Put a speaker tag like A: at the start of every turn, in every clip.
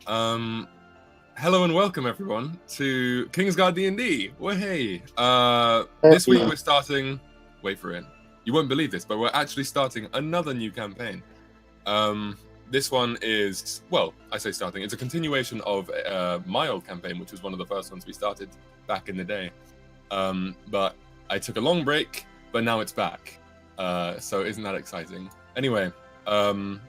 A: Hello and welcome everyone to Kingsguard D&D. Well, hey.
B: Hey.
A: This week we're starting. Wait for it. You won't believe this, but we're actually starting another new campaign. This one is, well, I say starting. It's a continuation of my old campaign, which was one of the first ones we started back in the day. But I took a long break, but now it's back. So isn't that exciting? Anyway,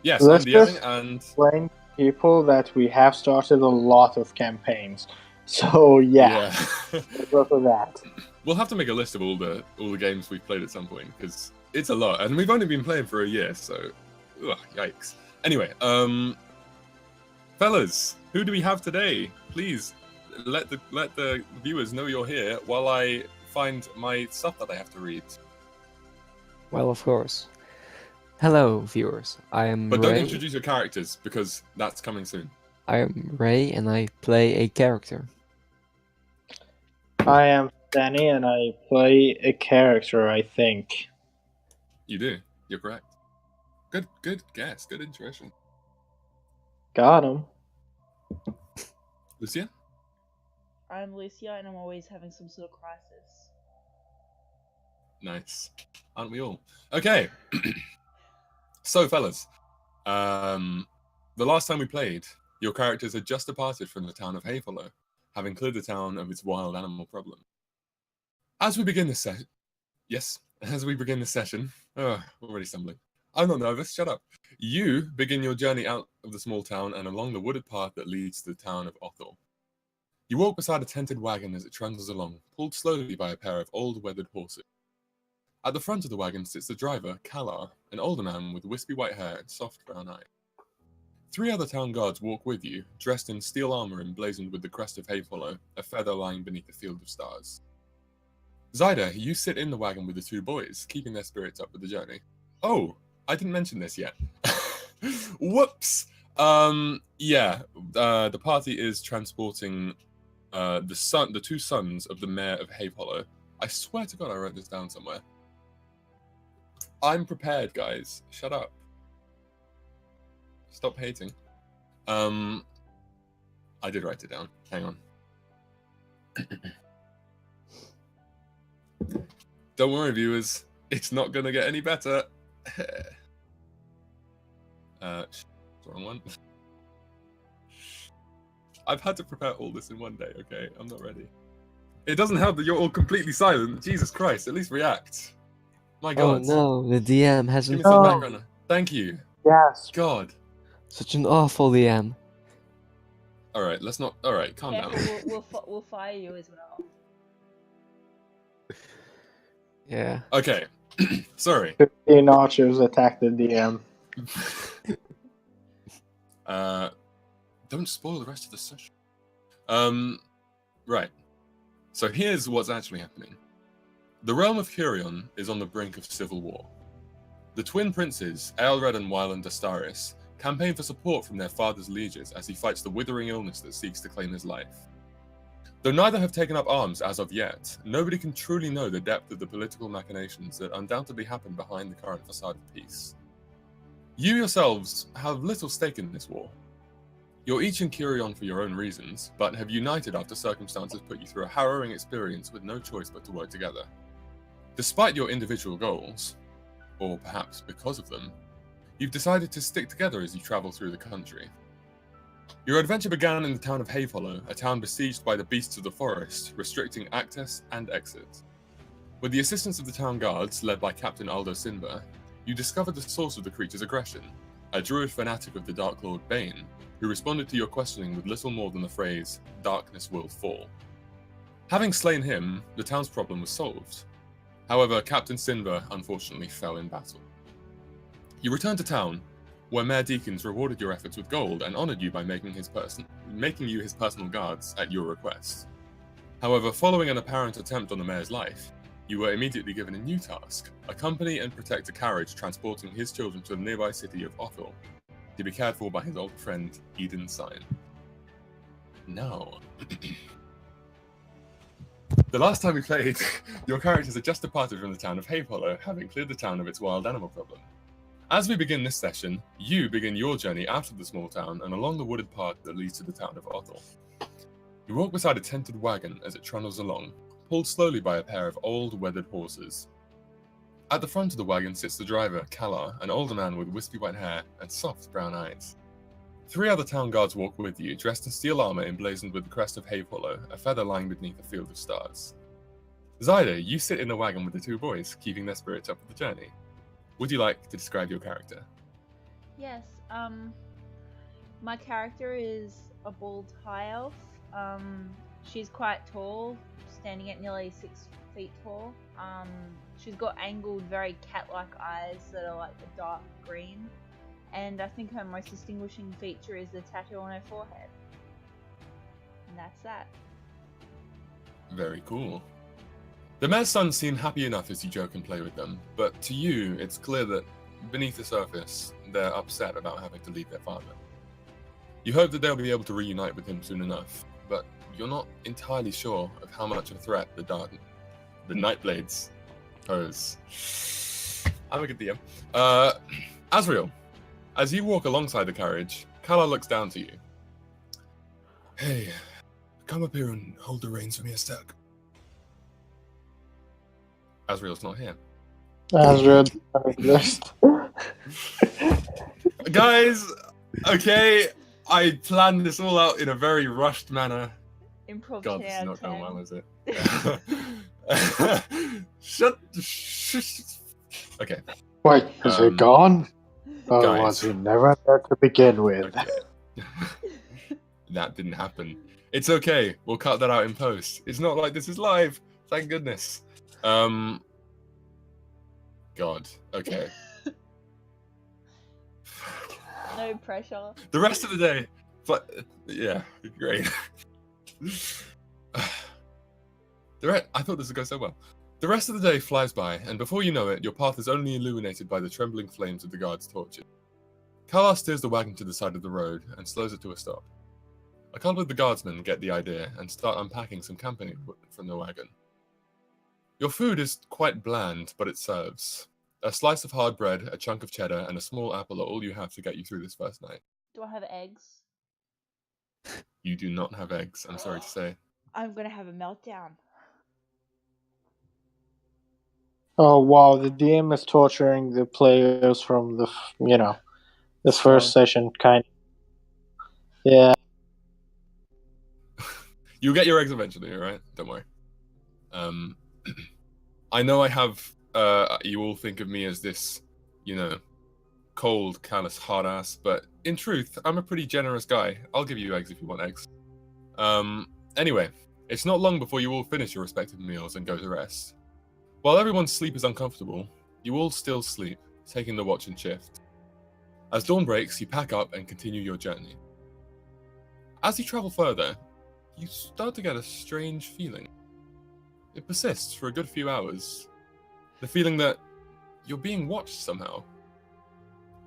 A: yes, I'm
B: Let's
A: DMing
B: just
A: and
B: explain to people that we have started a lot of campaigns. So yeah. Let's go for that.
A: We'll have to make a list of all the games we've played at some point because it's a lot, and we've only been playing for a year, so yikes. Anyway, fellas, who do we have today? Please let the viewers know you're here while I find my stuff that I have to read.
C: Well, of course. Hello, viewers. I am
A: But
C: Ray.
A: don't introduce your characters because that's coming soon.
C: I am Ray, and I play a character.
B: I am Danny, and I play a character, I think.
A: You do. You're correct. Good guess. Good intuition.
B: Got him.
A: Lucia?
D: I'm Lucia, and I'm always having some sort of crisis.
A: Nice. Aren't we all? Okay. So, fellas, the last time we played, your characters had just departed from the town of Hayfollow, having cleared the town of its wild animal problem. As we begin this session... Yes, as we begin this session... already stumbling. I'm not nervous, shut up. You begin your journey out of the small town and along the wooded path that leads to the town of Othal. You walk beside a tented wagon as it trundles along, pulled slowly by a pair of old weathered horses. At the front of the wagon sits the driver, Kalar, an older man with wispy white hair and soft brown eyes. 3 other town guards walk with you, dressed in steel armor emblazoned with the crest of Hayfollow, a feather lying beneath a field of stars. Zyda, you sit in the wagon with the 2 boys, keeping their spirits up with the journey. Oh, I didn't mention this yet. Whoops! The party is transporting the 2 sons of the mayor of Hayfollow. I swear to God I wrote this down somewhere. I'm prepared, guys. Shut up. Stop hating. I did write it down. Hang on. Don't worry, viewers. It's not gonna get any better. Wrong one. I've had to prepare all this in one day, okay? I'm not ready. It doesn't help that you're all completely silent. Jesus Christ, at least react. My God.
C: Oh no, the DM hasn't...
A: Give me some background. Thank you.
B: Yes.
A: God.
C: Such an awful DM.
A: Alright, let's not... Alright, calm down.
D: We'll fire you as well.
C: Yeah.
A: Okay. Sorry.
B: 15 archers attack the DM.
A: Don't spoil the rest of the session. Right. So here's what's actually happening. The realm of Curion is on the brink of civil war. The twin princes, Aelred and Wyland Dastaris, campaign for support from their father's lieges as he fights the withering illness that seeks to claim his life. Though neither have taken up arms as of yet, nobody can truly know the depth of the political machinations that undoubtedly happen behind the current facade of peace. You yourselves have little stake in this war. You're each in Curion for your own reasons, but have united after circumstances put you through a harrowing experience with no choice but to work together. Despite your individual goals, or perhaps because of them, you've decided to stick together as you travel through the country. Your adventure began in the town of Hayfollow, a town besieged by the beasts of the forest, restricting access and exit. With the assistance of the town guards, led by Captain Aldo Sinba, you discovered the source of the creature's aggression, a druid fanatic of the Dark Lord Bane, who responded to your questioning with little more than the phrase, "Darkness will fall." Having slain him, the town's problem was solved. However, Captain Sinba unfortunately fell in battle. You returned to town, where Mayor Deacons rewarded your efforts with gold and honored you by making you his personal guards at your request. However, following an apparent attempt on the mayor's life, you were immediately given a new task: accompany and protect a carriage transporting his children to the nearby city of Othal, to be cared for by his old friend Eden Sign. Now, the last time we played, your characters had just departed from the town of Hayfollow, having cleared the town of its wild animal problem. As we begin this session, you begin your journey out of the small town and along the wooded path that leads to the town of Othal. You walk beside a tented wagon as it trundles along, pulled slowly by a pair of old, weathered horses. At the front of the wagon sits the driver, Kalar, an older man with wispy white hair and soft brown eyes. 3 other town guards walk with you, dressed in steel armor emblazoned with the crest of Hayhollow, a feather lying beneath a field of stars. Zyda, you sit in the wagon with the 2 boys, keeping their spirits up for the journey. Would you like to describe your character?
D: Yes, my character is a bald high elf. She's quite tall, standing at nearly 6 feet tall. She's got angled, very cat-like eyes that are like a dark green. And I think her most distinguishing feature is the tattoo on her forehead. And that's that.
A: Very cool. The mayor's sons seem happy enough as you joke and play with them, but to you, it's clear that beneath the surface, they're upset about having to leave their father. You hope that they'll be able to reunite with him soon enough, but you're not entirely sure of how much of a threat the Nightblades pose. I'm a good DM. Asriel, as you walk alongside the carriage, Kala looks down to you. Hey, come up here and hold the reins for me a sec. Asriel's not here.
B: Azrael.
A: Guys, okay, I planned this all out in a very rushed manner.
D: Improv
A: God, this is
D: 10
A: not going
D: out
A: well,
D: of
A: is it? Shut. Okay.
B: Wait, is it gone? Or
A: guys.
B: was he never there to begin with?
A: Okay. That didn't happen. It's okay. We'll cut that out in post. It's not like this is live. Thank goodness. God. Okay.
D: No pressure.
A: The rest of the day, but yeah, great. I thought this would go so well. The rest of the day flies by, and before you know it, your path is only illuminated by the trembling flames of the guards' torches. Kalar steers the wagon to the side of the road and slows it to a stop. A couple of the guardsmen get the idea and start unpacking some camping equipment from the wagon. Your food is quite bland, but it serves. A slice of hard bread, a chunk of cheddar, and a small apple are all you have to get you through this first night.
D: Do I have eggs?
A: You do not have eggs, I'm sorry to say.
D: I'm gonna have a meltdown.
B: Oh wow, the DM is torturing the players from the first session, kind of. Yeah.
A: You'll get your eggs eventually, alright? Don't worry. I know I have, you all think of me as this, cold, callous, hard ass, but in truth, I'm a pretty generous guy. I'll give you eggs if you want eggs. Anyway, it's not long before you all finish your respective meals and go to rest. While everyone's sleep is uncomfortable, you all still sleep, taking the watch and shift. As dawn breaks, you pack up and continue your journey. As you travel further, you start to get a strange feeling. It persists for a good few hours. The feeling that you're being watched somehow.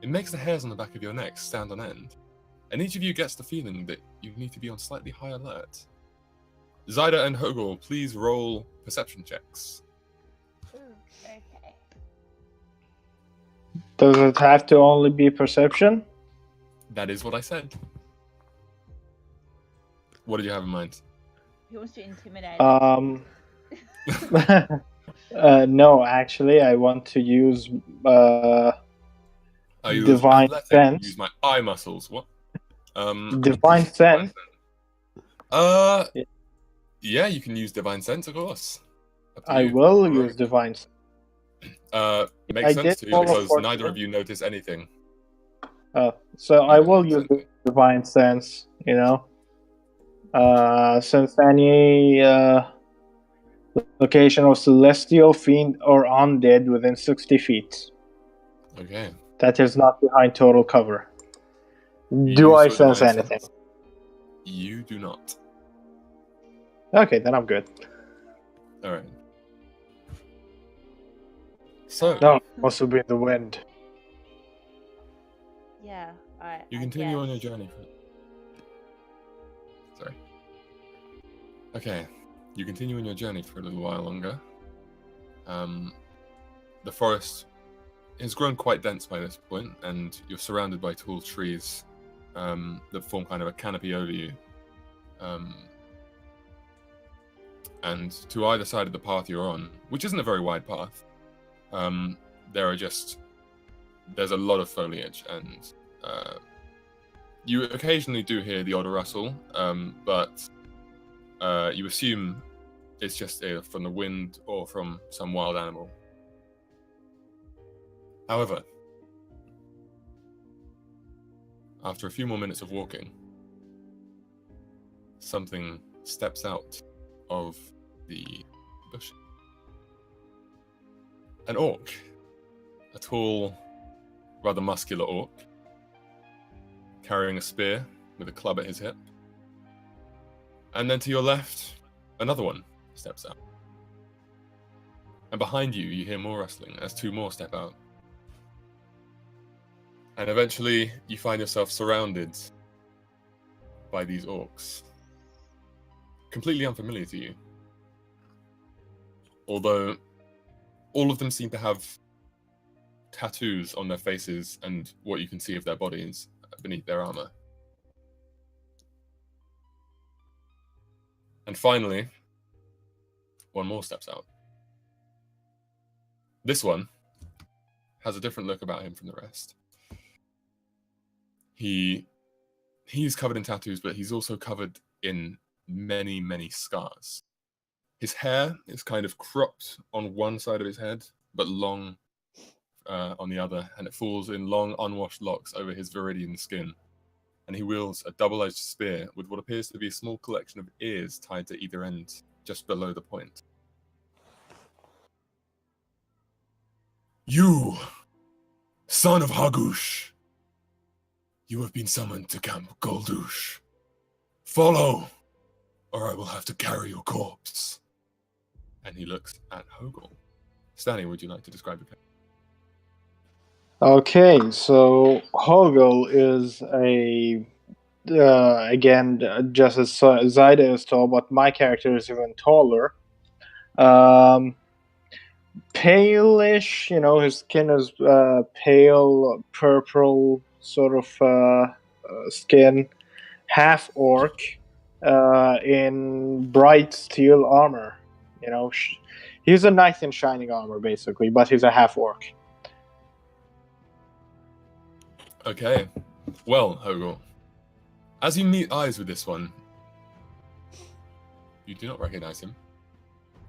A: It makes the hairs on the back of your neck stand on end, and each of you gets the feeling that you need to be on slightly high alert. Zyda and Hogor, please roll perception checks.
D: Ooh, okay.
B: Does it have to only be perception?
A: That is what I said. What did you have in mind?
D: He wants to intimidate.
B: No, actually, I want to use
A: You
B: divine
A: athletic?
B: sense.
A: Use my eye muscles. What?
B: Divine sense.
A: Yeah, you can use divine sense, of course. Up to
B: I
A: you.
B: will
A: Alright.
B: use divine sense.
A: It makes
B: I
A: sense
B: did
A: to
B: roll a
A: because
B: 14.
A: neither of you notice anything.
B: So I
A: don't
B: will
A: make
B: use
A: sense.
B: divine sense. Since any location of celestial, fiend, or undead within 60 feet.
A: Okay.
B: That is not behind total cover.
A: You
B: Do
A: use
B: I
A: your
B: sense
A: divine
B: anything?
A: sense? You do not.
B: Okay, then I'm good.
A: Alright. So,
B: No, must have been the wind.
D: Yeah,
A: you
D: I
A: continue on your
D: guess.
A: journey. Sorry. Okay. You continue on your journey for a little while longer. The forest has grown quite dense by this point, and you're surrounded by tall trees that form kind of a canopy over you. And to either side of the path you're on, which isn't a very wide path, there's a lot of foliage, and you occasionally do hear the odd rustle, but you assume it's just either from the wind or from some wild animal. However, after a few more minutes of walking, something steps out of the bush. An orc. A tall, rather muscular orc, carrying a spear with a club at his hip. And then to your left, another one steps out. And behind you, you hear more rustling as two more step out. And eventually, you find yourself surrounded by these orcs. Completely unfamiliar to you. Although, all of them seem to have tattoos on their faces and what you can see of their bodies beneath their armor. And finally, one more steps out. This one has a different look about him from the rest. He's covered in tattoos, but he's also covered in many, many scars. His hair is kind of cropped on one side of his head, but long on the other, and it falls in long, unwashed locks over his viridian skin. And he wields a double-edged spear with what appears to be a small collection of ears tied to either end, just below the point. You, son of Hagush, you have been summoned to Camp Goldush. Follow, or I will have to carry your corpse. And he looks at Hogel. Stanley, would you like to describe the character?
B: Okay, so Hogel is again, just as Zaida is tall, but my character is even taller. Palish, his skin is pale, purple sort of skin, half orc, in bright steel armor. He's a knight in shining armor, basically, but he's a half orc.
A: Okay. Well, Hogel, as you meet eyes with this one, you do not recognize him,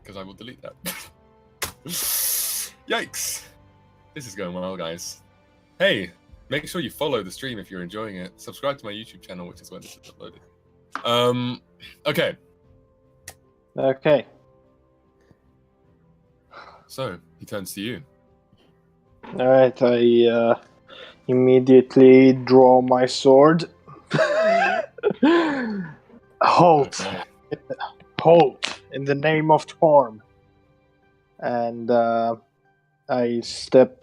A: because I will delete that. Yikes! This is going well, guys. Hey, make sure you follow the stream if you're enjoying it. Subscribe to my YouTube channel, which is where this is uploaded. Okay.
B: Okay.
A: So, he turns to you.
B: Alright, I immediately draw my sword. Halt!
A: Okay.
B: Halt! In the name of Torm. And I step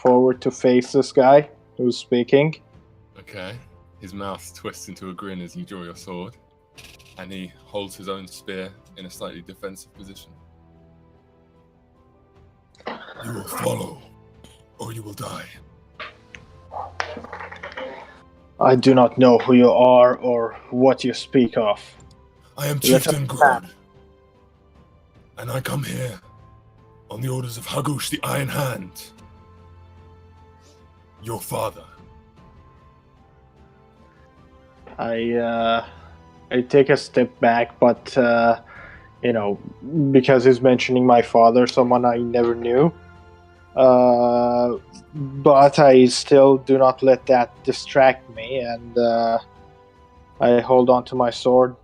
B: forward to face this guy who's speaking.
A: Okay. His mouth twists into a grin as you draw your sword, and he holds his own spear in a slightly defensive position. You will follow, or you will die.
B: I do not know who you are or what you speak of.
A: I am Chieftain Gord, and I come here on the orders of Hagush the Iron Hand, your father.
B: I take a step back, but because he's mentioning my father, someone I never knew. But I still do not let that distract me, and I hold on to my sword.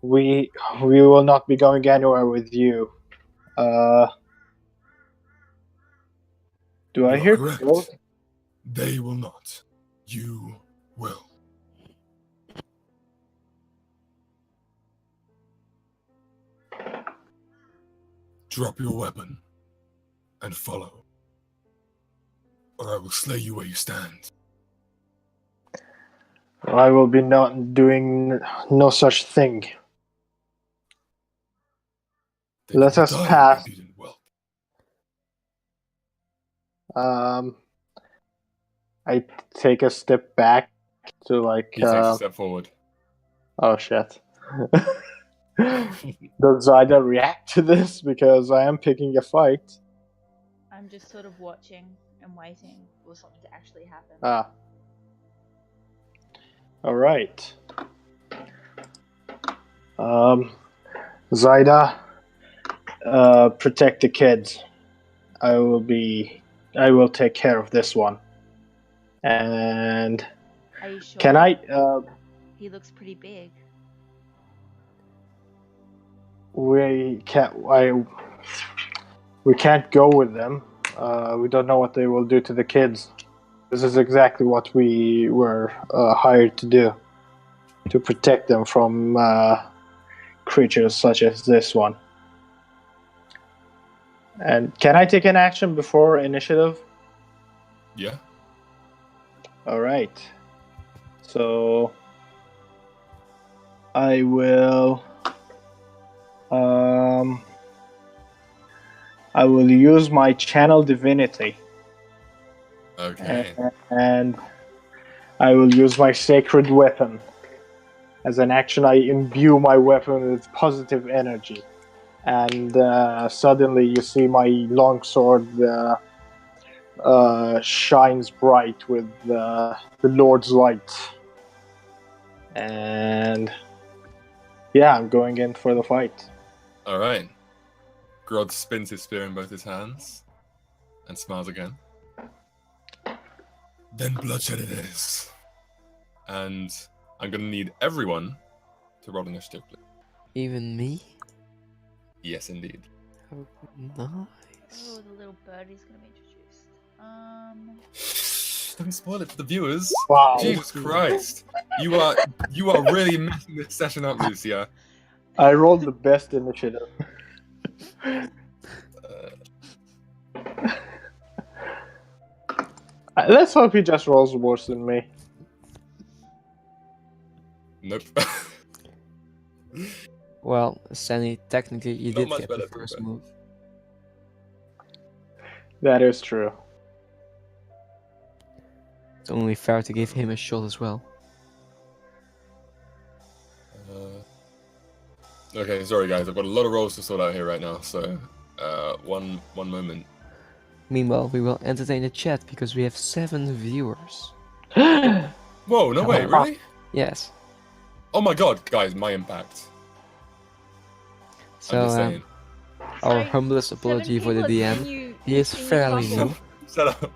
B: We will not be going anywhere with you. Do I hear?
A: Correct. They will not. You will. Drop your weapon and follow, or I will slay you where you stand.
B: I will be not doing no such thing.
A: Then
B: Let
A: you
B: us
A: die,
B: pass.
A: impudent whelp.
B: I take a step back to like.
A: He takes a step forward.
B: Oh shit. Does Zyda react to this? Because I am picking a fight.
D: I'm just sort of watching and waiting for something to actually happen.
B: Ah. Alright. Zyda, protect the kids. I will take care of this one. And
D: Are you sure?
B: can I,
D: He looks pretty big.
B: we can't go with them. We don't know what they will do to the kids. This is exactly what we were hired to do, to protect them from creatures such as this one. And can I take an action before initiative?
A: Yeah.
B: All right. So I will use my channel divinity.
A: Okay.
B: And I will use my sacred weapon. As an action, I imbue my weapon with positive energy. And suddenly you see my longsword shines bright with the Lord's light. And yeah, I'm going in for the fight.
A: All right. Grod spins his spear in both his hands and smiles again. Then bloodshed it is. And I'm going to need everyone to roll initiative, please.
C: Even me?
A: Yes, indeed.
C: Oh,
D: Oh,
C: nice.
D: the little birdie's gonna be introduced.
A: Don't spoil it for the viewers.
B: Wow.
A: Jesus Christ. You are really messing this session up, Lucia.
B: I rolled the best initiative. Let's hope he just rolls worse than me.
A: Nope.
C: Well, Sandy, technically you
A: Not
C: did
A: much
C: get
A: better,
C: the
A: to be
C: first
A: fair.
C: move.
B: That is true.
C: It's only fair to give him a shot as well.
A: Okay, sorry guys, I've got a lot of rolls to sort out here right now, so one moment.
C: Meanwhile, we will entertain the chat because we have 7 viewers.
A: Whoa, no way, really?
C: Yes.
A: Oh my god, guys, my impact.
C: So,
A: I'm just saying.
C: our
D: Sorry,
C: humblest
D: 7
C: apology for the
D: people have
C: DM.
D: seen you-
C: He is
D: seen you
C: fairly
D: fumble.
C: new.
A: Shut up.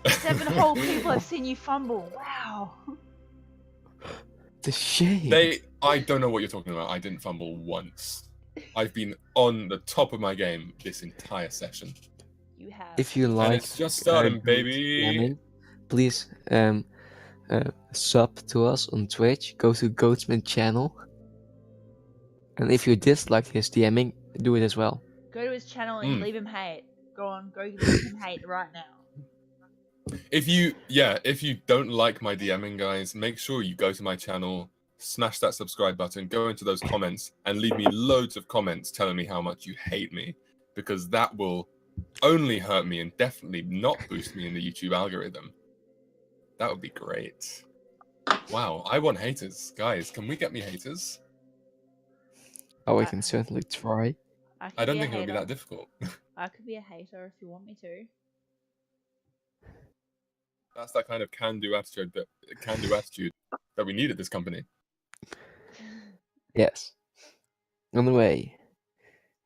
D: 7 whole people have seen you fumble. Wow.
C: The shame.
A: I don't know what you're talking about. I didn't fumble once. I've been on the top of my game this entire session.
D: You have.
C: If you like,
A: it's just starting,
C: good
A: baby.
C: DMing, please sub to us on Twitch. Go to Goatsman channel. And if you dislike his DMing, do it as well.
D: Go to his channel and leave him hate. Go on, go leave him hate right now.
A: If you don't like my DMing, guys, make sure you go to my channel, smash that subscribe button, go into those comments, and leave me loads of comments telling me how much you hate me, because that will only hurt me and definitely not boost me in the YouTube algorithm. That would be great. Wow, I want haters. Guys, can we get me haters?
C: Oh, we can certainly try.
A: I don't think it'll be that difficult.
D: I could be a hater if you want me to.
A: That's that kind of can-do attitude that we need at this company.
C: Yes. On the way.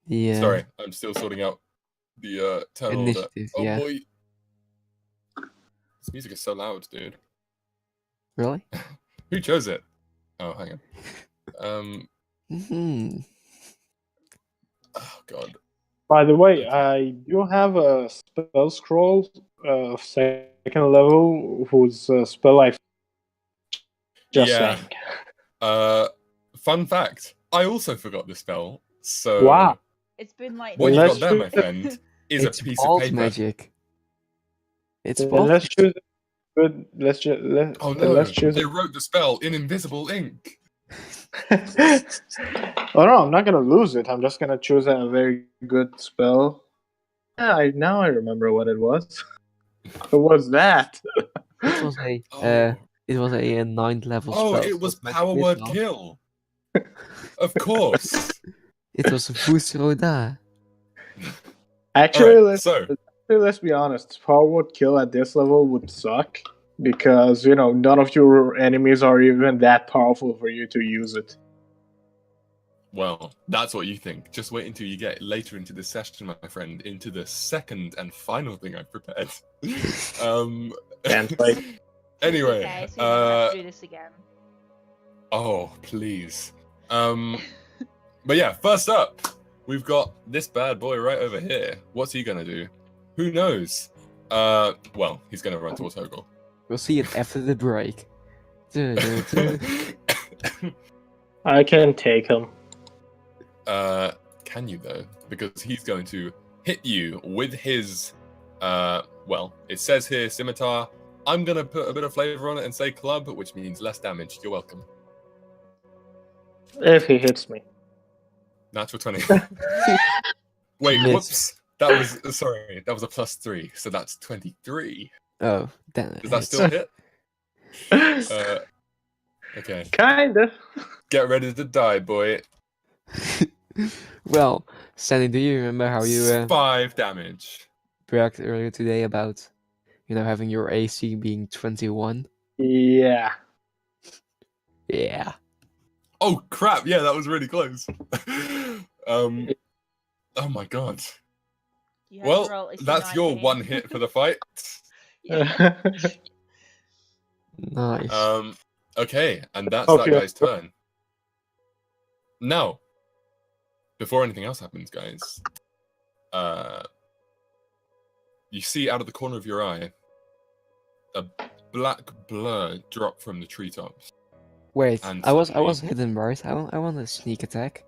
C: The
A: Sorry, I'm still sorting out the turn order.
C: initiative,
A: Oh
C: yeah.
A: boy. This music is so loud, dude.
C: Really?
A: Who chose it? Oh, hang on. Oh god.
B: By the way, I do have a spell scroll of 2nd level whose spell I just
A: Yeah.
B: sang.
A: Fun fact. I also forgot the spell. So
B: Wow.
D: It's been like
A: what you
B: Let's
A: got there, my
B: choose-
A: friend, is
C: It's
A: a piece
C: bald
A: of paper.
C: magic. It's
B: Then
C: bald.
B: let's choose a good.
A: Oh no!
B: Let's choose.
A: They wrote the spell in invisible ink.
B: Oh no, I'm not gonna lose it. I'm just gonna choose a very good spell. now I remember what it was. What was that?
C: It was a
A: Oh,
C: it was a 9th level
A: oh,
C: spell.
A: it
C: so
A: was
C: it meant
A: power word
C: missile.
A: kill. Of course.
C: It was Vusoda.
B: Actually,
A: Alright, so
B: let's be honest. Forward kill at this level would suck because none of your enemies are even that powerful for you to use it.
A: well, that's what you think. Just wait until you get later into the session, my friend, into the second and final thing I've prepared.
B: Can't wait.
A: Anyway,
D: Okay, so you never have to do this again.
A: oh please. But yeah, first up, we've got this bad boy right over here. What's he gonna do? Who knows? Well, he's gonna run towards Othal.
C: We'll see it after the break.
B: I can take him.
A: Can you though? Because he's going to hit you with his, well, it says here scimitar. I'm gonna put a bit of flavor on it and say club, which means less damage. You're welcome.
B: If he hits me.
A: Natural 20. Wait,
C: Miss.
A: whoops. That was, sorry, that was a +3, so that's 23.
C: Oh, damn it.
A: Does that still hit? Okay.
B: Kinda.
A: Get ready to die, boy.
C: Well, Sandy, do you remember how you
A: 5 damage.
C: bragged earlier today about, having your AC being 21?
B: Yeah.
C: Yeah.
A: Oh crap! Yeah, that was really close. Oh my god.
D: You have to
A: Well,
D: roll AC
A: that's your
D: 19.
A: one hit for the fight.
D: Yeah.
C: Nice.
A: Okay, and that's
B: Okay.
A: that guy's turn. Now, before anything else happens, guys, you see out of the corner of your eye a black blur drop from the treetops.
C: Wait,
A: and
C: I was
A: suddenly-
C: hidden, right? I want a sneak attack.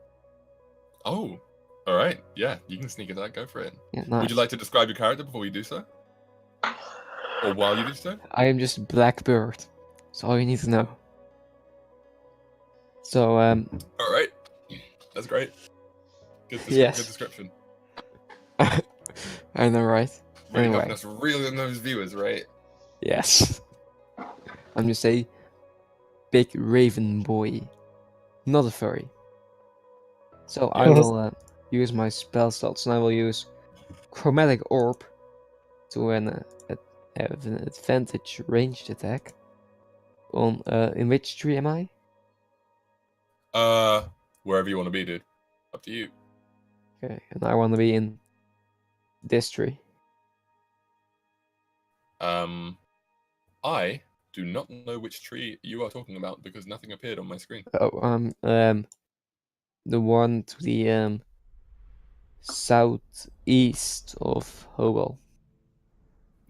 A: Oh, all right. Yeah, you can sneak attack. Go for it.
C: Yeah, nice.
A: Would you like to describe your character before you do so, or while you do so?
C: I am just Blackbird. That's all you need to know. So,
A: All right, that's great. Good,
C: Yes.
A: good description.
C: I know, right?
A: Really
C: Anyway.
A: helping us reel in those viewers, right?
C: Yes. I'm just a big raven boy, not a furry. So I will use my spell slots, and I will use Chromatic Orb to have an advantage ranged attack. On in which tree am I?
A: Wherever you want to be, dude. Up to you.
C: Okay, and I want to be in this tree.
A: I do not know which tree you are talking about because nothing appeared on my screen.
C: Oh, the one to the southeast of Othal.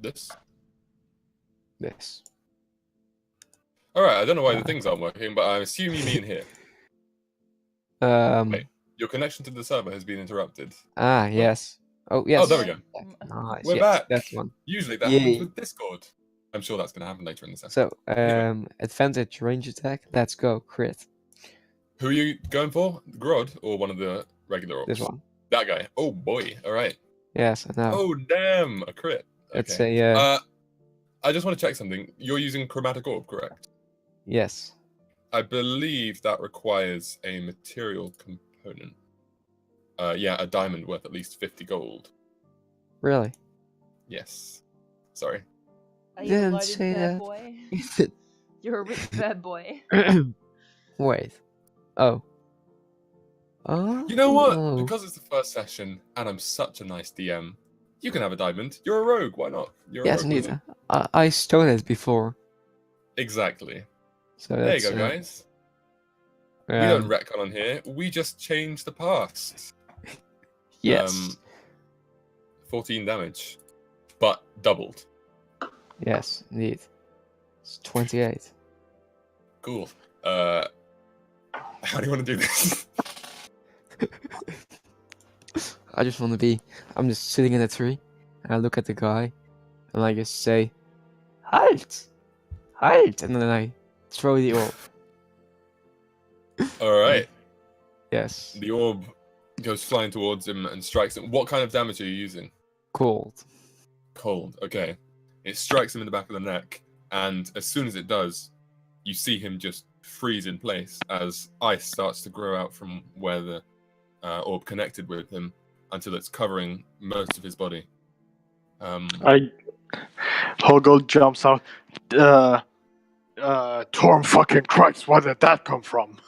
A: This.
C: This.
A: All right. I don't know why the things aren't working, but I assume you mean here. Wait. Your connection to the server has been interrupted.
C: Ah, yes. Oh, yes.
A: Oh, there we go.
C: Nice.
A: We're
C: yes,
A: back.
C: That one.
A: Usually that
C: Yay.
A: happens with Discord. I'm sure that's going to happen later in the session.
C: So,
A: Anyway.
C: advantage range attack. Let's go. Crit.
A: Who are you going for? Grod or one of the regular orcs?
C: This one.
A: That guy. Oh boy. All right.
C: Yes, I know.
A: Oh damn, a crit.
C: It's
A: Okay.
C: a
A: I just want to check something. You're using chromatic orb, correct?
C: yes.
A: I believe that requires a material component. Yeah, a diamond worth at least 50 gold.
C: Really?
A: Yes. Sorry.
D: Are you a
C: Didn't
D: loaded
C: say
D: bird
C: that.
D: boy? You're a rich bird boy.
C: Wait. Oh. Oh.
A: You know what?
C: no.
A: Because it's the first session and I'm such a nice DM, you can have a diamond. You're a rogue. Why not? You're
C: Yes,
A: a rogue.
C: indeed.
A: wizard.
C: I stole it before.
A: Exactly.
C: So
A: There you
C: that's,
A: go, guys. We don't
C: um,
A: retcon on here. We just change the past.
C: yes.
A: 14 damage, but doubled.
C: Yes, indeed. It's 28.
A: Cool. How do you want to do this?
C: I just want to be. I'm just sitting in a tree, and I look at the guy, and I just say, "Halt! Halt!" And then I throw the orb.
A: All right.
C: Yes.
A: The orb goes flying towards him and strikes him. What kind of damage are you using?
C: Cold.
A: Cold. Okay. It strikes him in the back of the neck, and as soon as it does, you see him just freeze in place as ice starts to grow out from where the orb connected with him until it's covering most of his body.
B: Hogo jumps out. Torm fucking Christ, where did that come from?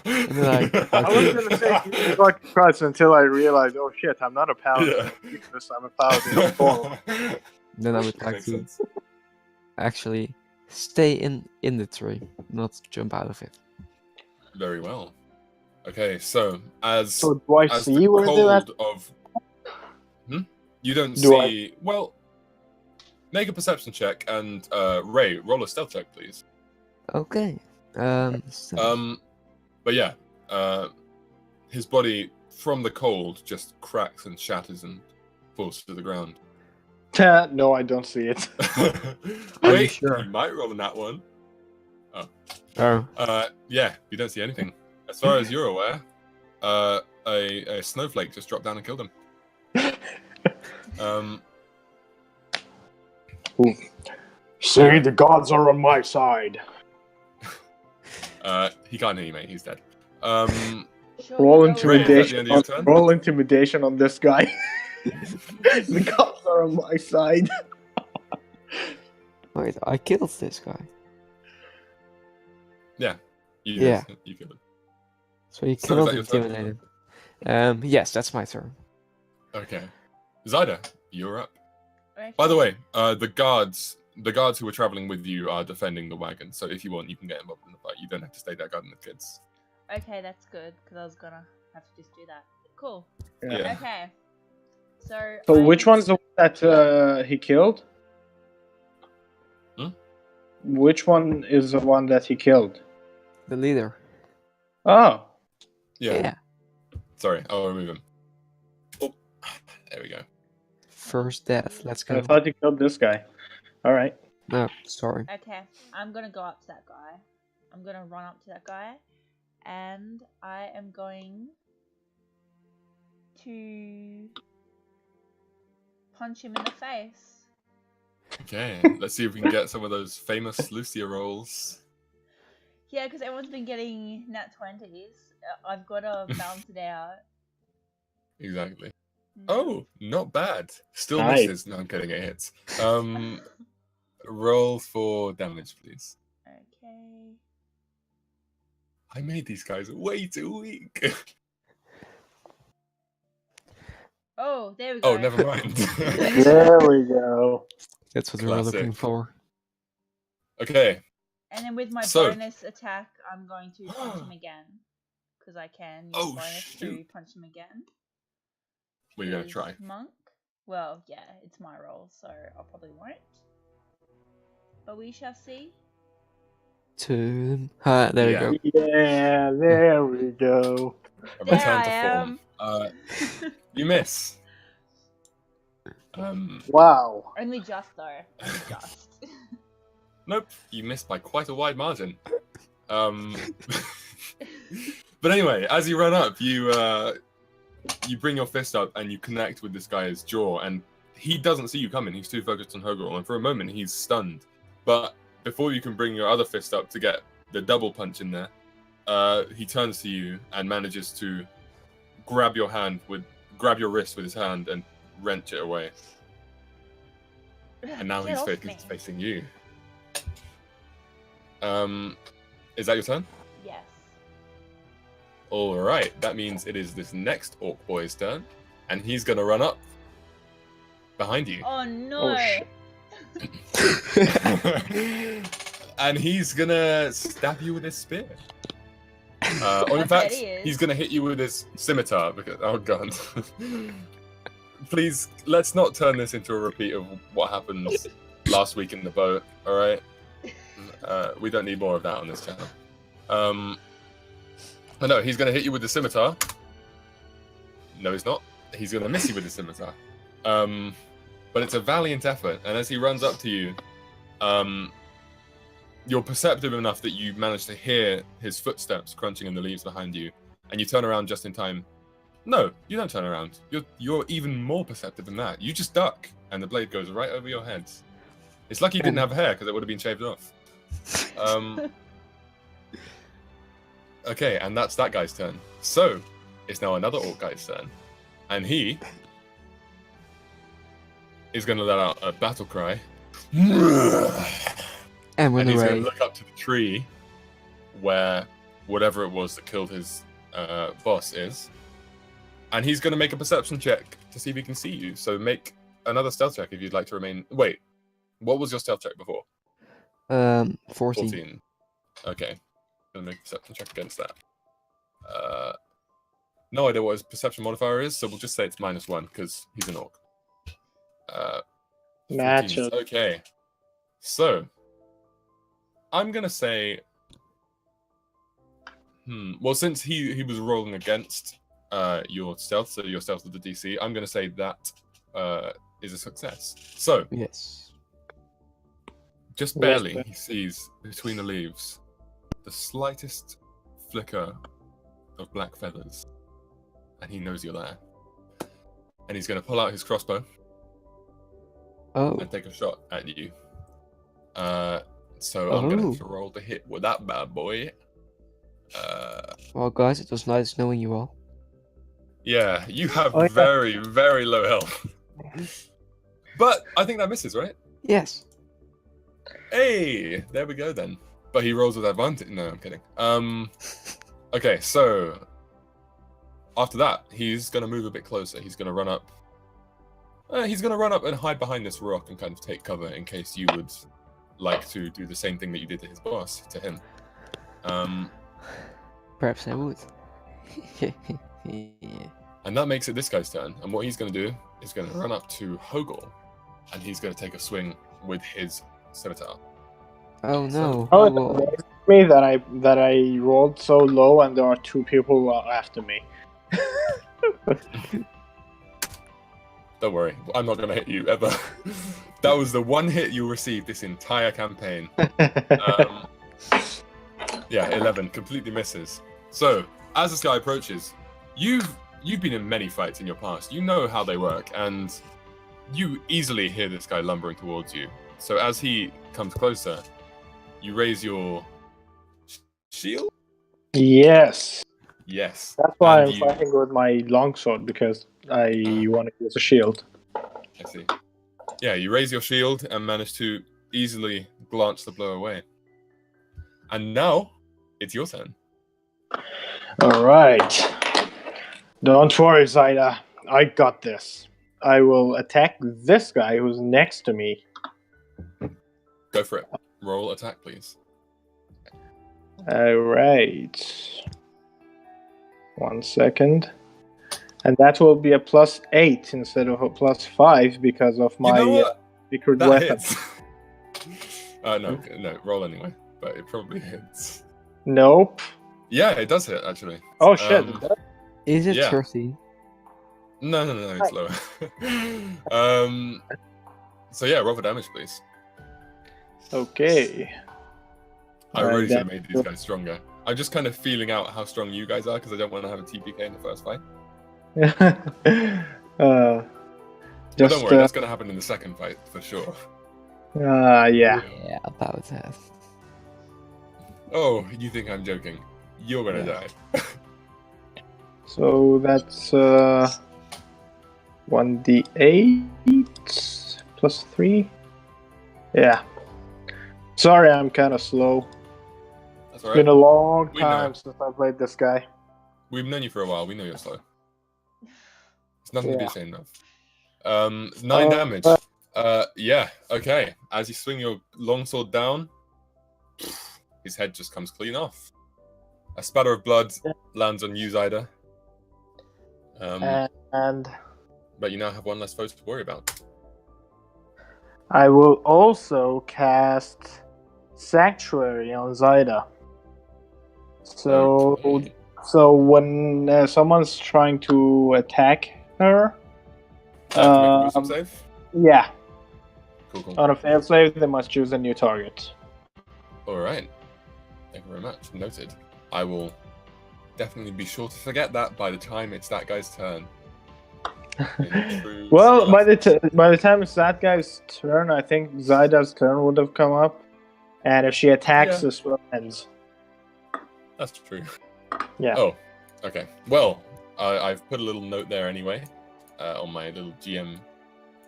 C: Like,
B: I was gonna say Jesus fucking Christ until I realized, oh shit, I'm not a paladin.
A: Yeah.
B: I'm a paladin of Torm.
C: then I would like
A: Makes
C: to
A: sense.
C: actually stay in the tree, not jump out of it.
A: Very well. Okay, so as
B: So do I
A: as
B: see
A: the
B: where they're at?
A: cold of you don't
B: Do
A: see. Well, make a perception check and Ray, roll a stealth check, please.
C: Okay. So,
A: But yeah, his body from the cold just cracks and shatters and falls to the ground.
B: No, I don't see it.
A: Wait,
C: sure?
A: you might roll in that one.
C: oh,
A: Yeah, you don't see anything. As far as you're aware, a snowflake just dropped down and killed him.
B: See, the gods are on my side.
A: He can't hear you, mate. He's dead.
D: Sure,
B: Roll
D: you don't
A: Ray, is that the
B: intimidation.
A: end of your turn?
B: Roll intimidation on this guy. The gods are on my side.
C: wait, I killed this guy.
A: You killed him.
C: So you
A: So is
C: cannot
A: that your turn?
C: intimidate him. Yes, that's my turn.
A: Okay. Zyda, you're up.
D: Okay.
A: By the way, the guards who were traveling with you are defending the wagon. So if you want, you can get involved in the fight. You don't have to stay there guarding the kids.
D: Okay, that's good, because I was gonna have to just do that. Cool.
A: Yeah.
D: Okay. So
B: So
D: I
B: which
D: am-
B: one's the one that he killed?
A: Hmm?
B: Which one is the one that he killed?
C: The leader.
B: Oh.
A: Yeah. Sorry, I'll remove him. Oh, there we go.
C: First death. Let's
B: I
C: go.
B: thought he killed this guy. Alright.
C: No, sorry.
D: Okay, I'm gonna go up to that guy. I'm gonna run up to that guy, and I am going to punch him in the face.
A: Okay, let's see if we can get some of those famous Lucia rolls.
D: Yeah, because everyone's been getting nat 20s. I've got to balance it out.
A: Exactly.
D: Mm.
A: Oh, not bad. Still
B: Nice.
A: misses. No, I'm kidding. It hits. Roll for damage, please.
D: Okay.
A: I made these guys way too weak.
D: Oh, there we go.
A: Oh, never mind.
B: There we go.
C: That's what we were looking
A: Classic.
C: for.
A: Okay.
D: And then with my
A: So-
D: bonus attack, I'm going to punch him again. Because I can use
A: Oh,
D: bonus
A: shoot.
D: to punch him again.
A: We're going to
D: Is
A: try.
D: Monk. Well, yeah, it's my roll, so I probably won't. But we shall see.
C: There we
A: Yeah.
C: go.
B: Yeah, there we go.
A: A
D: There
A: return
D: I
A: to
D: am.
A: form. You miss.
B: Wow.
D: Only just, though. Only just.
A: Nope, you missed by quite a wide margin. But anyway, as you run up, you bring your fist up and you connect with this guy's jaw, and he doesn't see you coming. He's too focused on Hogorl, and for a moment he's stunned. But before you can bring your other fist up to get the double punch in there, he turns to you and manages to grab your wrist with his hand and wrench it away. And now
D: Get
A: he's
D: off me.
A: facing you. Is that your turn?
D: Yes.
A: All right, that means it is this next orc boy's turn, and he's gonna run up behind you,
D: Oh no!
B: shit.
A: and he's gonna stab you with his spear. Or in
D: I
A: fact,
D: bet he is.
A: he's gonna hit you with his scimitar. Because oh god! Please, let's not turn this into a repeat of what happened last week in the boat. All right, we don't need more of that on this channel. But no, he's going to hit you with the scimitar. No, he's not. He's going to miss you with the scimitar. But it's a valiant effort. And as he runs up to you, you're perceptive enough that you manage to hear his footsteps crunching in the leaves behind you. And you turn around just in time No, you don't turn around. You're even more perceptive than that. You just duck, and the blade goes right over your head. It's lucky you didn't have hair, because it would have been shaved off. Okay, and that's that guy's turn. So, it's now another orc guy's turn. And he is going to let out a battle cry.
C: And run
A: And he's going
C: away.
A: to look up to the tree where whatever it was that killed his boss is. And he's going to make a perception check to see if he can see you. So make another stealth check if you'd like to remain... Wait, what was your stealth check before?
C: 14.
A: 14. Okay. Going to make a perception check against that. No idea what his perception modifier is, so we'll just say it's -1 because he's an orc. 14.
B: Matchup.
A: Okay. So, I'm going to say... Well, since he was rolling against your stealth, so your stealth with the DC, I'm going to say that is a success. So,
C: Yes.
A: just barely, he sees between the leaves the slightest flicker of black feathers, and he knows you're there. And he's going to pull out his crossbow
C: Oh.
A: and take a shot at you. So I'm going to
C: Oh.
A: have to roll to hit with that bad boy.
C: Well, guys, it was nice knowing you all.
A: Yeah, you have
B: Oh, yeah.
A: very, very low health. But I think that misses, right?
C: Yes.
A: Hey, there we go then. But he rolls with advantage. No, I'm kidding. Okay, so after that, he's gonna move a bit closer. He's gonna run up. He's gonna run up and hide behind this rock and kind of take cover in case you would like to do the same thing that you did to his boss, to him.
C: Perhaps I would. Yeah.
A: And that makes it this guy's turn. And what he's gonna do is gonna run up to Hogel, and he's gonna take a swing with his scimitar.
C: Oh no.
B: Oh,
C: well,
B: it's me that I rolled so low, and there are two people after me.
A: Don't worry, I'm not gonna hit you ever. That was the one hit you received this entire campaign. Yeah, 11 completely misses. So as this guy approaches, you've been in many fights in your past. You know how they work, and you easily hear this guy lumbering towards you. So as he comes closer, you raise your shield.
B: Yes,
A: Yes.
B: that's why
A: And
B: I'm fighting with my longsword, because I want to use a shield.
A: I see. Yeah, you raise your shield and manage to easily glance the blow away. And now it's your turn.
B: All right. Don't worry, Zaida. I got this. I will attack this guy who's next to me.
A: Go for it. Roll attack, please.
B: All right. 1 second. And that will be a +8 instead of a +5 because of my
A: You know what?
B: secret
A: That
B: weapon.
A: hits. No, roll anyway. But it probably hits.
B: Nope.
A: Yeah, it does hit, actually.
B: Oh shit.
C: is it
A: yeah.
C: 13?
A: No, it's lower. So yeah, roll for damage, please.
B: Okay.
A: I really
B: Alright,
A: should have made these guys stronger. I'm just kind of feeling out how strong you guys are because I don't want to have a TPK in the first fight. But don't worry, that's going to happen in the second fight for sure.
B: yeah.
C: Yeah, about that.
A: Oh, you think I'm joking? You're going to die.
B: So that's 1d8 +3. Yeah. Sorry, I'm kind of slow.
A: That's
B: It's
A: all
B: been a
A: right.
B: long
A: We know.
B: time since I played this guy.
A: We've known you for a while. We know you're slow. It's nothing to be
B: Yeah.
A: ashamed of. 9 damage. Yeah, okay. As you swing your longsword down, his head just comes clean off. A spatter of blood lands on you, Zyda.
B: And
A: But you now have one less foe to worry about.
B: I will also cast Sanctuary on Zyda. So,
A: Okay.
B: so when someone's trying to attack her,
A: To make a wisdom save?
B: yeah,
A: Cool.
B: on a failed save, they must choose a new target.
A: All right. Thank you very much. Noted. I will definitely be sure to forget that by the time it's that guy's turn.
B: Well, by the time it's that guy's turn, I think Zyda's turn would have come up, and if she attacks,
A: Yeah.
B: this one ends.
A: That's true.
B: Yeah.
A: Oh, okay. Well, I've put a little note there anyway, on my little GM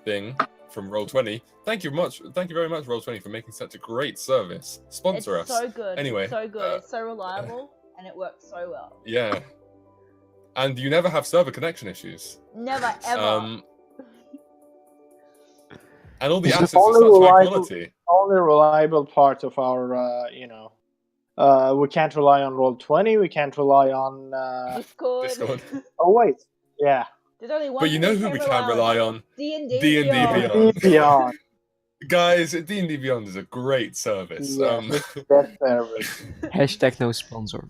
A: thing from Roll20. Thank you very much, Roll20, for making such a great service. Sponsor us.
D: It's so good.
A: Anyway,
D: It's so good. It's so reliable, and it works so well.
A: Yeah. And you never have server connection issues.
D: Never ever.
A: And all the
B: It's
A: assets
B: the
A: are such
B: only
A: high
B: reliable-
A: quality.
B: Only reliable part of our, we can't rely on Roll20. We can't rely on.
D: Discord.
B: Oh wait, yeah.
D: There's only one.
A: But you know who we can't rely on?
D: D&D
A: D&D
D: Beyond.
A: Beyond. Guys, D&D Beyond is a great service.
B: Yeah, it's the best service.
C: Hashtag no sponsor.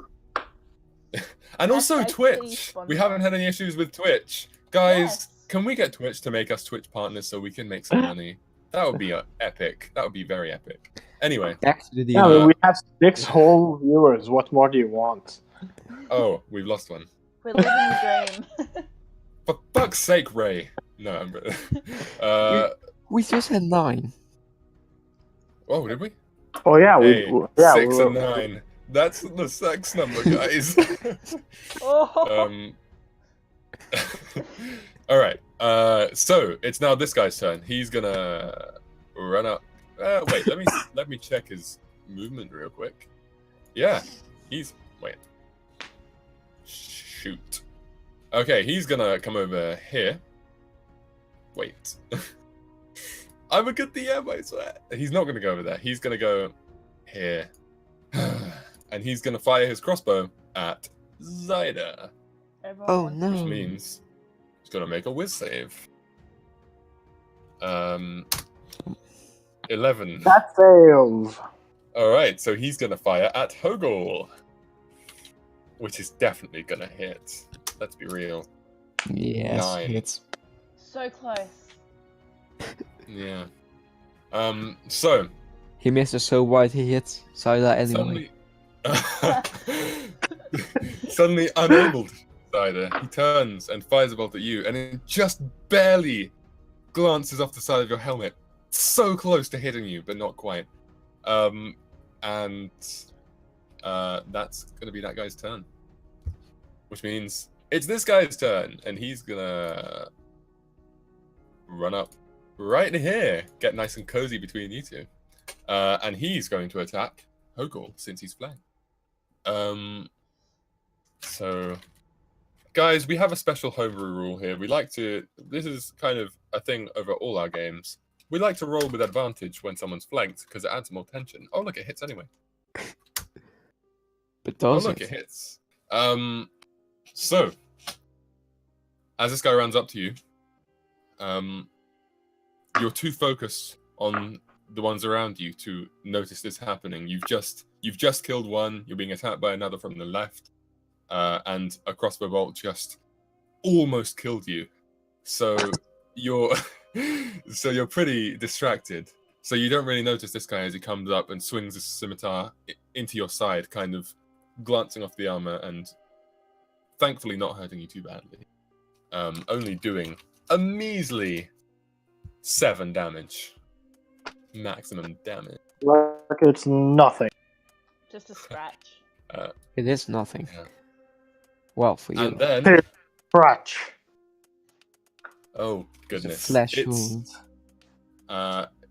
A: And also
D: Hashtag
A: Twitch.
D: please sponsor.
A: We haven't had any issues with Twitch. Guys,
D: Yes.
A: can we get Twitch to make us Twitch partners so we can make some money? That would be epic. That would be very epic. Anyway.
C: Back to the
B: Yeah,
C: DM.
B: we have 6 whole viewers. What more do you want?
A: Oh, we've lost one.
D: We're living the dream.
A: For fuck's sake, Ray. No, I'm...
C: We just had 9.
A: Oh, did we?
B: Oh yeah,
A: Hey,
B: yeah,
A: 6 and 9. That's the sex number, guys.
D: Oh.
A: All right. So it's now this guy's turn. He's gonna run up. Wait, let me check his movement real quick. Yeah, wait. Shoot. Okay, he's gonna come over here. Wait. I'm a good DM, I swear. He's not gonna go over there. He's gonna go here. And he's gonna fire his crossbow at Zyda.
C: Oh no.
A: Which means he's gonna make a whiz save. 11.
B: That fails.
A: Alright, so he's gonna fire at Hogol. Which is definitely gonna hit. Let's be real.
C: Yes,
A: 9.
C: it's
D: So close.
A: Yeah. So
C: he misses so wide he hits Zyda anyway.
A: Suddenly unable to Zyda, he turns and fires a bolt at you, and it just barely glances off the side of your helmet. So close to hitting you, but not quite. And that's gonna be that guy's turn. Which means it's this guy's turn, and he's gonna run up right here, get nice and cozy between you two. And he's going to attack Hogol since he's flanked. So, guys, we have a special homebrew rule here. We like to, this is kind of a thing over all our games. We like to roll with advantage when someone's flanked because it adds more tension. Oh, look, it hits anyway.
C: But does
A: Oh, look,
C: it?
A: it hits. So, as this guy runs up to you, you're too focused on the ones around you to notice this happening. You've just killed one. You're being attacked by another from the left, and a crossbow bolt just almost killed you. So you're pretty distracted. So you don't really notice this guy as he comes up and swings his scimitar into your side, kind of glancing off the armor and thankfully not hurting you too badly. Only doing a measly 7 damage. Maximum damage.
B: Like it's nothing.
D: Just a scratch.
C: It is nothing.
A: Yeah.
C: Well, for you.
A: And then...
B: Crutch.
A: Oh,
C: It's a
A: goodness.
C: flesh
A: It's
C: wound.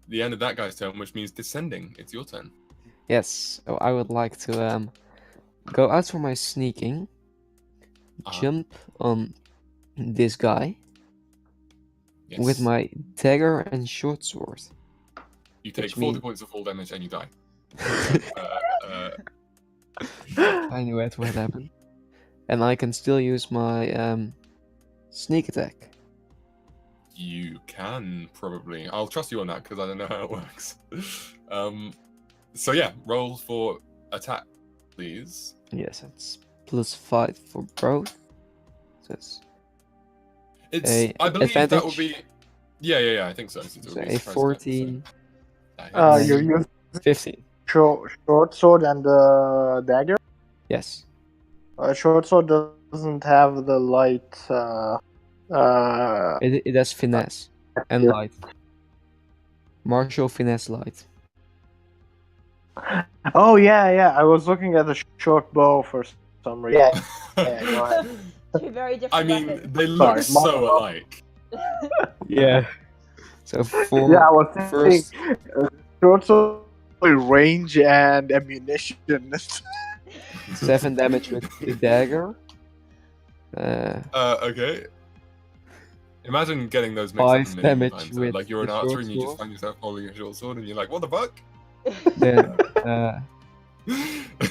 A: the end of that guy's turn, which means descending. It's your turn.
C: Yes, so I would like to go out for my sneaking, jump on this guy
A: Yes.
C: with my dagger and short sword.
A: You take
C: which
A: 40
C: mean-
A: points of fall damage and you die.
C: I knew it would happen. And I can still use my sneak attack.
A: You can probably. I'll trust you on that because I don't know how it works. So yeah, roll for attack, please.
C: Yes, it's +5 for both. That's
A: It's.
C: A
A: I believe that
C: advantage?
A: would be. Yeah. I think so. Since it
C: so
A: would be
C: a
A: surprise attack,
C: 14,
A: so that hits.
B: You use
C: 15.
B: short sword and dagger.
C: Yes.
B: Short sword doesn't have the light.
C: It has finesse and
B: yeah.
C: light. Martial finesse light.
B: Oh yeah. I was looking at the short bow for some reason. Yeah, go ahead.
D: Two very different
A: I mean,
D: weapons.
A: they look
B: Sorry,
A: so
B: my-
A: alike.
C: Yeah. So for
B: Yeah, I was thinking
C: first,
B: short sword range and ammunition.
C: 7 damage with the dagger.
A: Okay. Imagine getting those mixed up
C: 5
A: in medieval
C: damage
A: times.
C: with
A: Like you're an
C: the
A: archer
C: short
A: and you just
C: sword.
A: find yourself holding a short sword and you're like, what the fuck?
C: Then,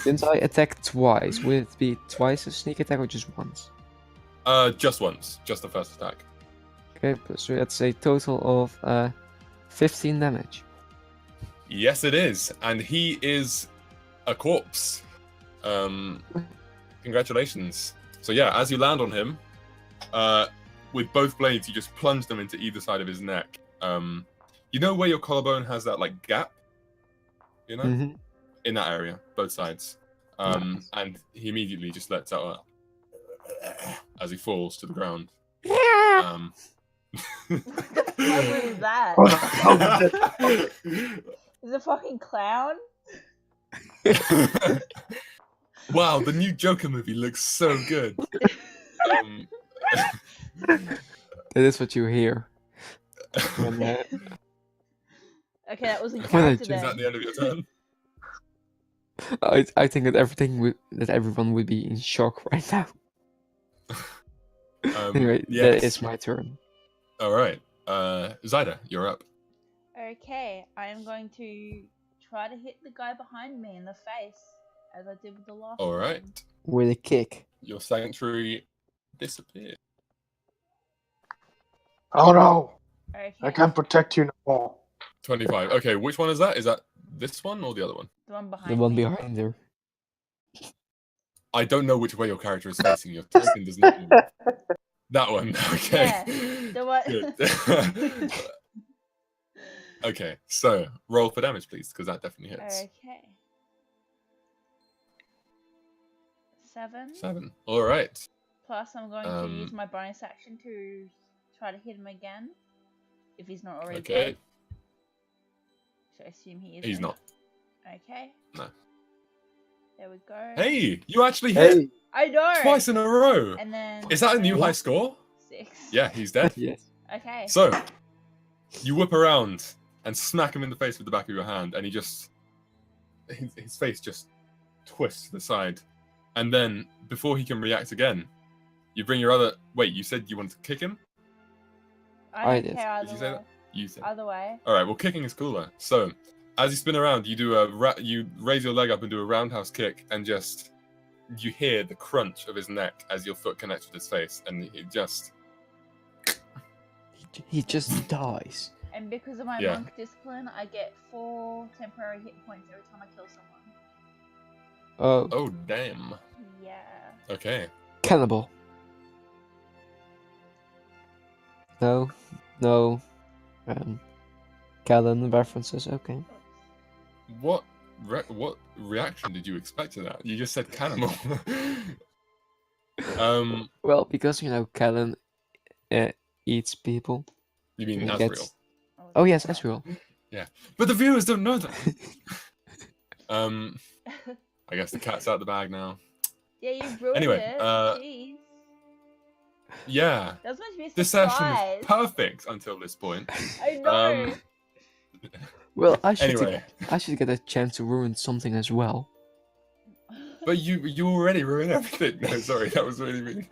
C: since I attack twice, would it be twice a sneak attack or just once?
A: Just once. Just the first attack.
C: Okay, so that's a total of 15 damage.
A: Yes, it is. And he is a corpse. Congratulations. So yeah, as you land on him, with both blades, you just plunge them into either side of his neck. You know where your collarbone has that like gap? You know?
C: Mm-hmm.
A: In that area, both sides.
C: Nice.
A: And he immediately just lets out as he falls to the ground.
D: What was that? Is it a fucking clown?
A: Wow, the new Joker movie looks so good.
C: That is what you hear. When,
D: Okay, that was in
C: When I
D: character
C: choose
A: Is that
D: then.
A: the end of your turn?
C: I think that everyone would be in shock right now. Anyway,
A: yes.
C: that is my turn.
A: All right. Zyda, you're up.
D: Okay, I am going to try to hit the guy behind me in the face, as I did with the last
A: All
D: one.
A: right.
C: With a kick.
A: Your sanctuary disappeared.
B: Oh no!
D: Okay.
B: I can't protect you no more.
A: 25. Okay, which one is that? Is that this one or the other one?
D: The one behind
C: The one
D: me.
C: behind her.
A: I don't know which way your character is facing. Your token does not move. That one. Okay.
D: Yeah, the one.
A: Good. Okay, so roll for damage, please, because that definitely hits.
D: Okay. 7.
A: 7. All right.
D: Plus, I'm going to use my bonus action to try to hit him again, if he's not already
A: Okay.
D: dead. So I assume he is.
A: He's not.
D: Okay.
A: No.
D: There we go.
A: Hey, you actually hit
B: Hey,
D: I know.
A: twice in a row.
D: And then.
A: Is that a new high score?
D: 6.
A: Yeah, he's dead.
C: Yes.
D: Okay.
A: So, you whip around and smack him in the face with the back of your hand, and he just. His face just twists to the side. And then, before he can react again, you bring your other. Wait, you said you wanted to kick him?
D: I
C: I
D: don't
C: did.
D: care either
A: Did you say
D: way.
A: that? You said.
D: Either way.
A: All right. Well, kicking is cooler. So, as you spin around, you do you raise your leg up and do a roundhouse kick, and just you hear the crunch of his neck as your foot connects with his face, and it just.
C: He just dies.
D: And because of my
A: Yeah.
D: monk discipline, I get 4 temporary hit points every time I kill someone.
C: Oh,
A: Oh damn.
D: Yeah.
A: Okay.
C: cannibal. No. Callan references. Okay.
A: What reaction did you expect to that? You just said cannibal.
C: Well, because Callan eats people.
A: You mean
C: He
A: Asriel?
C: gets- Oh yes, Ezreal.
A: But the viewers don't know that. I guess the cat's out the bag now.
D: Yeah, you ruined
A: Anyway,
D: it. Jeez.
A: Yeah.
D: That was meant to be a
A: This session
D: surprise.
A: was perfect until this point.
D: I know.
C: Well, I should
A: Anyway,
C: get a chance to ruin something as well.
A: but you already ruined everything. No, sorry, that was really mean.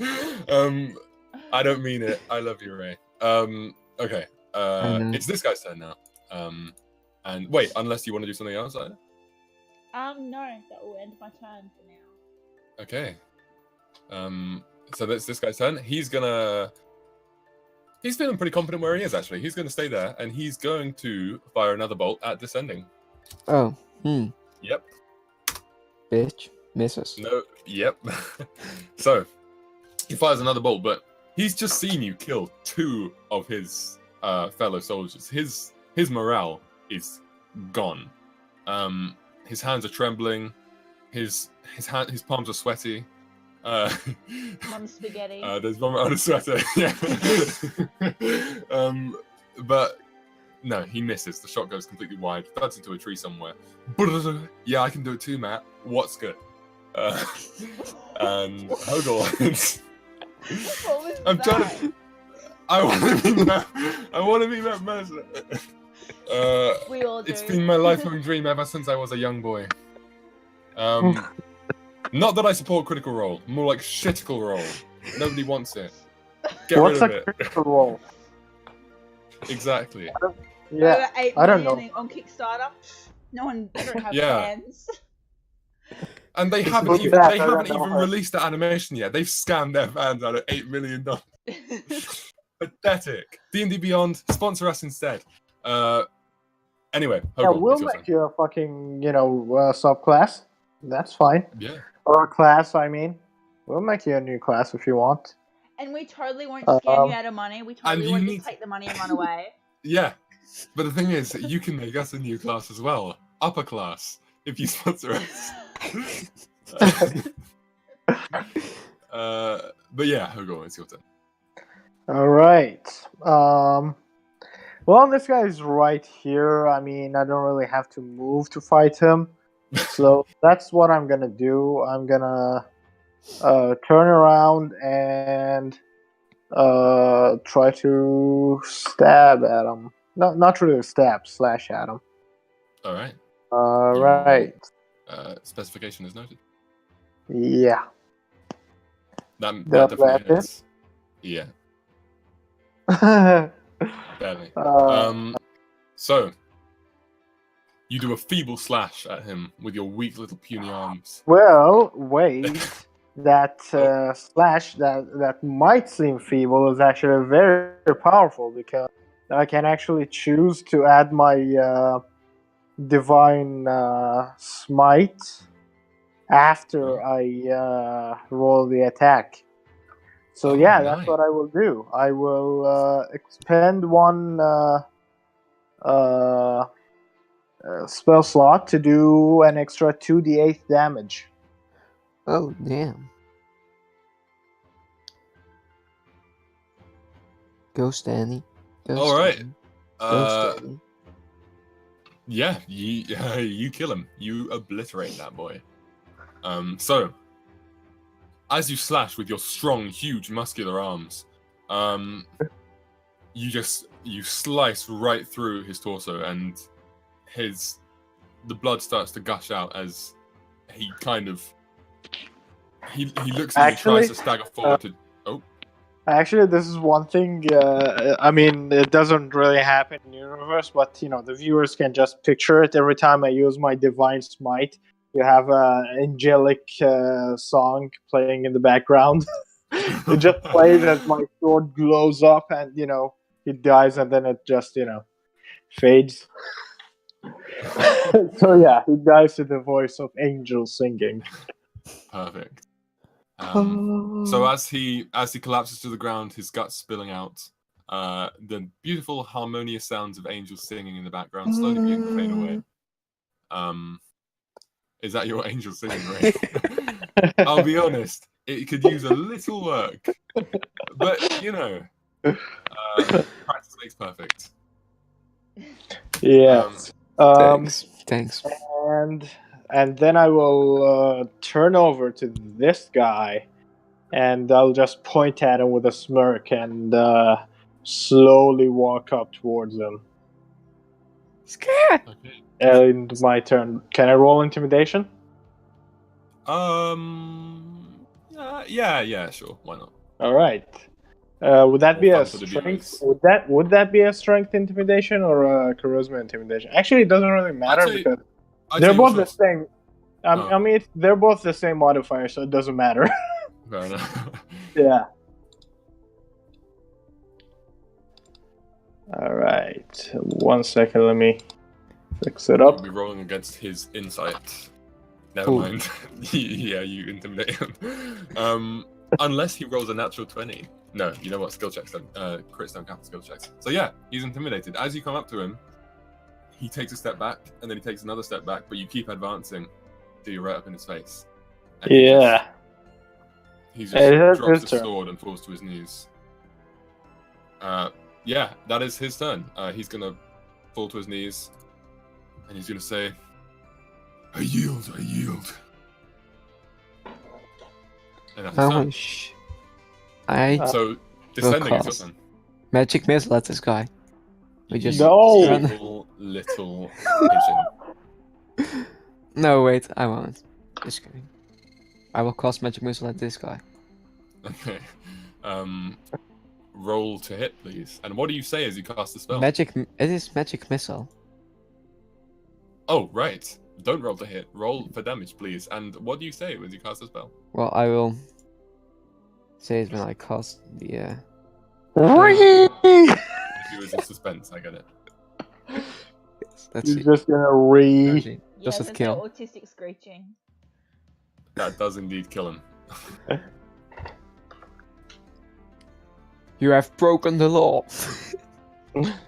A: I don't mean it. I love you, Ray. Okay.
C: know.
A: It's this guy's turn now. And wait, unless you want to do something else, either?
D: No, that will end my turn for now.
A: Okay. So that's this guy's turn. He's feeling pretty confident where he is, actually. He's gonna stay there, and he's going to fire another bolt at descending.
C: Oh,
A: Yep.
C: bitch, misses.
A: No. Yep. So he fires another bolt, but he's just seen you kill 2 of his fellow soldiers. His morale is gone. His hands are trembling. His palms are sweaty.
D: Mum spaghetti.
A: There's vomit on a sweater. Yeah. But no, he misses. The shot goes completely wide, thuds into a tree somewhere. Yeah, I can do it too, Matt. What's good? And Othal.
D: What was
A: I'm
D: that?
A: trying to. I want to be Matt Mercer.
D: We all do.
A: It's been my lifelong dream ever since I was a young boy. Not that I support Critical Role, more like Shittical Role. Nobody wants it. Get
B: What's
A: rid
B: a
A: of it.
B: critical role?
A: Exactly.
B: Yeah,
D: Over 8
B: I don't
D: million
B: know.
D: on Kickstarter. No one don't have
A: Yeah.
D: fans.
A: And they
B: It's
A: haven't
B: really
A: even
B: bad,
A: they
B: I
A: haven't
B: don't
A: even
B: know.
A: released the animation yet. They've scammed their fans out of $8 million. Pathetic. D&D Beyond, sponsor us instead. Anyway,
B: Yeah,
A: Othal,
B: we'll
A: it's your
B: make
A: turn.
B: you a fucking, subclass. That's fine.
A: Yeah.
B: Or a class, I mean. We'll make you a new class if you want.
D: And we totally won't scam
B: Um,
D: you out of money. We
A: and
D: totally
A: you
D: won't
A: need
D: just take the money and run away.
A: Yeah. But the thing is, you can make us a new class as well. Upper class, if you sponsor us. But yeah, Othal, it's your turn.
B: All right. Well, this guy is right here. I mean, I don't really have to move to fight him. So that's what I'm gonna do. I'm gonna turn around and try to stab at him. No, not really stab, slash at him.
A: All right.
B: Right.
A: Specification is noted.
B: Yeah.
A: That
B: That
A: definitely
B: hit?
A: hits. Yeah, barely. So you do a feeble slash at him with your weak little puny arms.
B: Well, wait. That slash that might seem feeble is actually very powerful because I can actually choose to add my divine smite after I roll the attack. So
A: Oh,
B: yeah,
A: nice.
B: that's what I will do. I will expend one spell slot to do an extra 2d8 damage.
C: Oh, damn. Go, Stanley. Go,
A: All right.
C: Stanley. Go, Stanley.
A: Yeah, you kill him. You obliterate that boy. So as you slash with your strong, huge, muscular arms, you slice right through his torso, and the blood starts to gush out as he kind of he looks at you, tries to stagger forward to.
B: Actually, this is one thing. I mean, it doesn't really happen in the universe, but the viewers can just picture it. Every time I use my divine smite, you have an angelic song playing in the background. It just plays as my sword glows up, and he dies, and then it just fades. So yeah, he dies to the voice of angels singing.
A: Perfect. So as he collapses to the ground, his guts spilling out, the beautiful harmonious sounds of angels singing in the background slowly begin to fade away. Is that your angel singing, Ray? I'll be honest, it could use a little work, but practice makes perfect.
B: Yeah.
C: Thanks.
B: And then I will turn over to this guy, and I'll just point at him with a smirk and slowly walk up towards him.
C: Scared.
A: Okay.
B: And my turn. Can I roll intimidation?
A: Yeah, sure. Why not?
B: All right. Would that be
A: More
B: a
A: fun for the
B: strength?
A: viewers.
B: Would that be a strength intimidation or a charisma intimidation? Actually, it doesn't really matter because they're both the same. I mean, they're both the same modifier, so it doesn't matter.
A: Fair enough.
B: Yeah. All right. 1 second. Let me fix it
A: You'll
B: up.
A: be rolling against his insight. Never
C: Ooh.
A: mind. Yeah, you intimidate him. Unless he rolls a natural 20. No, you know what? Skill checks don't. Crits don't count for skill checks. So yeah, he's intimidated. As you come up to him, he takes a step back, and then he takes another step back, but you keep advancing till you're right up in his face. And He just
B: It is
A: drops
B: his
A: his
B: turn.
A: sword and falls to his knees. Yeah, that is his turn. He's gonna fall to his knees, and he's gonna say, "I yield, I yield." And that's his
C: How
A: turn.
C: much? I
A: So descending is your
C: cast.
A: turn.
C: magic missile at this guy. We just
B: No!
C: run-
A: Evil little pigeon.
C: No, wait, I won't. Just kidding. I will cast magic missile at this guy.
A: Okay. Roll to hit, please. And what do you say as you cast the spell?
C: It is magic missile.
A: Oh, right. Don't roll to hit. Roll for damage, please. And what do you say when you cast the spell?
C: Well, I will say it when I cast the.
A: He was in suspense. I get it.
C: Yes, let's
B: He's
C: see.
B: just gonna re.
C: Actually, just
D: Yes,
C: a
D: it's
C: kill.
D: autistic screeching.
A: That does indeed kill him.
C: You have broken the law.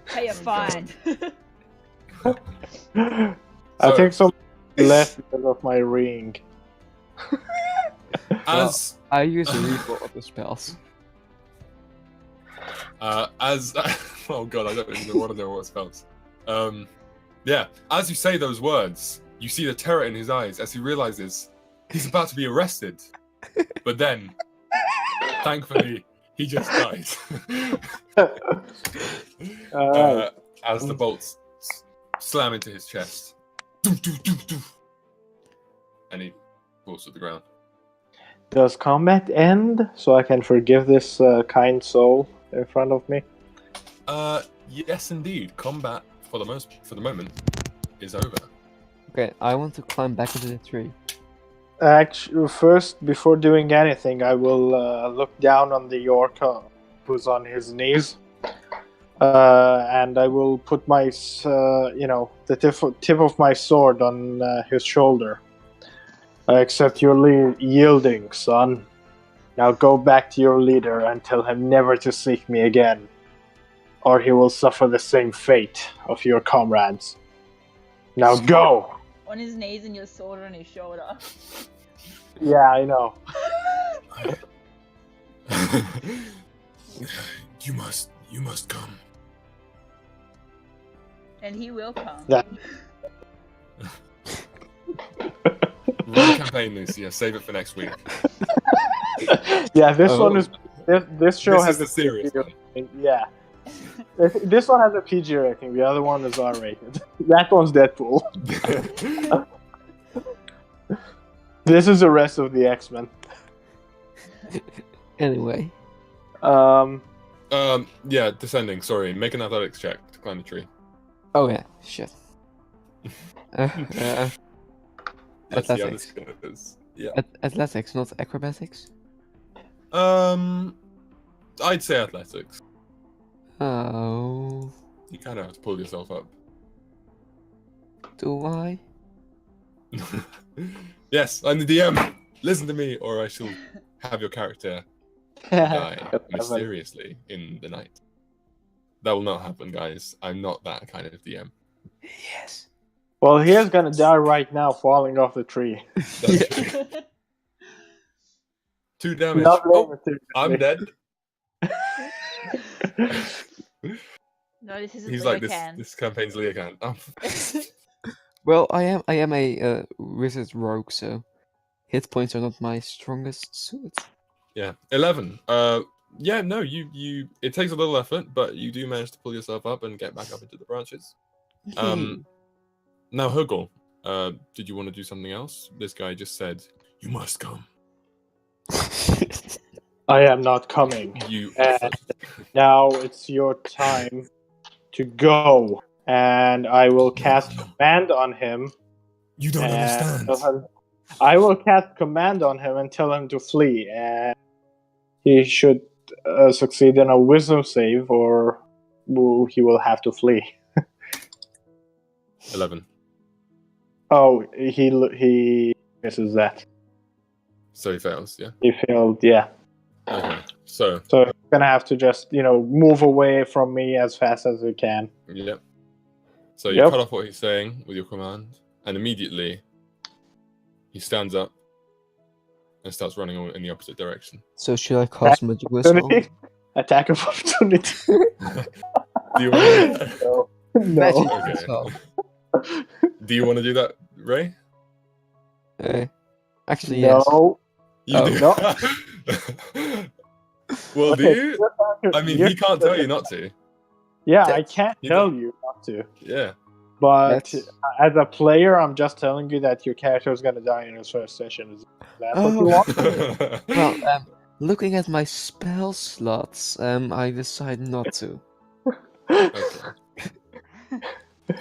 D: Pay a fine.
B: I
A: So-
B: think some left because of my ring.
A: As
C: I use a reroll of the spells.
A: as oh god, I don't even want to know what spells. Yeah, as you say those words, you see the terror in his eyes as he realizes he's about to be arrested. But then, thankfully, he just dies. As the bolts slam into his chest. Doo, doo, doo, doo. And he falls to the ground.
B: Does combat end so I can forgive this kind soul in front of me?
A: Yes indeed. Combat for the moment is over.
C: Okay, I want to climb back into the tree.
B: Actually, first, before doing anything, I will look down on the York who's on his knees, and I will put my, the tip of my sword on his shoulder. Accept your yielding, son. Now go back to your leader and tell him never to seek me again, or he will suffer the same fate of your comrades. Now go!
D: On his knees and your sword on his shoulder.
B: Yeah, I know.
A: You must come.
D: And he will come.
B: That-
A: Run campaign, Lucia. Save it for next week.
B: Yeah, this
C: Oh.
B: one is. This show
A: This
B: has
A: is the
B: a
A: serious
B: PG
A: one.
B: rating. Yeah. This one has a PG rating. The other one is R rated. That one's Deadpool. This is the rest of the X-Men.
C: Anyway,
A: Yeah, descending. Sorry, make an athletics check to climb the tree.
C: oh yeah, shit.
A: Let's see how
C: Athletics.
A: this goes. Yeah.
C: Athletics, not acrobatics.
A: I'd say athletics.
C: Oh,
A: You kind of have to pull yourself up.
C: do I?
A: Yes, I'm the DM. Listen to me, or I shall have your character die mysteriously in the night. That will not happen, guys. I'm not that kind of DM.
C: Yes.
B: Well, he is gonna die right now, falling off the tree.
A: That's true. 2 damage.
B: Not
A: Oh,
B: limited.
A: I'm dead.
D: No, this isn't
A: He's
D: Leo
A: like
D: Can.
A: this campaign's Leocan. Oh.
C: Well, I am a wizard rogue, so hit points are not my strongest suit.
A: Yeah, 11. Yeah, no, you. It takes a little effort, but you do manage to pull yourself up and get back up into the branches. Now, Huggle, did you want to do something else? This guy just said, "You must come."
B: I am not coming.
A: You.
B: Now it's your time to go, and I will cast command on him.
A: You don't
B: and tell him- I will cast command on him and tell him to flee, and he should succeed in a wisdom save, or he will have to flee.
A: 11.
B: Oh, he misses that.
A: So he fails. Yeah.
B: He failed. Yeah,
A: Okay. So.
B: so he's gonna have to just move away from me as fast as he can.
A: Yep. So you
B: Yep.
A: cut off what he's saying with your command, and immediately he stands up and starts running in the opposite direction.
C: So should I cast magic missile?
B: Attack of opportunity.
A: Do you want to do that?
B: No.
C: Magic
B: No.
A: Okay.
C: missile.
A: Do you want to do that, Ray?
C: Actually, yes.
B: No.
A: You
C: Oh,
A: do.
B: no.
A: Well, do
B: Okay,
A: you? I mean,
B: you're-
A: he can't tell you not to.
B: Yeah, I
C: That's-
B: can't
A: you
B: tell
A: don't-
B: you not to.
A: Yeah.
B: But
C: That's-
B: as a player, I'm just telling you that your character is gonna die in his first session. Is that what you want?
C: Well, looking at my spell slots, I decide not to.
A: Okay.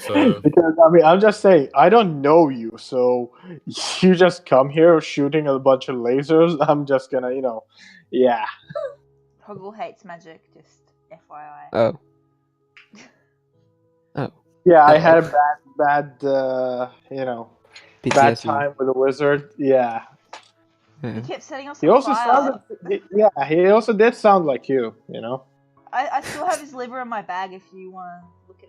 A: So
B: Because I mean, I'm just saying, I don't know you, so you just come here shooting a bunch of lasers. I'm just gonna, yeah.
D: Hoggle hates magic, just FYI.
C: Oh. Oh.
B: Yeah, I
C: Oh,
B: had
C: okay.
B: a bad, bad
C: PTSD.
B: time with a wizard. Yeah.
C: Yeah.
D: You kept setting us
B: He
D: on
B: also
D: fire.
B: yeah, he also did sound like you,
D: I still have his liver in my bag if you want to look at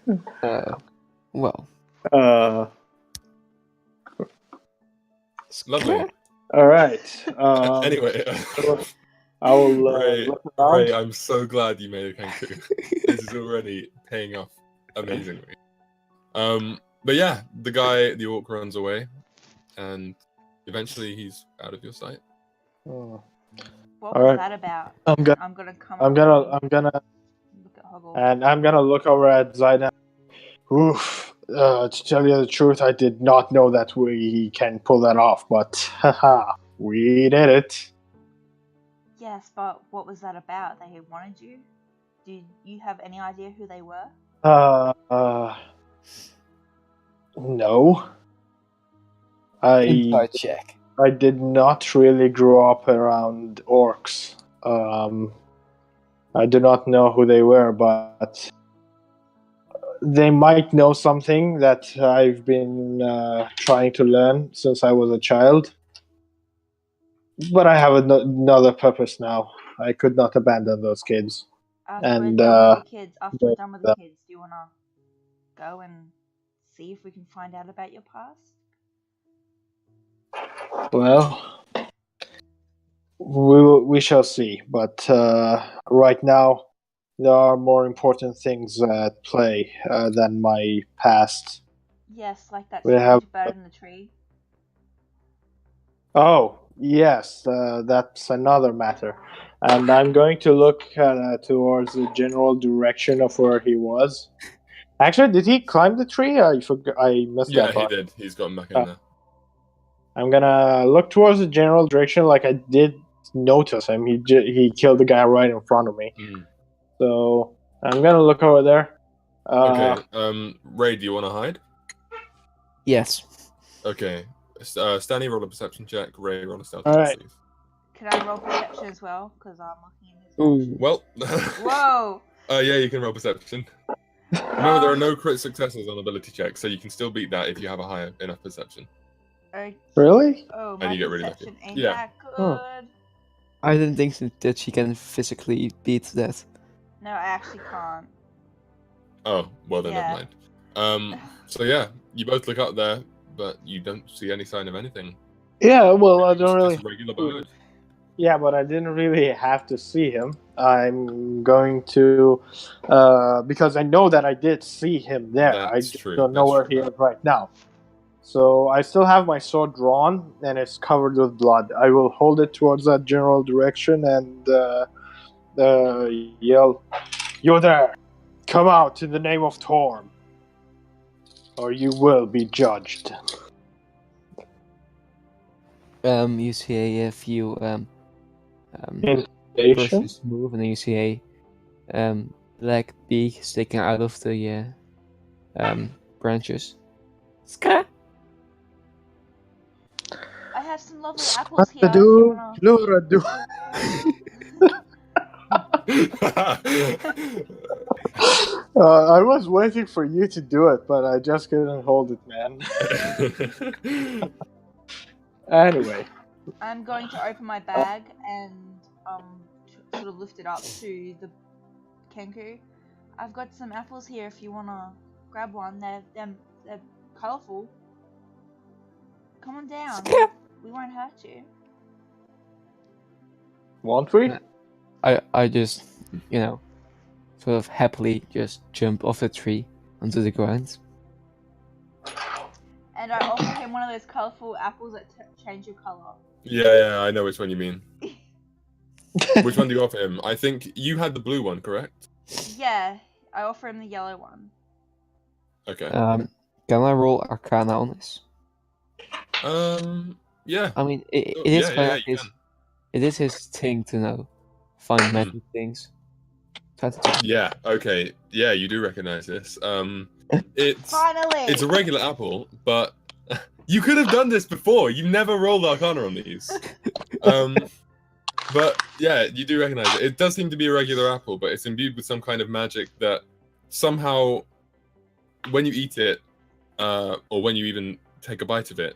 D: it.
C: Well.
A: lovely.
B: All right.
A: Anyway,
B: I will
A: Ray,
B: look around.
A: Ray, I'm so glad you made a kangaroo. This is already paying off amazingly. But yeah, the orc runs away, and eventually he's out of your sight.
B: Oh.
D: What
B: All
D: was
B: right.
D: that about?
B: I'm gonna
D: come.
B: I'm
D: up
B: gonna
D: and look at Hoggle.
B: and I'm gonna look over at Zayda. Oof. To tell you the truth, I did not know that we can pull that off, but haha, we did it.
D: Yes, but what was that about? They wanted you? Did you have any idea who they were?
B: No.
C: Inside check.
B: I did not really grow up around orcs. I do not know who they were, but they might know something that I've been trying to learn since I was a child. But I have another purpose now. I could not abandon those kids.
D: After
B: And,
D: we're done with the kids,
B: yeah.
D: do you wanna go and see if we can find out about your past?
B: Well, we shall see. But right now, there are more important things at play than my past.
D: Yes, like that
B: We
D: strange
B: have-
D: bird in the tree.
B: Oh, yes, that's another matter. And I'm going to look towards the general direction of where he was. Actually, did he climb the tree? I missed
A: Yeah,
B: that
A: he
B: part.
A: did. He's got him back in there.
B: I'm gonna look towards the general direction. Like I did notice him. He killed the guy right in front of me.
A: Mm.
B: So I'm gonna look over there.
A: Okay. Ray, do you want to hide?
C: Yes.
A: Okay. Stanley, roll a perception check. Ray, roll a stealth
B: All
A: check,
B: right.
A: please.
D: Can I roll perception as well? Because I'm looking in his
C: Ooh.
A: Well.
D: Whoa!
A: Yeah, you can roll perception. Remember, there are no crit successes on ability checks, so you can still beat that if you have a high enough perception.
D: Okay.
B: Really?
D: Oh,
A: And
D: my
A: you get really lucky.
D: perception ain't
A: Yeah.
D: that good.
B: Oh.
C: I didn't think that she can physically beat that.
D: No, I actually can't.
A: Oh, well then,
D: Yeah.
A: never mind. So yeah, you both look up there, but you don't see any sign of anything.
B: Yeah. Well, I
A: It's
B: don't really.
A: just a regular bird.
B: Yeah, but I didn't really have to see him. I'm going to, because I know that I did see him there. I
A: That's
B: just
A: true,
B: don't know
A: that's
B: where
A: true.
B: he is right now. So I still have my sword drawn, and it's covered with blood. I will hold it towards that general direction and yell, "You're there! Come out in the name of Torm, or you will be judged."
C: You see a few
B: Intimidation?
C: bushes move, and then you see a black beak sticking out of the branches. Ska!
D: I have some lovely apples here. If you wanna...
B: Luradu. I was waiting for you to do it, but I just couldn't hold it, man. Anyway.
D: I'm going to open my bag and sort of lift it up to the Kenku. I've got some apples here if you wanna grab one. They're colourful. Come on down.
C: Skip.
D: We won't hurt you.
B: Won't we?
C: I just, sort of happily just jump off the tree onto the ground.
D: And I offer him one of those colourful apples that change your colour.
A: Yeah, I know which one you mean. Which one do you offer him? I think you had the blue one, correct?
D: Yeah, I offer him the yellow one.
A: Okay.
C: Can I roll Arcana on this?
A: Yeah.
C: I mean, it
A: Yeah,
C: is kind of
A: you
C: his.
A: can.
C: It is his thing to find magic things. Try to do-
A: Yeah. Okay. Yeah, you do recognize this. It's
D: Finally!
A: a regular apple, but you could have done this before. You never rolled Arcana on these. But yeah, you do recognize it. It does seem to be a regular apple, but it's imbued with some kind of magic that somehow, when you eat it, or when you even take a bite of it,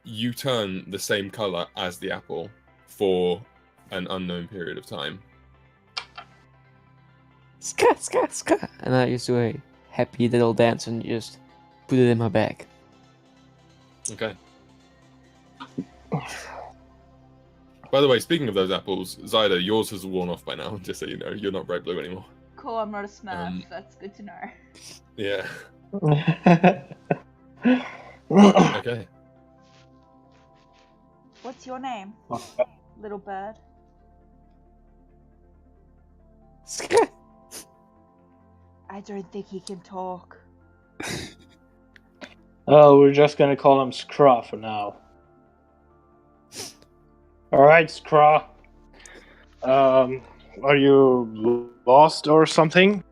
A: you turn the same color as the apple for an unknown period of time.
C: Ska, ska, ska. And I just do a happy little dance and just put it in my bag.
A: Okay. By the way, speaking of those apples, Zyda, yours has worn off by now, just so you know. You're not bright blue anymore.
D: Cool, I'm not a smurf. That's good to know.
A: Yeah. Okay.
D: What's your name, little bird?
C: Ska.
D: I don't think he can talk.
B: Oh, we're just gonna call him Scraw for now. Alright, Scraw. Are you lost or something?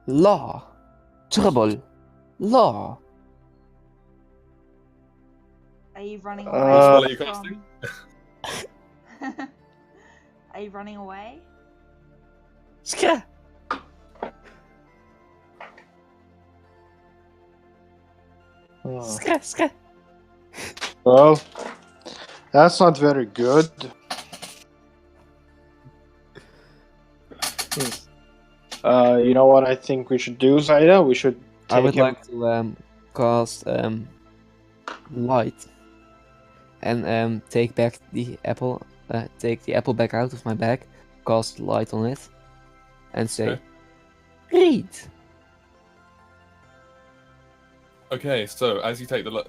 C: Law. Trouble. Law.
D: Are you running
B: Which
D: away?
B: spell
A: are you casting?
D: Are you running away?
C: Ska.
B: Oh.
C: Ska, ska.
B: Well, that's not very good. You know what I think we should do, Zyda? We should take
C: I would
B: him...
C: like to cast light and take back the apple. Take the apple back out of my bag. Cast light on it, and say,
A: Okay.
C: "Read."
A: Okay, so as you take the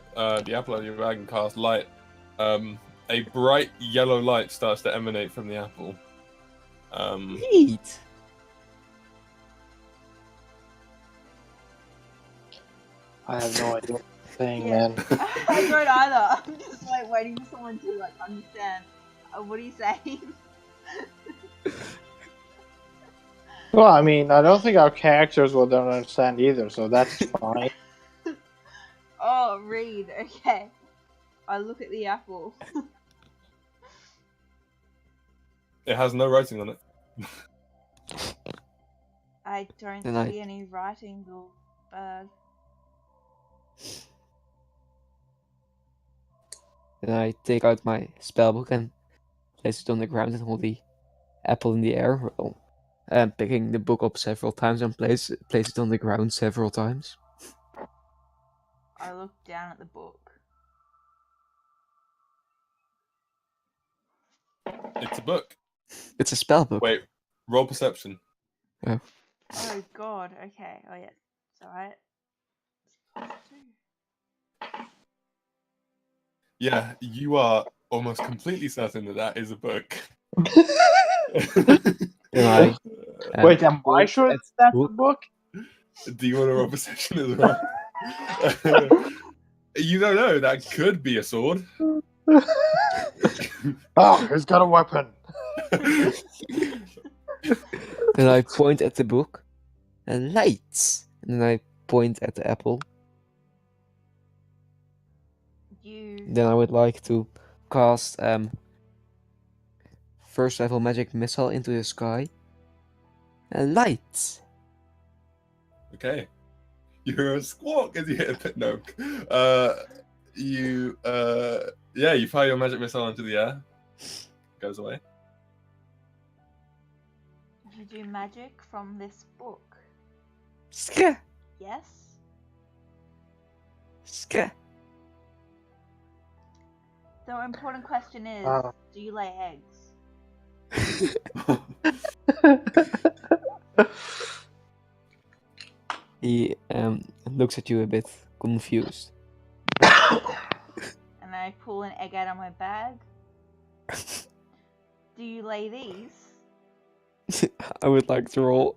A: apple out of your bag and cast light, a bright yellow light starts to emanate from the apple.
C: Read.
B: I have no idea what I'm saying,
D: Yeah.
B: man.
D: I don't either. I'm just like waiting for someone to understand. What are you saying?
B: Well, I mean, I don't think our characters will understand either, so that's fine.
D: Oh, read. Okay. I look at the apple.
A: It has no writing on it.
D: I don't
C: Then I-
D: see any writing, little bird.
C: Then I take out my spellbook and place it on the ground and hold the apple in the air. Well, picking the book up several times and place it on the ground several times.
D: I look down at the book.
A: It's a book.
C: It's a spellbook.
A: Wait, roll perception.
D: Oh god, okay. Oh yeah. It's alright.
A: Yeah, you are almost completely certain that is a book.
C: Then I
B: Wait, am I
C: point
B: sure
C: at
B: that's
C: the
B: the book?
A: Do you want to roll perception as well? You don't know. That could be a sword.
B: Oh, he's got a weapon.
C: Then I point at the book and lights. And then I point at the apple.
D: You.
C: Then I would like to cast first level magic missile into the sky. And lights.
A: Okay. You hear a squawk as you hit a pit. No. You fire your magic missile into the air. Goes away.
D: You do magic from this book?
C: Ska.
D: Yes?
C: Ska.
D: The important question is, do you lay eggs?
C: He looks at you a bit confused.
D: And I pull an egg out of my bag. Do you lay these?
C: I would like to roll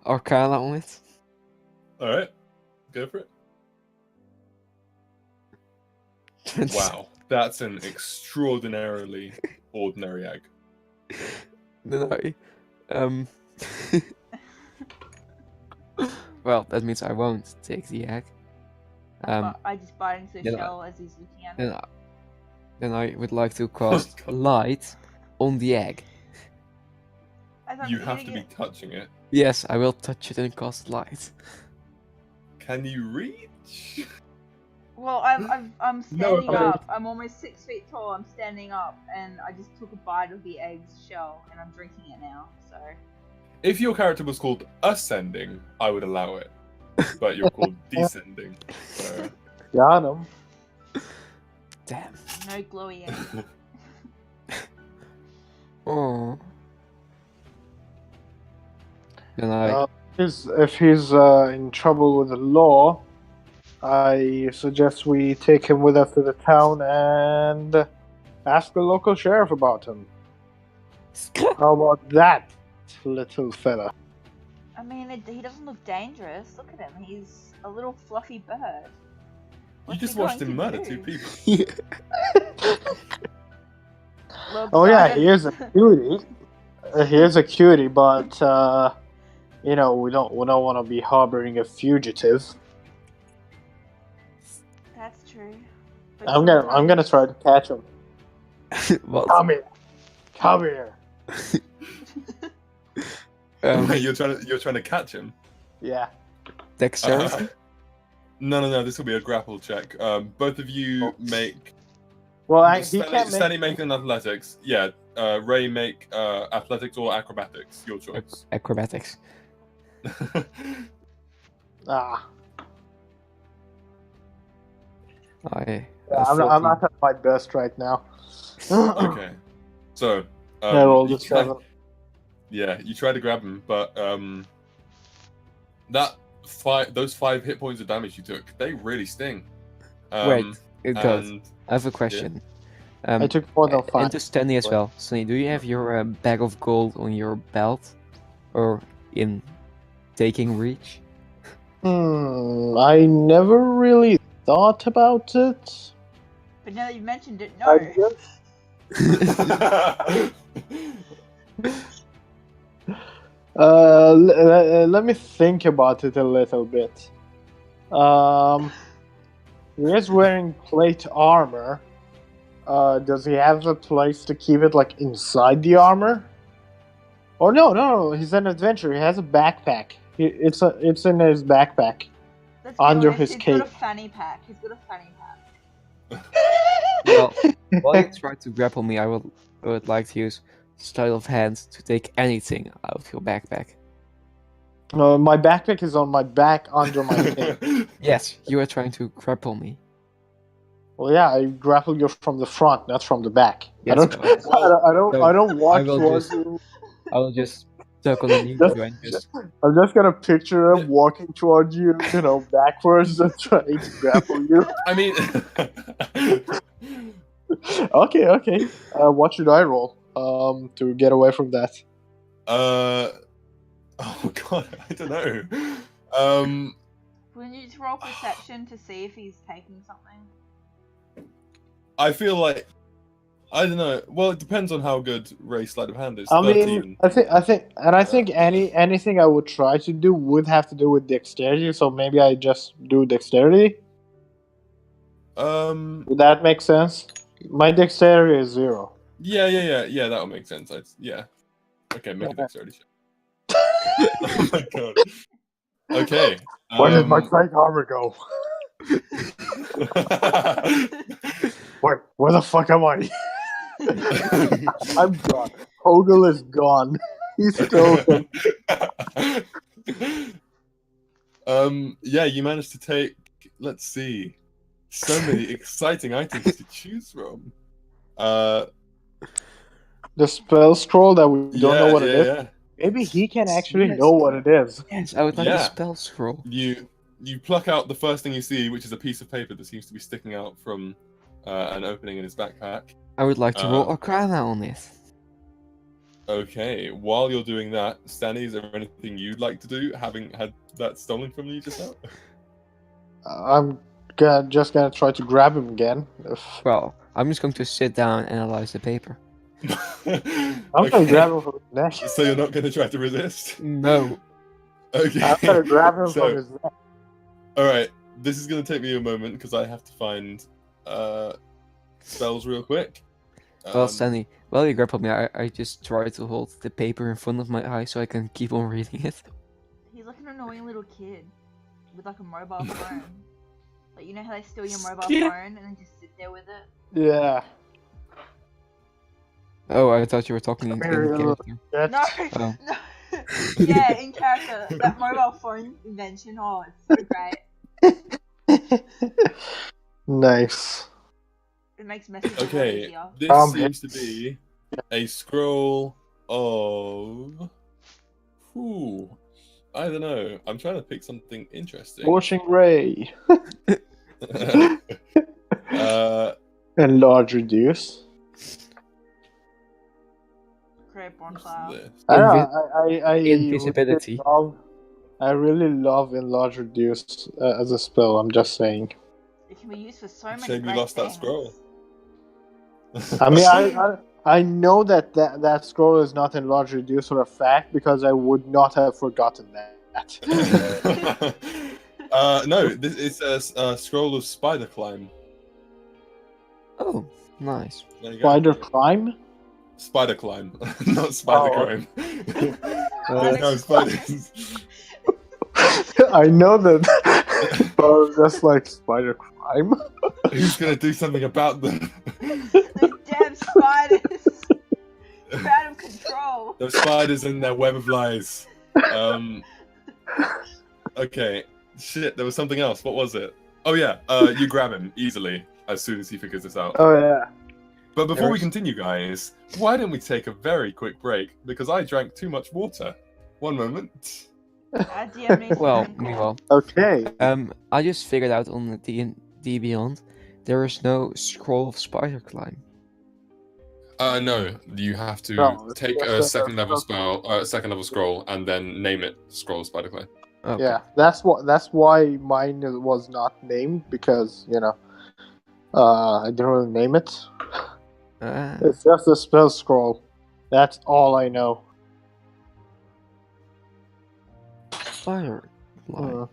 C: Arcana on it.
A: Alright, go for it. Wow, that's an extraordinarily ordinary egg.
C: Then well, that means I won't take the egg.
D: I just bite into the
C: then
D: shell as he's looking at it.
C: Then I would like to cast light on the egg.
D: I thought
A: You
D: were
A: have
D: gonna
A: to be
D: get-
A: touching it.
C: Yes, I will touch it and cast light.
A: Can you reach?
D: Well, I'm
A: No,
D: standing
A: I-
D: up. I'm almost 6 feet tall. I'm standing up, and I just took a bite of the egg's shell, and I'm drinking it now. So
A: If your character was called Ascending, I would allow it. But you're called Descending. So...
B: Got him.
C: Damn.
D: no glowy egg.
C: Oh. Then I
B: If he's in trouble with the law, I suggest we take him with us to the town and ask the local sheriff about him. How about that, little fella?
D: I mean, he doesn't look dangerous. Look at him. He's a little fluffy bird.
A: You
D: What's
A: just
D: he
A: watched
D: going
A: him
D: to
A: murder
D: do?
A: 2 people.
D: Look,
B: Oh yeah,
D: Sergeant-
B: he is a cutie. He is a cutie, but you know, we don't want to be harboring a fugitive.
D: That's true. But
B: I'm gonna try to catch him.
C: what?
B: Come here.
A: You're trying to catch him.
B: Yeah.
C: Dexterity.
A: No. This will be a grapple check. Both of you make.
B: Well, he
A: Stanley,
B: can't make.
A: Stanley make an athletics. Yeah. Ray make athletics or acrobatics. Your choice.
C: Acrobatics.
B: Ah,
C: I.
B: I'm
C: 14.
B: not at my best right now.
A: Okay. So.
B: I rolled
A: you
B: a
A: try-
B: 7.
A: Yeah, you try to grab him, but those 5 hit points of damage you took, they really sting.
C: Wait, it goes.
A: And
C: I have a question.
B: I took more than 5.
C: And to Stanley as well. Stanley, do you have your bag of gold on your belt, or in taking reach?
B: I never really thought about it.
D: But now that you mentioned it,
B: I
D: no.
B: just- let me think about it a little bit. He is wearing plate armor. Does he have a place to keep it, like, inside the armor? Or no, he's an adventurer. He has a backpack. It's in his backpack.
D: Let's be
B: Under
D: honest,
B: his
D: he's
B: cape.
D: got a fanny pack. He's got a fanny pack.
C: Well, while you try to grapple me, I would like to use sleight of hand to take anything out of your backpack.
B: My backpack is on my back under my cape.
C: Yes, you are trying to grapple me.
B: Well, yeah, I grapple you from the front, not from the back.
C: Yes,
B: I don't walk
C: will
B: towards
C: just-
B: you.
C: I will just tuck on the knee
B: Just-
C: to and just.
B: I'm just gonna picture him walking towards you, backwards and trying to grapple you.
A: I mean,
B: Okay. What should I roll? To get away from that.
A: oh god, I don't know.
D: Wouldn't you just roll perception to see if he's taking something?
A: I feel like I don't know. Well, it depends on how good Ray's sleight of hand is.
B: I
A: 13.
B: mean, I think anything I would try to do would have to do with dexterity. So maybe I just do dexterity. Would that make sense? My dexterity is 0.
A: Yeah, that'll make sense. Yeah. Okay, make a dexterity check. Oh my god. Okay.
B: Where did my plate armor go? Where the fuck am I? I'm gone. Ogle is gone. He's still.
A: Yeah, you managed to take. Let's see, so many exciting items to choose from.
B: The spell scroll that we don't know what it is.
A: Yeah.
B: Maybe he can actually
C: Yes.
B: know what it is.
C: Yes, I would like
A: Yeah.
C: a spell scroll.
A: You pluck out the first thing you see, which is a piece of paper that seems to be sticking out from an opening in his backpack.
C: I would like to roll Arcana on it.
A: Okay, while you're doing that, Stanley, is there anything you'd like to do, having had that stolen from you just now?
B: I'm just gonna try to grab him again.
C: Well, I'm just going to sit down and analyze the paper.
B: I'm gonna grab him from his neck.
A: So you're not going to try to resist?
C: No.
A: Okay.
B: I'm gonna grab him
A: So-
B: from his neck.
A: All right, this is going to take me a moment because I have to find spells real quick.
C: Well, Stanley, while you grapple me, I just try to hold the paper in front of my eye so I can keep on reading it.
D: He's like an annoying little kid with like a mobile phone. Like, you know how they steal your mobile phone and then just sit there with it?
B: Yeah.
C: Oh, I thought you were talking in
B: Very
C: character.
B: That's...
D: No,
C: Oh.
D: no. Yeah, in character. That mobile phone invention, oh, it's so great.
B: Nice.
D: It makes messaging a lot
A: Okay,
D: easier.
A: this seems to be a scroll of. Ooh, I don't know. I'm trying to pick something interesting.
B: Scorching Ray.
A: uh,
B: Enlarge reduce.
D: Create
A: what's
D: bonfire.
A: this?
B: I don't know, I
C: Invisibility.
B: I really love enlarge reduce as a spell. I'm just saying.
D: It can be used for so many
A: Shame you
D: great
A: lost that
D: things.
A: scroll.
B: I mean, I know that scroll is not enlarge reduce for a fact because I would not have forgotten that.
A: No, this is a scroll of spider climb.
C: Oh, nice.
A: There you go.
B: Spider climb.
A: Spider climb, not spider
B: Oh.
A: crime.
C: Uh,
A: No spiders.
B: I know that, but just like spider climb.
A: Who's gonna do something about them?
D: Those damn spiders! You're out of control.
A: Those spiders and their web of lies. Okay. Shit, there was something else. What was it? Oh yeah, you grab him easily as soon as he figures this out.
B: Oh yeah.
A: But before we continue, guys, why don't we take a very quick break? Because I drank too much water. One moment.
D: Our DM needs to
C: well,
D: drink
C: meanwhile,
B: Okay.
C: I just figured out on the D&D Beyond, there is no scroll of spider climb.
A: No, you have to
B: No, it's
A: take
B: just
A: a
B: a
A: second level
B: spell.
A: spell, second level scroll, and then name it Scroll of Spider Clay.
C: Okay.
B: Yeah, that's why mine was not named because I didn't really name it. It's just a spell scroll. That's all I know.
C: Spider climb.
B: Uh,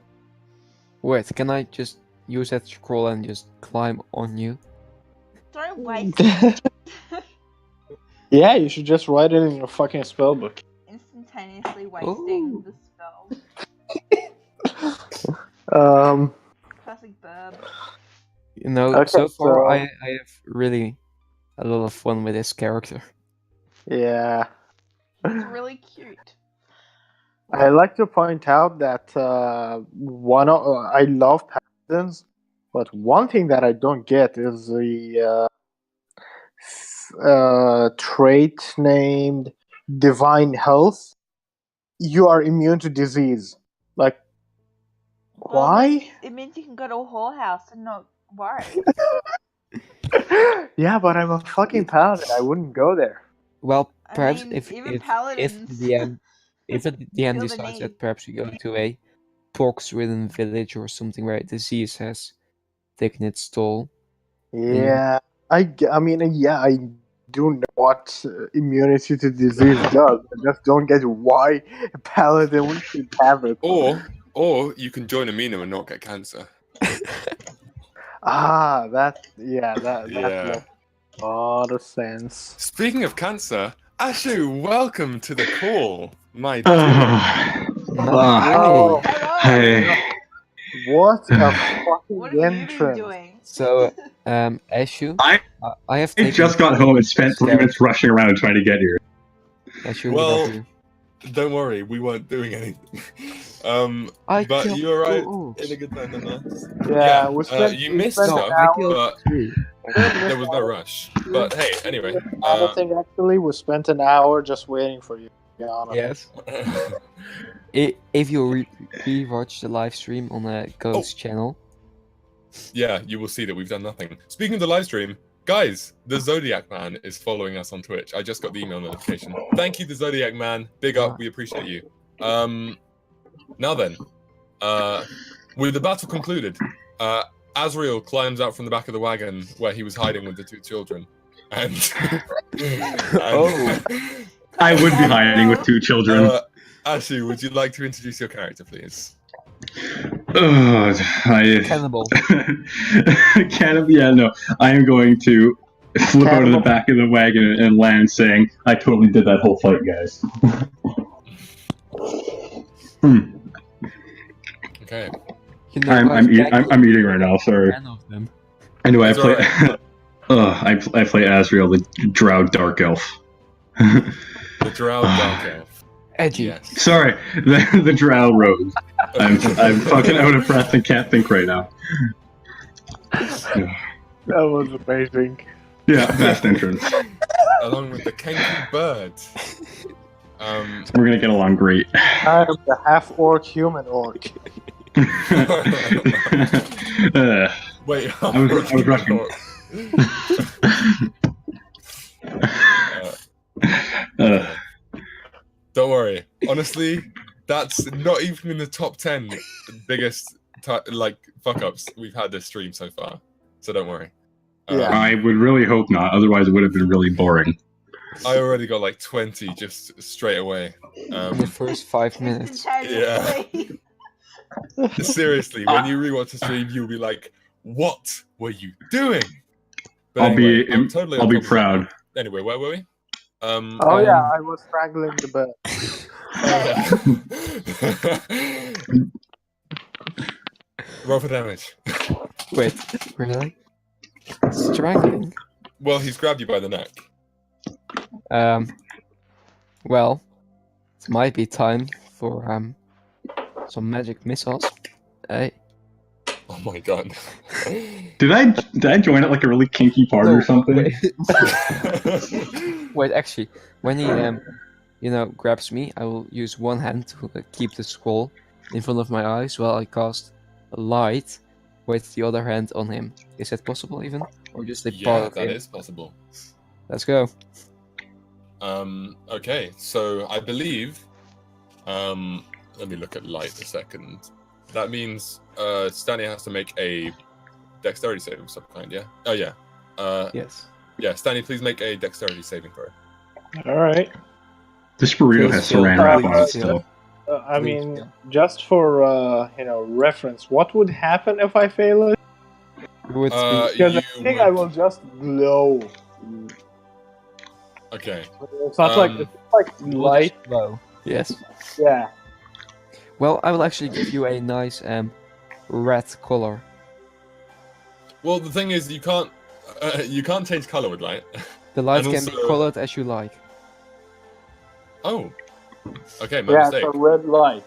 C: Wait, can I just use that scroll and just climb on you?
D: Don't waste it.
B: yeah, you should just write it in your fucking spell book.
D: Instantaneously wasting the spell. Classic burb.
C: You know,
B: Okay,
C: so far
B: so-
C: I have really a lot of fun with this character.
B: Yeah.
D: It's really cute.
B: I like to point out that I love paladins, but one thing that I don't get is the trait named Divine Health. You are immune to disease. Like,
D: Well,
B: why?
D: it means you can go to a whorehouse and not worry.
B: Yeah, but I'm a fucking paladin. I wouldn't go there.
C: Well,
D: I
C: perhaps
D: mean,
C: if
D: even
C: if
D: paladins
C: the DM if the DM
D: feel the
C: decides
D: need.
C: that perhaps we go to a pox-ridden village or something where disease has taken its toll.
B: Yeah, I mean, yeah, I do know what immunity to disease does. I just don't get why a paladin should have it.
A: Or you can join Amino and not get cancer.
B: That
A: Yeah.
B: makes a lot of sense.
A: Speaking of cancer, Ashu, welcome to the call, my
B: Oh,
D: Hello!
E: Hey,
B: what a
D: What
B: fucking
D: have you been
B: entrance!
D: doing?
C: So, Ashu,
E: I
C: I have
E: I
C: taken
E: just got home and spent 3 minutes rushing around trying to get here.
C: Ashu,
A: Well,
C: what about you?
A: Don't worry, we weren't doing anything.
C: I
A: But
C: killed
A: you arrived
C: two
A: in a good time nonetheless.
B: Yeah, we spent.
A: You
B: we
A: missed
B: spent
A: stuff,
B: an
C: I
B: hour.
C: killed
A: but
C: three.
A: there was no rush. But hey, anyway.
B: Anything actually, we spent an hour just waiting for you. To be honest.
C: Yes. If you re-watch the live stream on the Ghost channel,
A: Yeah, you will see that we've done nothing. Speaking of the live stream, guys, the Zodiac Man is following us on Twitch. I just got the email notification. Thank you, the Zodiac Man. Big up, we appreciate you. Now then, with the battle concluded, Azrael climbs out from the back of the wagon where he was hiding with the two children. And,
E: I would be hiding with two children.
A: Ashley, would you like to introduce your character, please?
C: cannibal.
E: Yeah, no. I am going to flip out of the back of the wagon and land saying, I totally did that whole fight, guys.
A: Okay.
C: You know,
E: I'm eating right now, sorry.
C: of them.
E: Anyway,
A: It's alright.
E: I play Azrael, the Drow Dark Elf.
A: The Drow Dark Elf.
C: Edgy.
A: Yes.
E: Sorry, the Drow Rogue. I'm fucking out of breath and can't think right now.
B: That was amazing.
E: Yeah, best entrance.
A: Along with the Kenku bird.
E: We're gonna get along great.
B: I am the half-orc human orc.
A: Wait,
E: I was rushing.
A: Don't worry. Honestly, that's not even in the top 10 biggest fuck ups we've had this stream so far. So don't worry.
B: Yeah.
E: I would really hope not, otherwise it would have been really boring.
A: I already got like 20 just straight away.
C: In the first 5 minutes.
A: Yeah. Seriously, when you rewatch the stream, you'll be like, "What were you doing?" But
E: I'll be
A: uncomfortable.
E: proud.
A: Anyway, where were we?
B: Yeah, I was strangling the bird.
A: Roll for damage.
C: Wait, really? Strangling?
A: Well, he's grabbed you by the neck.
C: Well, it might be time for some magic missiles. Hey.
A: Oh my god.
E: Did I join at like a really kinky part or something?
C: Wait. Wait, actually, when he grabs me, I will use one hand to keep the scroll in front of my eyes while I cast a light with the other hand on him. Is that possible even? Or just a part
A: Yeah,
C: of
A: that
C: him?
A: is possible.
C: Let's go.
A: Okay, so I believe let me look at light a second. That means Stanley has to make a dexterity saving of some kind, yeah? Oh yeah.
C: Yes.
A: Yeah, Stanley, please make a dexterity saving throw.
B: Alright.
E: This burrito has saran wrap on it still.
B: I mean, just for reference, what would happen if I fail it?
C: It would
B: Because
A: You
B: I think I will just glow.
A: Okay.
B: It's not like light.
C: low. Yes.
B: Yeah.
C: Well, I will actually give you a nice red color.
A: Well, the thing is, you can't change color with light.
C: The light
A: And
C: can be
A: also-
C: colored as you like.
A: Oh. Okay, my
B: Yeah,
A: mistake.
B: it's a red light.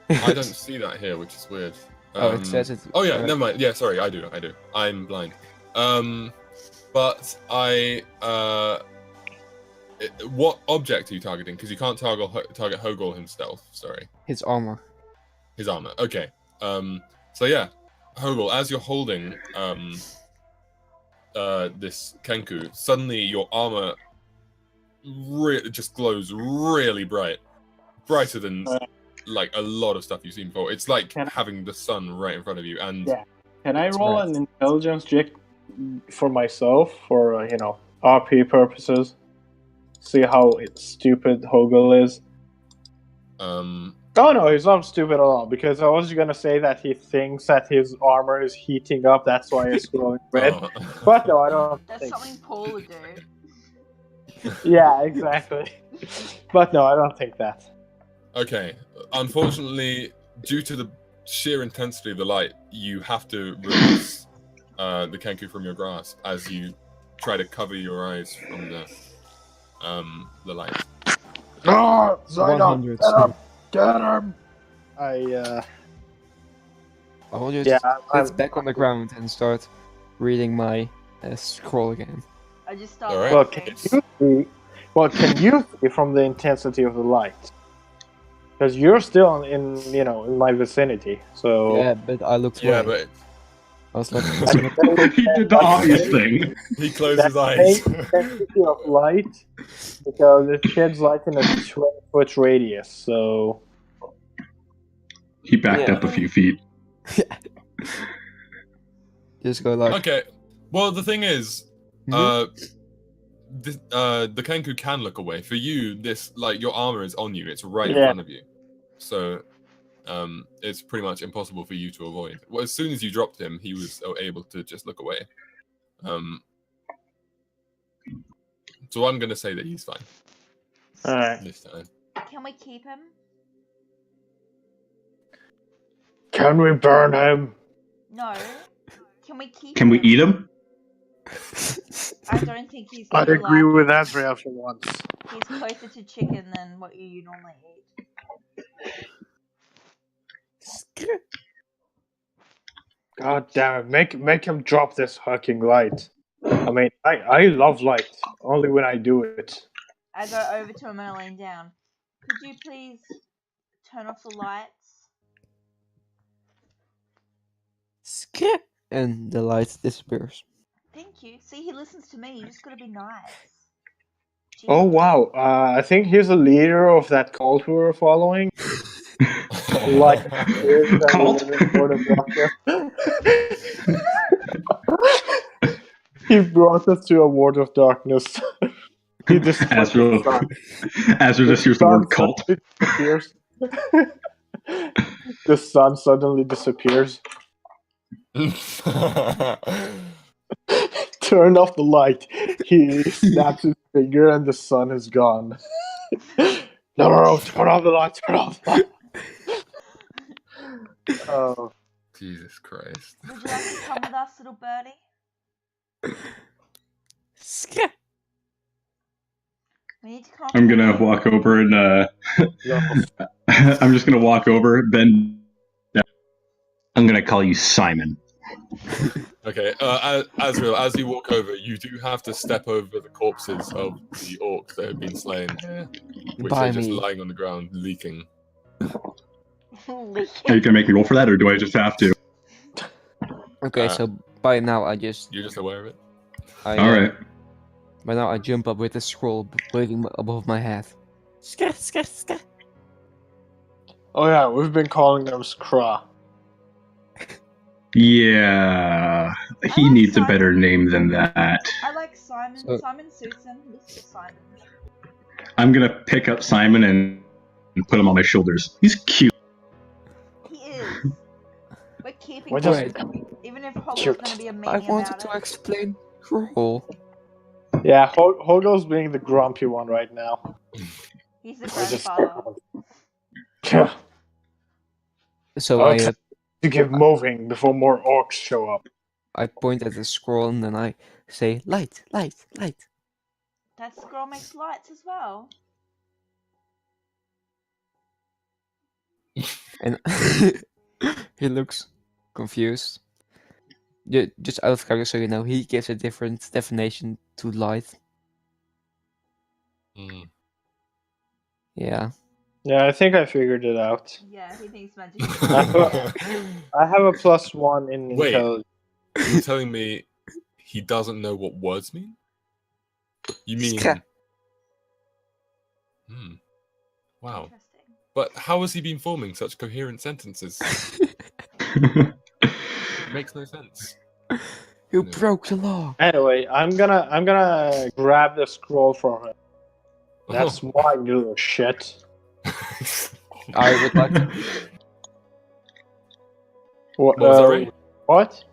A: I don't see that here, which is weird.
C: Oh, it says it.
A: Oh yeah, never mind. Yeah, sorry, I do. I'm blind. But what object are you targeting? Because you can't target Hogol himself. Sorry,
C: His armor.
A: his armor. Okay. So yeah, Hogol, as you're holding this Kenku, suddenly your armor just glows really bright, brighter than like a lot of stuff you've seen before. It's like having the sun right in front of you. And
B: Yeah. Can I roll an intelligence check for myself for RP purposes? See how stupid Hogel is.
A: um,
B: Oh no, he's not stupid at all. Because I was gonna say that he thinks that his armor is heating up. That's why it's glowing red.
A: oh.
B: But no, I don't
D: That's
B: think.
D: something Paul would do.
B: Yeah, exactly. But no, I don't think that.
A: Okay. Unfortunately, due to the sheer intensity of the light, you have to release the Kenku from your grasp as you try to cover your eyes from the light.
B: Oh, Zidon,
C: 100.
B: get him! I
C: will just
B: Yeah,
C: sit back on the ground and start reading my scroll again.
D: I just start
A: Alright.
D: laughing.
B: can you see from the intensity of the light? Because you're still in my vicinity. So
C: Yeah, but I looked
A: Yeah,
C: away.
A: but
C: I was like,
E: He did the obvious thing.
A: he closed
B: that
A: his eyes.
B: same intensity of light, because it sheds light in a 20-foot radius. So
E: He backed
C: Yeah.
E: up a few feet.
C: just go like,
A: Okay. Well, the thing is,
C: Mhm.
A: the Kenku can look away. For you, this your armor is on you. It's right in
B: Yeah.
A: front of you. So, it's pretty much impossible for you to avoid. Well, as soon as you dropped him, he was able to just look away. So I'm gonna say that he's fine
B: alright.
A: this time.
D: Can we keep him?
B: Can we burn him?
D: No. Can we keep
E: Can we
D: him?
E: eat him?
D: I don't think he's
B: I'd
D: gonna
B: agree
D: like
B: with
D: it.
B: Azrael for once.
D: He's closer to chicken than what you normally eat.
B: God damn it! Make him drop this fucking light. I mean, I love light only when I do it.
D: I go over to him and I lean down. Could you please turn off the lights?
C: skip, and the light disappears.
D: Thank you. See, he listens to me. You just gotta be nice.
B: Oh
D: Jeez.
B: wow! I think he's a leader of that cult we were following. Like
E: Cult?
B: He brought us to a world of darkness. He destroyed
E: Azrael,
B: the sun.
E: Azrael just hears the word cult.
B: Disappears. The sun suddenly disappears. Turn off the light. He snaps his finger and the sun is gone. No, turn off the light. Turn off the light. Oh.
A: Jesus Christ.
D: Would you like to come with us, little birdie?
C: Skip.
D: We need to come.
E: I'm gonna walk over and I'm just gonna walk over, bend down. I'm gonna call you Simon.
A: Okay, Azrael, as you walk over, you do have to step over the corpses of the orcs that have been slain, which
C: By
A: are just
C: me.
A: lying on the ground, leaking.
E: Are you gonna make me roll for that, or do I just have to?
C: Okay, so by now I just.
A: You're just aware of it?
E: Alright.
C: By now I jump up with the scroll waving above my head. Skip, skip, skip.
B: Oh yeah, we've been calling them Skra.
E: Yeah, he
D: like
E: needs a
D: Simon.
E: better name than that.
D: I like Simon.
C: So-
D: Simon suits him. This is Simon.
E: I'm gonna pick up Simon and put him on my shoulders. He's cute.
D: He is. We're keeping
B: What
D: him.
B: does-
D: Even if Hoggle's
B: Cute.
D: gonna be a
C: I
D: meanie
C: wanted
D: about
C: to
D: it.
C: explain scroll.
B: Yeah, Hogo's being the grumpy one right now.
D: He's the
B: I just
D: grandfather.
C: So
B: Okay. To get moving before more orcs show up.
C: I point at the scroll and then I say light, light, light.
D: That scroll makes lights as well.
C: And he looks confused. Just out of character, so you know, he gives a different definition to light.
A: Mm.
C: Yeah.
B: Yeah, I think I figured it out.
D: Yeah, he thinks magic.
B: I have a +1 in
A: Wait.
B: intelligence.
A: You're telling me he doesn't know what words mean? You mean...
C: Ska.
A: Wow.
D: Interesting.
A: But how has he been forming such coherent sentences? It makes no sense.
C: You
A: No.
C: broke the law.
B: Anyway, I'm gonna grab the scroll from him. That's
A: Oh.
B: my little shit.
C: I would like to,
B: What?
A: What was that, Ray?
B: What?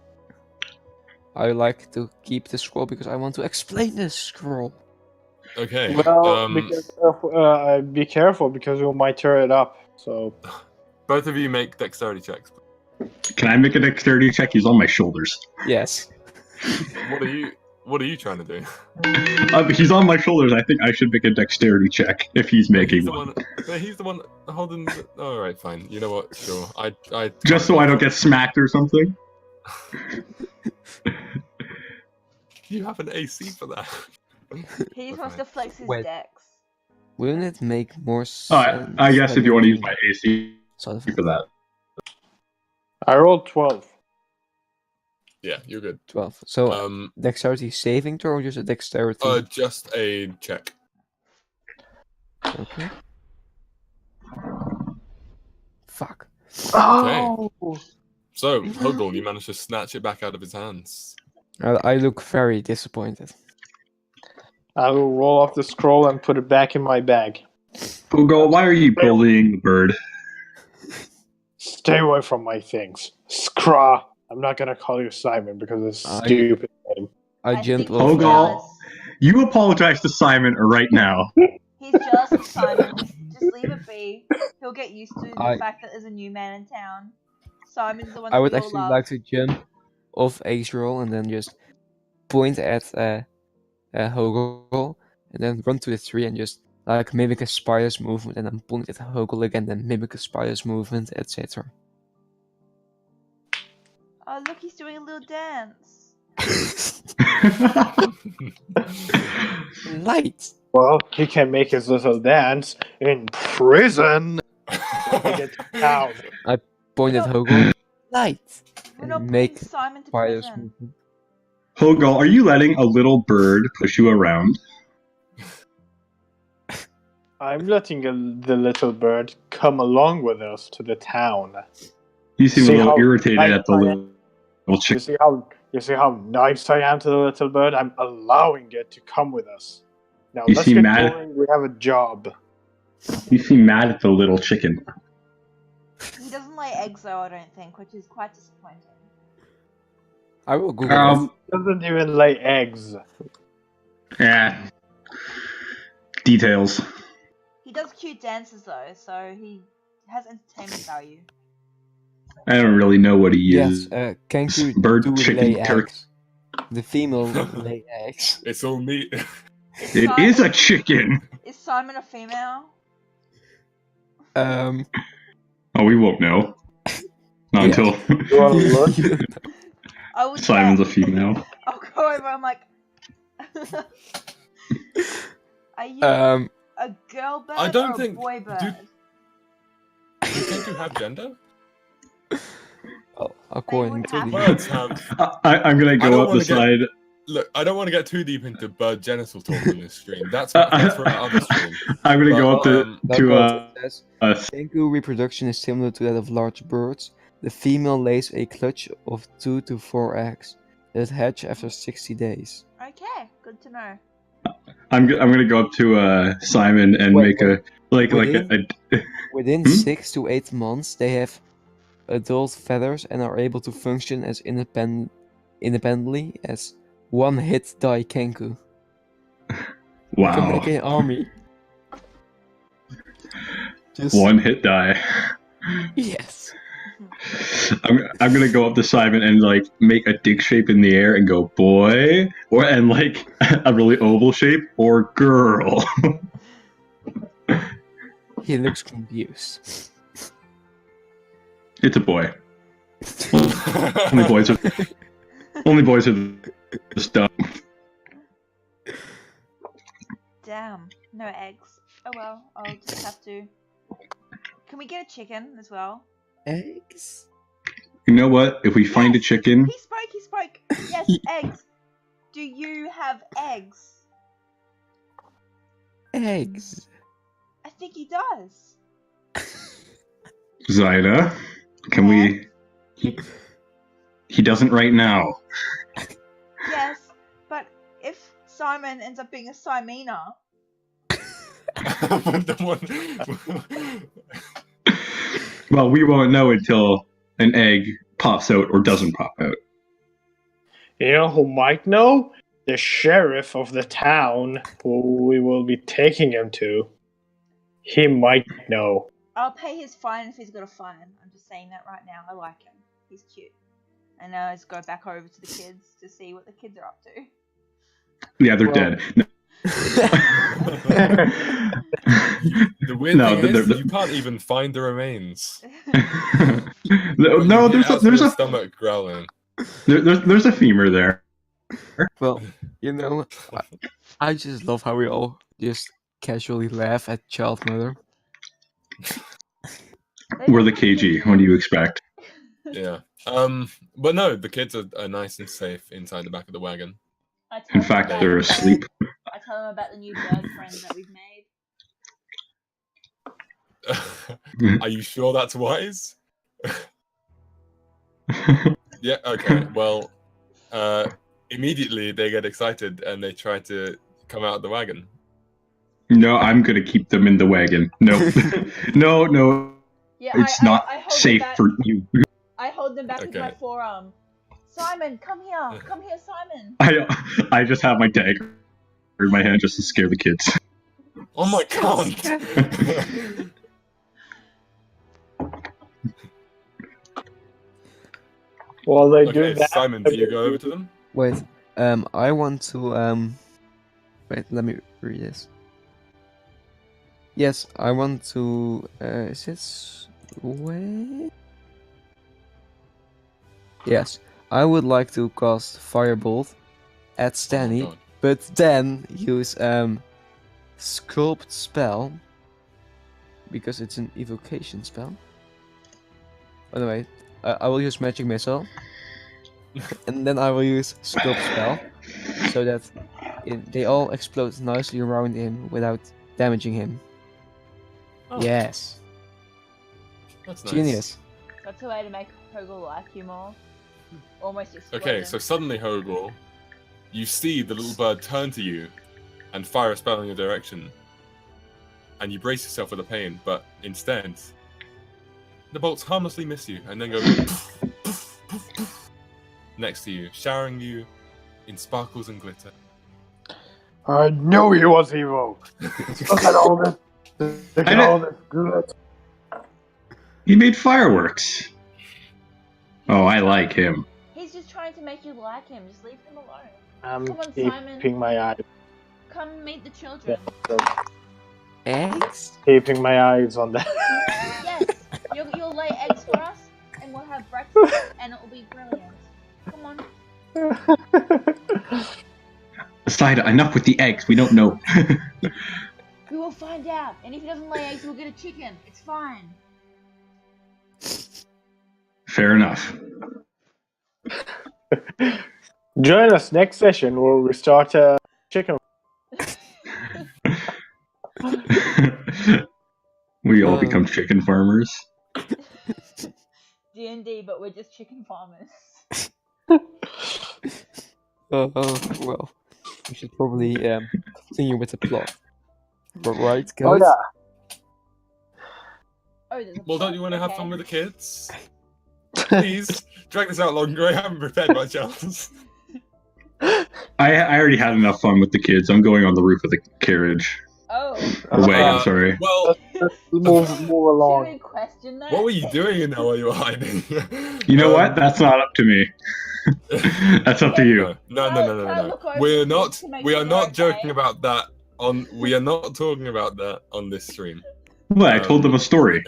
C: I would like to keep the scroll because I want to explain this scroll.
A: Okay.
B: Well, because be careful because we might tear it up. So
A: Both of you make dexterity checks.
E: Can I make a dexterity check? He's on my shoulders.
C: Yes.
A: What are you? What are you trying to do?
E: He's on my shoulders. I think I should make a dexterity check if he's making one.
A: He's the one holding. All right, fine. You know what? Sure. I.
E: Just so I don't get smacked or something.
A: You have an AC for that.
D: He just wants
A: Okay.
D: to flex his
C: Wait.
D: dex.
C: Wouldn't it make more
E: Oh,
C: sense?
E: I guess if you want to use
C: having
E: my AC
C: sort of
E: for that.
B: I rolled 12.
A: Yeah, you're good.
C: 12. So
A: Um,
C: dexterity saving throw or just a dexterity?
A: just a check.
C: Okay. Fuck.
B: Oh!
A: So, Othal, you managed to snatch it back out of his hands.
C: I look very disappointed.
B: I will roll off the scroll and put it back in my bag.
E: Ugo, why are you bullying the bird?
B: Stay away from my things. Scraw! I'm not gonna call you Simon because it's a stupid name.
C: I
D: think
C: jumped
D: he's
C: off.
E: Ogo.
D: jealous.
E: You apologize to Simon right now.
D: He's jealous of Simon. Just leave it be. He'll get used to the fact that there's a new man in town. Simon's the one that
C: I would
D: we all
C: actually
D: love.
C: like to jump off Ace roll and then just point at Hogel and then run to the tree and just like mimic a spider's movement and then point at Hogel again, then mimic a spider's movement, etc.
D: Oh, look, he's doing a little dance.
C: Light.
B: Well, he can make his little dance in prison. When we get to town.
C: Point at
D: No.
C: Hogel. Light.
D: We're not
C: And
D: putting
C: make
D: Simon to
C: spider's
D: prison.
C: movement.
E: Hogol, are you letting a little bird push you around?
B: I'm letting the little bird come along with us to the town.
E: You seem
B: See
E: a little
B: how
E: irritated
B: nice
E: at the
B: I
E: little
B: You
E: chick.
B: see how nice I am to the little bird? I'm allowing it to come with us. Now
E: You
B: let's
E: seem
B: get
E: mad.
B: going. We have a job.
E: You seem mad at the little chicken.
D: He doesn't lay eggs though, I don't think, which is quite disappointing.
C: I will Google it.
B: Doesn't even lay eggs.
E: Yeah. Details.
D: He does cute dances though, so he has entertainment value.
E: I don't really know what he
C: Yes,
E: uses.
C: Kenku
E: Bird,
C: do
E: chicken,
C: lay
E: turkey.
C: eggs. The female lay eggs.
A: It's all meat.
E: It is a chicken.
D: Is Simon a female?
C: Um,
E: Oh, we won't know. Not until
B: You wanna look?
D: I would
E: Simon's a
D: bet.
E: female.
D: I'll go over, I'm like... Are you a girl bird
A: I don't
D: or
A: think-
D: a boy bird?
A: You think you have gender?
C: according to
A: Birds
C: the
A: have.
E: I'm gonna
A: I
E: go
A: don't
E: up the
A: wanna get-
E: side.
A: Look, I don't want to get too deep into bird genital talk on this stream. That's for another stream.
E: I'm gonna go up
A: But,
E: to us.
C: Kenku reproduction is similar to that of large birds. The female lays a clutch of 2 to 4 eggs that hatch after 60 days.
D: Okay, good to know.
E: I'm gonna go up to Simon and
C: Wait,
E: make a
C: Within
E: Hmm?
C: 6 to 8 months, they have adult feathers and are able to function as independently as one hit die Kenku. You can
E: wow,
C: make an army. Just
E: one hit die.
C: yes.
E: I'm gonna go up to Simon and like make a dick shape in the air and go boy, and like a really oval shape or girl.
C: He looks confused.
E: It's a boy. Only boys are the stuff.
D: Damn, no eggs. Oh well, I'll just have to... Can we get a chicken as well?
C: Eggs?
E: You know what? If we find a
D: Yes,
E: chicken,
D: He spoke! Yes, eggs! Do you have eggs?
C: Eggs.
D: I think he does.
E: Zyda, can we? He doesn't right now.
D: Yes, but if Simon ends up being a Simena,
E: Well, we won't know until an egg pops out or doesn't pop out.
B: You know who might know? The sheriff of the town who we will be taking him to. He might know.
D: I'll pay his fine if he's got a fine. I'm just saying that right now. I like him. He's cute. And now let's go back over to the kids to see what the kids are up to.
E: Yeah, they're
B: Well-
E: dead.
A: The weird
E: No,
A: thing is,
E: they're-
A: you can't even find the remains.
E: no,
A: But
E: no,
A: you hear
E: there's
A: Asriel's
E: a
A: stomach growling.
E: there's a femur there.
C: Well, you know, I just love how we all just casually laugh at child murder.
E: We're the KG. What do you expect?
A: Yeah. But no, the kids are nice and safe inside the back of the wagon.
D: I tell
E: In
D: them
E: fact,
D: about
E: they're
D: the
E: asleep.
D: I tell them about the new bird friend that we've made.
A: Are you sure that's wise? Yeah, okay. Well, immediately they get excited and they try to come out of the wagon.
E: No, I'm gonna keep them in the wagon. No, no,
D: Yeah,
E: it's
D: I
E: not
D: hold them
E: safe
D: back.
E: for you.
D: I hold them back with my
A: Okay.
D: forearm. Simon, come here, Simon.
E: I just have my dagger in my hand just to scare the kids.
A: Oh my god!
B: Well, they do
A: Okay,
B: that.
A: Simon, do you go over to them?
C: Wait, I want to wait, let me read this. Yes, I want to is this wait? Yes, I would like to cast Firebolt at
A: Oh
C: Stanny,
A: my god.
C: but then use Sculpt spell because it's an evocation spell. By the way, I will use Magic Missile, and then I will use Sculpt spell, so that they all explode nicely around him without damaging him.
A: Oh,
C: Yes,
A: that's nice.
C: genius.
D: That's a way to make Hogel like you more. Almost explode
A: Okay,
D: him.
A: so suddenly, Hogel, you see the little bird turn to you and fire a spell in your direction. And you brace yourself for the pain, but instead, the bolts harmlessly miss you and then go next to you, showering you in sparkles and glitter.
B: I knew he was evil. Look at all this. Look at all this good.
E: He made fireworks. Oh, I like him.
D: He's just trying to make you like him. Just leave him alone.
B: I'm
D: Come on,
B: keeping
D: Simon.
B: my eyes.
D: Come meet the children.
C: Eggs?
B: Keeping my eyes on that.
D: Yes, you'll lay eggs for us, and we'll have breakfast, and it'll be brilliant. Come on.
E: Aside, enough with the eggs. We don't know.
D: We will find out. And if he doesn't lay eggs, we'll get a chicken. It's fine.
E: Fair enough.
B: Join us next session where we start a chicken.
E: We all become chicken farmers.
D: D&D, but we're just chicken farmers.
C: Well, we should probably continue with the plot. But right, guys?
B: Oh yeah.
D: Oh, there's a
A: Well, don't
D: plot,
A: you want to have
D: okay.
A: fun with the kids? Please, drag this out longer. I haven't prepared much else.
E: I already had enough fun with the kids. I'm going on the roof of the carriage.
D: Oh.
E: The wagon, sorry.
A: Well,
B: Let's move
D: Should
B: along.
D: we question that?
A: what were you doing in there while you were hiding?
E: You know what? That's not up to me. That's up to you.
A: No.
D: Can I look over
A: We're
D: the
A: not.
D: kids to make
A: We
D: sure
A: are
D: they're
A: not joking
D: okay?
A: about that. We are not talking about that on this stream.
E: Well, I told them a story.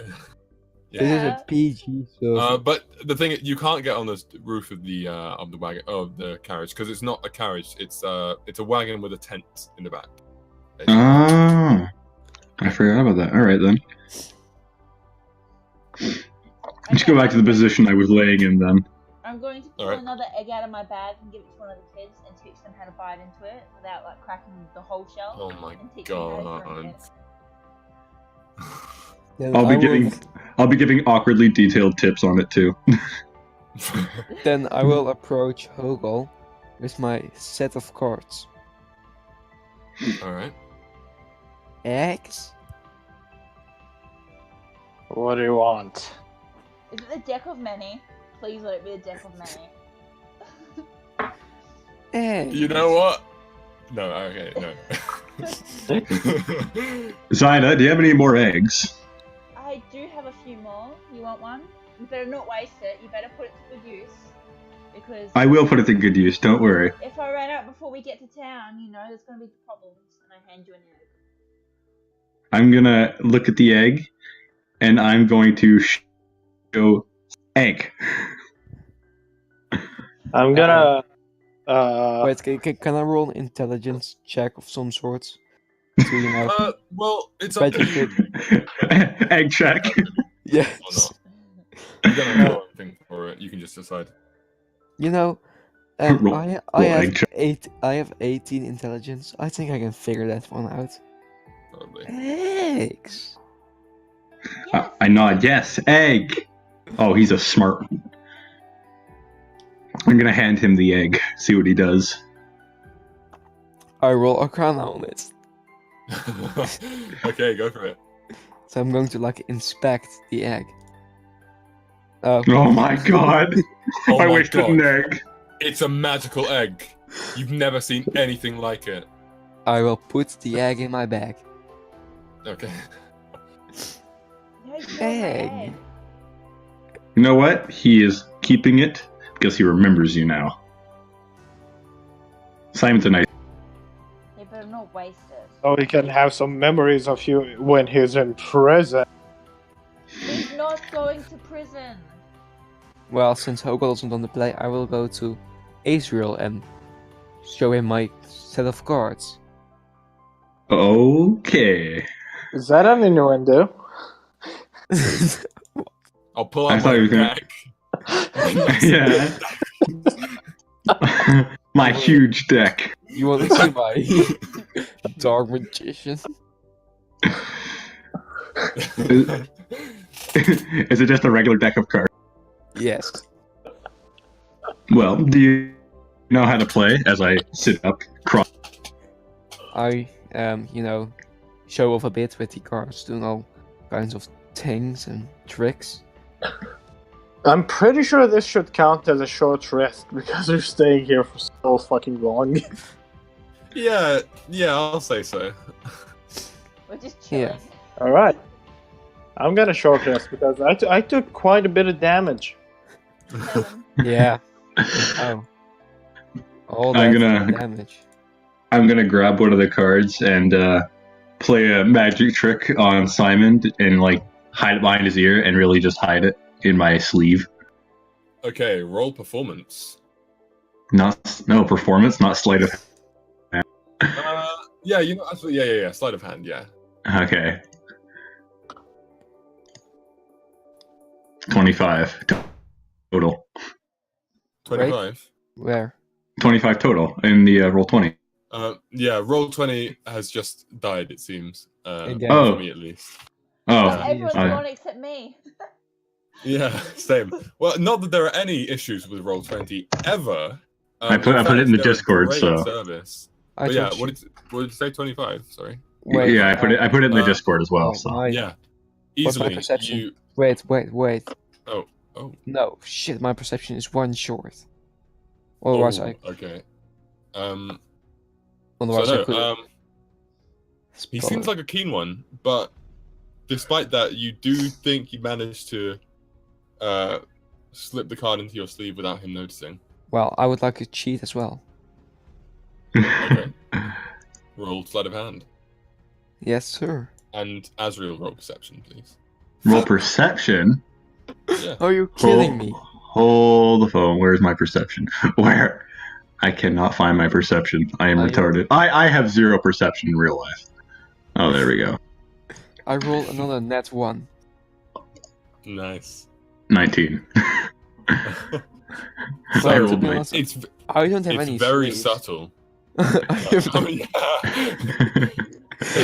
C: This is
D: Yeah.
C: a PG server.
A: But the thing, you can't get on the roof of the wagon, of the carriage, because it's not a carriage. It's a wagon with a tent in the back. basically.
E: Oh, I forgot about that. All right then. Let's go back to the position I was laying in then.
D: I'm going to pull
A: Alright.
D: another egg out of my bag and give it to one of the kids and teach them how to bite into it without like cracking the whole shell.
A: Oh my
D: and teach them how to drink
A: god.
C: Then
E: I'll
C: I
E: be
C: will-
E: giving awkwardly detailed tips on it too.
C: Then I will approach Hogel with my set of cards.
A: All right.
C: Eggs?
B: What do you want?
D: Is it the deck of many? Please let it be a deck of many.
C: Eggs.
A: You know what? No. Okay. No.
E: Zaida, do you have any more eggs?
D: I do have a few more. You want one? You better not waste it. You better put it to good use. Because
E: I will put it to good use. Don't worry.
D: if I run out before we get to town, there's going to be problems, and I hand you an egg.
E: I'm gonna look at the egg, and I'm going to show egg.
B: I'm gonna.
C: Wait, can I roll an intelligence check of some sort? To,
A: Well, it's up to you.
E: Egg check.
C: yes.
A: You don't have to roll anything for it. You can just decide.
C: Roll I
E: egg
C: have I have 18 intelligence. I think I can figure that one out.
A: Probably.
C: Eggs.
D: Yes.
E: I nod. Yes, egg. Oh, he's a smart one. I'm gonna hand him the egg. See what he does.
C: I roll Arcana on it.
A: Okay, go for it.
C: So I'm going to inspect the egg.
E: Oh my god!
A: Oh
E: I
A: my
E: wasted
A: God.
E: an egg.
A: It's a magical egg. You've never seen anything like it.
C: I will put the egg in my bag.
A: Okay.
D: No, it's
C: Egg.
E: You know what? He is keeping it because he remembers you now. Simon's a nice.
D: You better not waste it.
B: So he can have some memories of you when he's in prison.
D: He's not going to prison.
C: Well, since Othal isn't on the play, I will go to Azrael and show him my set of cards.
E: Okay.
B: Is that an innuendo?
A: I'll pull
E: I
A: out
E: thought
A: my
E: you were gonna-
A: deck.
E: Yeah. My huge deck.
C: You want to see my Dark Magician?
E: Is it just a regular deck of cards?
C: Yes.
E: Well, do you know how to play? As I sit up, cross.
C: I show off a bit with the cards, doing all kinds of things and tricks.
B: I'm pretty sure this should count as a short rest because we're staying here for so fucking long.
A: Yeah, I'll say so.
D: We're just chilling.
C: Yeah.
B: Alright. I'm gonna short rest because I took quite a bit of damage.
D: 7.
C: Yeah. Oh. All
E: I'm
C: that
E: gonna-
C: damage.
E: I'm gonna grab one of the cards and play a magic trick on Simon and hide it behind his ear and really just hide it in my sleeve.
A: Okay, roll performance.
E: No performance, not sleight of.
A: Yeah, actually, yeah. Sleight of hand, yeah.
E: Okay. 25 total.
A: 25.
C: Where?
E: 25 total in the roll 20.
A: Yeah, roll 20 has just died, it seems.
C: Again.
A: For me at least.
E: Oh,
D: Everyone's
E: I-
D: gone except me.
A: Yeah, same. Well, not that there are any issues with roll 20 ever.
E: I put it in the
A: they're a
E: Discord,
A: great
E: so-
A: service.
C: I
A: But yeah,
C: told
A: what
C: you-
A: did you say? 25. Sorry.
C: Wait,
E: yeah, I put it in the
A: uh,
E: Discord as well.
C: oh,
E: So
C: my-
A: Yeah,
C: What's my
A: easily.
C: perception?
A: You.
C: Wait.
A: Oh.
C: No, shit, my perception is 1 short. Otherwise,
A: Okay.
C: Otherwise I
A: So
C: could.
A: no, he seems like a keen one, but despite that, you do think you managed to slip the card into your sleeve without him noticing.
C: Well, I would like to cheat as well.
A: Okay. Roll sleight of hand.
C: Yes, sir.
A: And Azrael, roll perception, please.
E: roll perception.
A: Yeah.
C: Are you kidding me?
E: Hold the phone. Where's my perception? Where? I cannot find my perception. I am
C: I-
E: retarded. I have 0 perception in real life. Oh, there we go.
C: I roll another net 1.
A: Nice.
E: 19.
C: Well,
E: rolled
C: to be
E: my-
C: honest,
A: It's
C: I don't have any
A: very
C: sleeves.
A: subtle.
C: I have
A: Oh, yeah.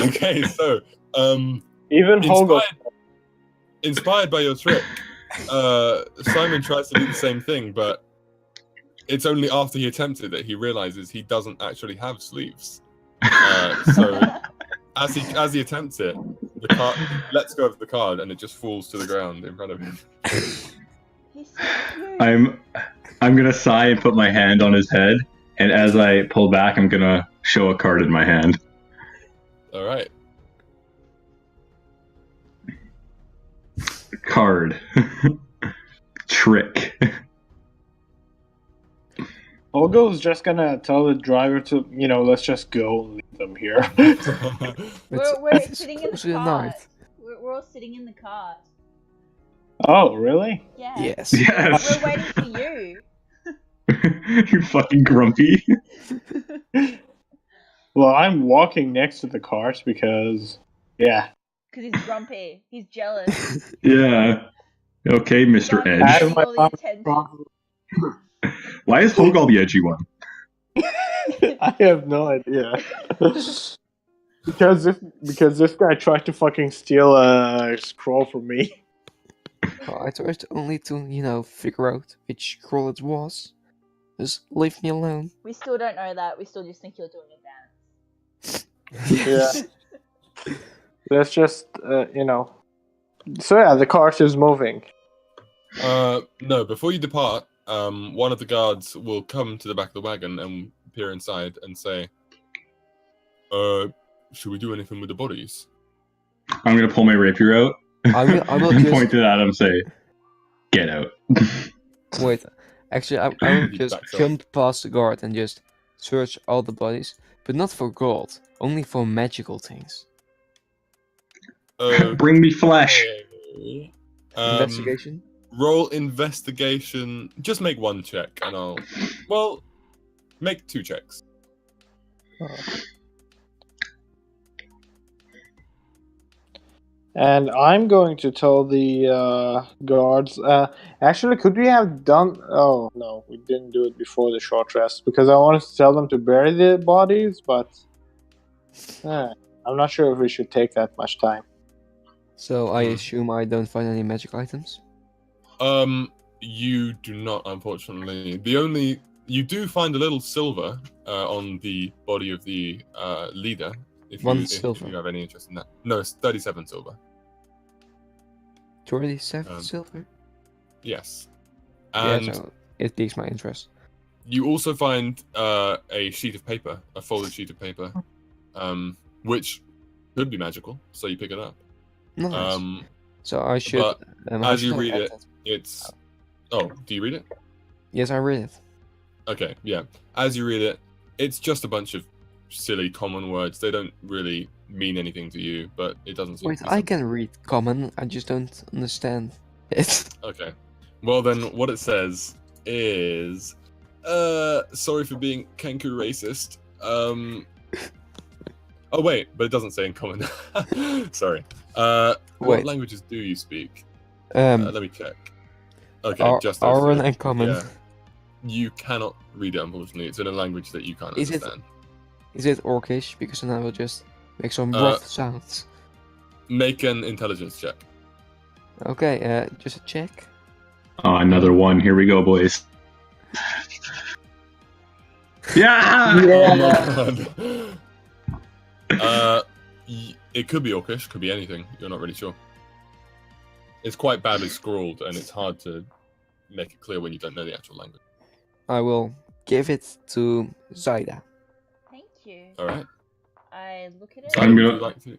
A: Okay, so
B: Even Holgo.
A: inspired by your trick, Simon tries to do the same thing, but it's only after he attempts it that he realizes he doesn't actually have sleeves. So as he attempts it, the card lets go of the card and it just falls to the ground in front of him.
D: He's so cute.
E: I'm gonna sigh and put my hand on his head, and as I pull back, I'm gonna show a card in my hand.
A: All right.
E: Card. Trick.
B: Olgo's just gonna tell the driver to, let's just go and leave them here.
D: We're
C: It's
D: sitting in the
C: supposedly a
D: cart.
C: night.
D: We're all sitting in the cart.
B: Oh, really?
D: Yeah.
C: Yes.
E: Yes.
D: We're waiting for you.
E: You fucking grumpy.
B: Well, I'm walking next to the cart because, yeah.
D: Because he's grumpy. He's jealous.
E: Yeah. Okay, Mr.
D: Don't
B: I
E: Edge.
B: have
D: getting
B: my
D: all the attention.
E: Why is Hogal the edgy one?
B: I have no idea. because this guy tried to fucking steal a scroll from me.
C: I tried only to, figure out which scroll it was. Just leave me alone.
D: We still don't know that. We still just think you're doing a dance.
B: Yeah. That's just, So yeah, the cart is moving.
A: No, before you depart, one of the guards will come to the back of the wagon and peer inside and say, should we do anything with the bodies?
E: I'm gonna pull my rapier out
C: I will
E: and
C: just
E: point it at him and say, get out.
C: wait. Actually, I will
A: He
C: just
A: backs up.
C: jump past the guard and just search all the bodies, but not for gold, only for magical things.
E: Bring me flesh.
A: Okay.
C: Investigation.
A: Roll investigation. Just make one check, and I'll. Make 2 checks.
B: And I'm going to tell the guards. Actually, could we have done? Oh no, we didn't do it before the short rest because I wanted to tell them to bury the bodies, but I'm not sure if we should take that much time.
C: So I assume I don't find any magic items.
A: You do not, unfortunately. You do find a little silver on the body of the leader. If
C: Silver.
A: you have any interest in that. No, it's 37 silver.
C: 27 silver.
A: Yes.
C: Yeah,
A: And
C: so it piques my interest.
A: you also find a sheet of paper, a folded sheet of paper, which could be magical, so you pick it up.
C: Nice. So I should.
A: But
C: how
A: as you
C: should I
A: read
C: add
A: it,
C: that?
A: it's... Oh, do you read it?
C: Yes, I read it.
A: Okay, yeah. As you read it, it's just a bunch of silly common words. They don't really mean anything to you, but it doesn't seem
C: Wait,
A: to be
C: I
A: something.
C: can read common. I just don't understand it.
A: Okay. Well, then what it says is... sorry for being Kenku racist. Oh, wait, but it doesn't say in common. Sorry. What
C: Wait.
A: languages do you speak? Let me check. Okay, just those
C: Auron
A: two.
C: and common.
A: Yeah. You cannot read it, unfortunately. It's in a language that you can't
C: Is it-
A: understand.
C: Is it Orcish? Because then I will just make some rough sounds.
A: Make an intelligence check.
C: Okay, just a check.
E: Oh, another one. Here we go, boys. Yeah!
A: Oh my god. It could be Orcish, could be anything. You're not really sure. It's quite badly scrawled, and it's hard to make it clear when you don't know the actual language.
C: I will give it to Zaida.
D: Thank you.
A: All right.
D: I look at it.
A: So
E: I'm
A: would
E: gonna-
A: you like to...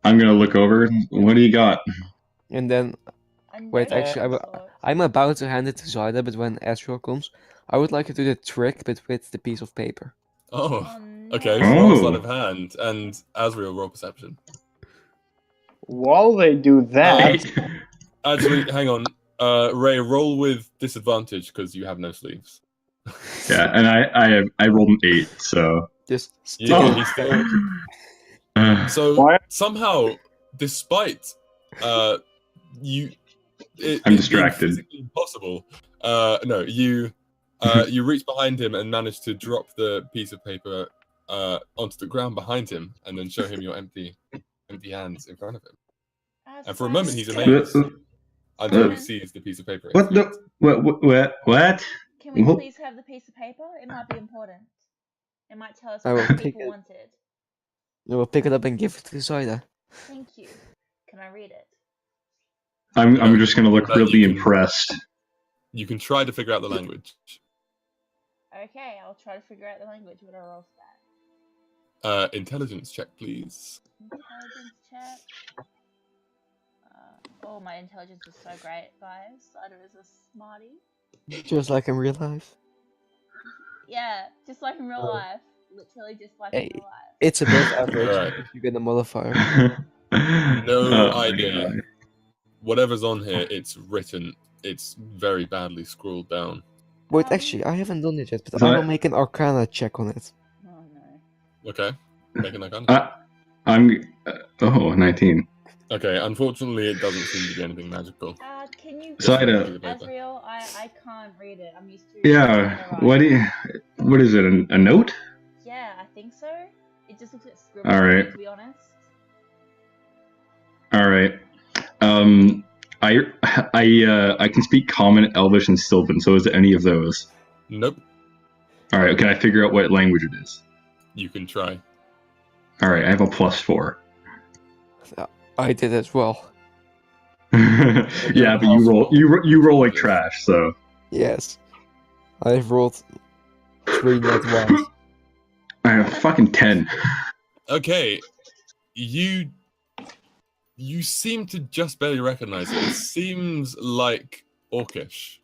E: I'm gonna look over. What do you got?
C: And then
D: and
C: wait,
D: note
C: actually,
D: of
C: I
D: some sort.
C: I'm about to hand it to Zaida, but when Ezreal comes, I would like to do the trick, but with the piece of paper.
A: Oh,
D: Oh, no.
A: okay. So roll
E: Oh.
A: sleight of hand, and Asriel roll perception.
B: While they do that,
E: Wait.
A: Actually, hang on. Ray, roll with disadvantage because you have no sleeves.
E: Yeah, and I rolled an 8, so.
C: Just stick
A: Yeah,
C: it.
A: he's still... So
B: Why-
A: somehow, despite you, it
E: I'm
A: being
E: distracted.
A: physically impossible. No, you you reach behind him and manage to drop the piece of paper onto the ground behind him, and then show him your empty hands in front of him. And for a moment, he's amazed until he sees the piece of paper. at his
E: What the?
A: feet.
E: What?
D: Can we
E: Whoa.
D: please have the piece of paper? It might be important. It might tell us
C: I
D: what
C: will
D: the
C: take
D: people
C: it.
D: wanted.
C: I will pick it up and give it to Zaida.
D: Thank you. Can I read it?
E: I'm just gonna look
A: But
E: really
A: you can-
E: impressed.
A: You can try to figure out the language.
D: Okay, I'll try to figure out the language. What do I roll for that?
A: Intelligence check, please.
D: Intelligence check. Oh, my intelligence is so great, guys. Cider is a smarty.
C: Just like in real life.
D: Yeah, just like in real
C: Oh.
D: life. Literally just like
C: Hey.
D: in real life.
C: It's above average
A: Right.
C: if you get a modifier.
A: No
E: Oh my
A: idea.
E: God.
A: Whatever's on here, it's written. It's very badly scrawled down.
C: Wait, actually, I haven't done it yet, but
E: So
C: I
E: I-
C: will make an Arcana check on it.
D: Oh no.
A: Okay, making that kind of.
E: I'm 19.
A: Okay, unfortunately, it doesn't seem to be anything magical.
D: Can you
E: So I
D: read
E: don't-
D: it, Asriel? I can't read it. I'm used to
E: Yeah.
D: writing.
E: What is it? A note?
D: Yeah, I think so. It just looks like scribble,
E: Alright.
D: to be honest.
E: All right. I can speak Common, Elvish, and Sylvan. So is it any of those?
A: Nope.
E: All right. Can I figure out what language it is?
A: You can try.
E: All right. I have a +4.
C: I did as well.
E: Yeah, but you roll like trash. So
C: Yes. I've rolled 3 net ones.
E: I have fucking 10.
A: Okay, you seem to just barely recognize it. It seems like Orcish.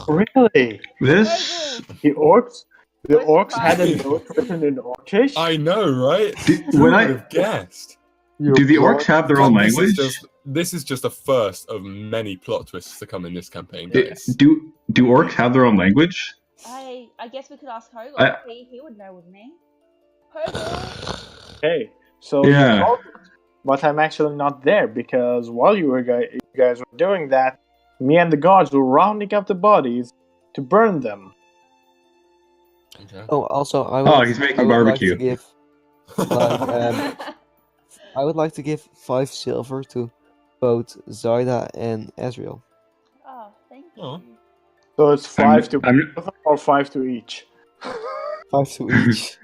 B: Really?
E: This
B: The orcs? The
D: What's
B: orcs had a
D: the
B: note written in Orcish?
A: I know, right? Who
E: when
A: would
E: I
A: have guessed?
E: do the orcs have their own
A: God, this is
E: language?
A: This is just a first of many plot twists to come in this campaign, guys.
E: Do orcs have their own language?
D: I guess we could ask Hogel.
E: I-
D: He would know with me. Hogel!
B: Hey, so
E: Yeah.
B: you told me, but I'm actually not there because while you guys were doing that, me and the guards were rounding up the bodies to burn them.
A: Okay.
C: Oh, also,
E: He's making
C: I would
E: barbecue.
C: Like to give, I would like to give 5 silver to both Zyda and Ezreal.
D: Oh, thank you.
A: Oh.
B: So it's 5 to
E: I'm,
B: both of them or 5 to each?
C: 5 to each.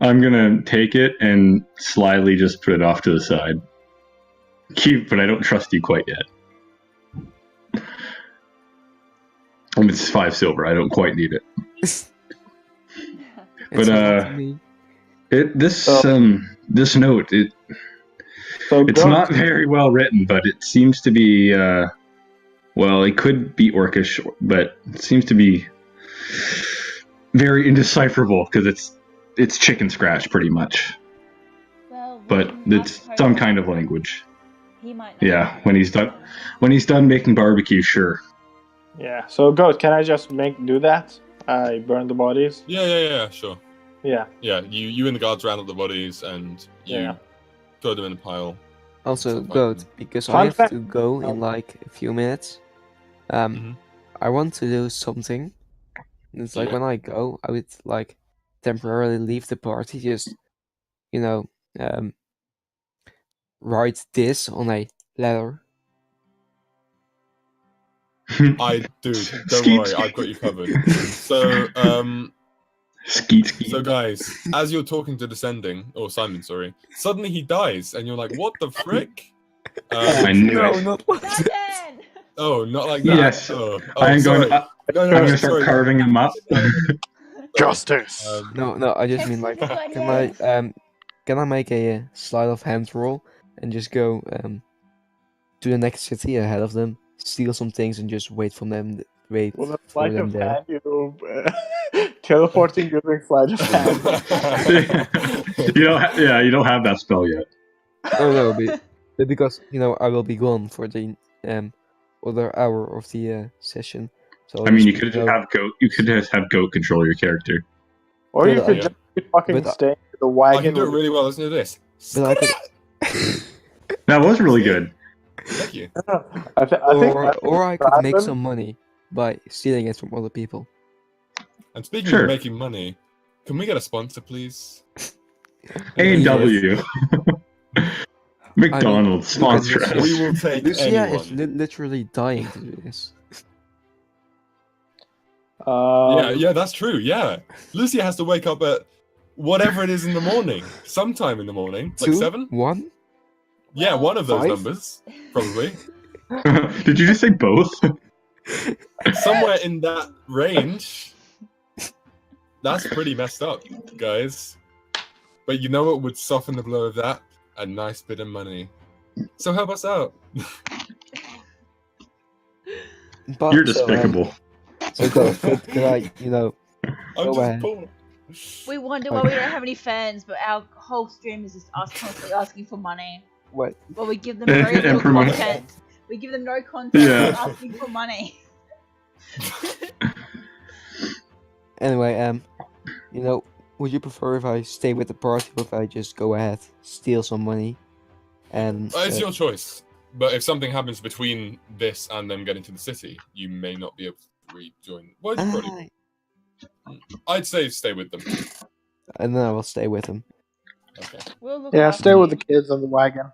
E: I'm gonna take it and slyly just put it off to the side. Cute, but I don't trust you quite yet. It's 5 silver. I don't quite need it.
C: It's
E: But,
C: not to me.
E: This
B: Oh.
E: this note
B: So
E: it's
B: go-
E: not very well written, but it seems to be well, it could be Orcish, but it seems to be very indecipherable because it's chicken scratch pretty much.
D: Well, we
E: But
D: can
E: it's
D: ask
E: some
D: Hogel.
E: kind of language.
D: He might know.
E: Yeah, when he's done making barbecue, sure.
B: Yeah, so Goat, can I just do that? I burn the bodies?
A: Yeah, sure.
B: Yeah.
A: Yeah, you and the guards round up the bodies and you
B: Yeah.
A: throw them in a pile.
C: Also,
A: Fine.
C: good, because
B: Fun
C: I have
B: fact-
C: to go in like a few minutes.
A: Mhm.
C: I want to do something. It's like
A: Yeah.
C: when I go, I would like temporarily leave the party, just write this on a letter.
A: Dude, don't
E: Skeet,
A: worry,
E: skeet.
A: I've got you covered. So,
E: Skeet skeet.
A: So guys, as you're talking to Descending, or Simon, sorry, suddenly he dies, and you're like, "What the frick?"
E: I knew
C: No,
E: it.
C: not like that.
D: Duncan!
A: Oh, not like that.
E: Yes.
A: Oh,
E: I'm
A: sorry.
E: going.
A: No,
E: I'm gonna start
A: sorry.
E: carving him up.
B: Justice!
C: No, I just
D: Yes,
C: mean like,
D: this is what
C: can
D: it
C: I
D: is.
C: can I make a sleight of hand roll and just go to the next city ahead of them, steal some things, and just wait for them
B: With a
C: for
B: sleight
C: them
B: of
C: there.
B: hand, you teleporting using sleight of hand.
E: You don't have that spell yet.
C: Oh no, but because I will be gone for the other hour of the session. So I'll
E: I mean, you
C: just
E: could
C: go-
E: have goat. You could just have goat control your character.
B: Or you
C: But,
B: could
A: yeah.
B: just be fucking
C: But,
B: staying in the
A: I can
B: wagon.
A: do it
B: with-
A: really well. Listen to this.
C: But I could,
E: That was really good.
A: Thank you.
B: I think
C: or I could make
B: Simon-
C: some money by stealing it from other people.
A: And speaking
E: Sure.
A: of making money, can we get a sponsor, please?
E: A&W. McDonald's sponsor
C: look at
E: us.
A: We will take
C: Lucia is
A: anyone.
C: literally dying to do this.
A: Yeah, that's true. Yeah, Lucia has to wake up at whatever it is in the morning, sometime in the morning, like
C: 2,
A: 7.
C: 1.
A: Yeah, one of those
C: 5?
A: numbers, probably.
E: Did you just say both?
A: Somewhere in that range. That's pretty messed up, guys. But you know what would soften the blow of that? A nice bit of money. So help us out.
C: But,
E: You're
C: so,
E: despicable.
C: So could I,
A: I'm
C: Go
A: just
C: ahead.
A: poor.
D: We wonder why we don't have any fans, but our whole stream is just us constantly asking for money.
C: what?
D: Well, we give them very little
E: Promote.
D: content. We give them no content,
E: Yeah.
D: just asking for money.
C: Anyway, would you prefer if I stay with the party or if I just go ahead, steal some money, and
A: It's your choice. But if something happens between this and them getting to the city, you may not be able to rejoin. Well, you probably. I'd say stay with them.
C: and then I will stay with him.
A: Okay.
D: We'll look
B: Yeah,
D: after
B: stay with the
D: you.
B: kids on the wagon.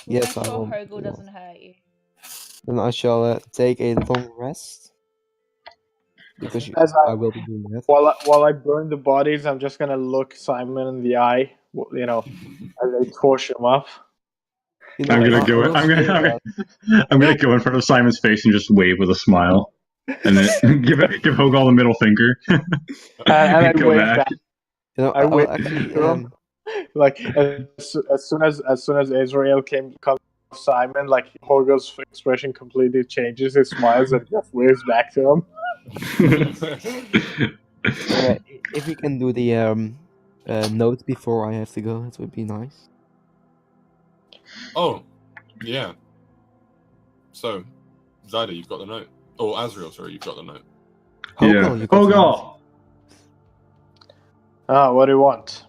D: We'll
C: Yes,
D: make
C: I
D: sure
C: will.
D: Hogel doesn't hurt you.
C: Then I shall take a long rest because
B: As
C: I will be doing that.
B: While I burn the bodies, I'm just gonna look Simon in the eye. As they torch him up.
E: I'm gonna
C: I
E: go.
C: will
E: I'm
C: say
E: gonna.
C: that-
E: I'm gonna go in front of Simon's face and just wave with a smile, and then give Hogal the middle finger.
B: And I
E: Go
B: wave
E: back.
B: back.
C: I
B: I
C: will
B: wait
C: actually.
B: to him. Like as soon as Israel comes to Simon, like Hogo's expression completely changes. He smiles and just waves back to him.
C: If you can do the note before I have to go, that would be nice.
A: Oh, yeah. So, Zyda, you've got the note. Oh, Azrael, sorry, you've got the note.
C: Hogal, you got the note.
B: Ah, what do you want?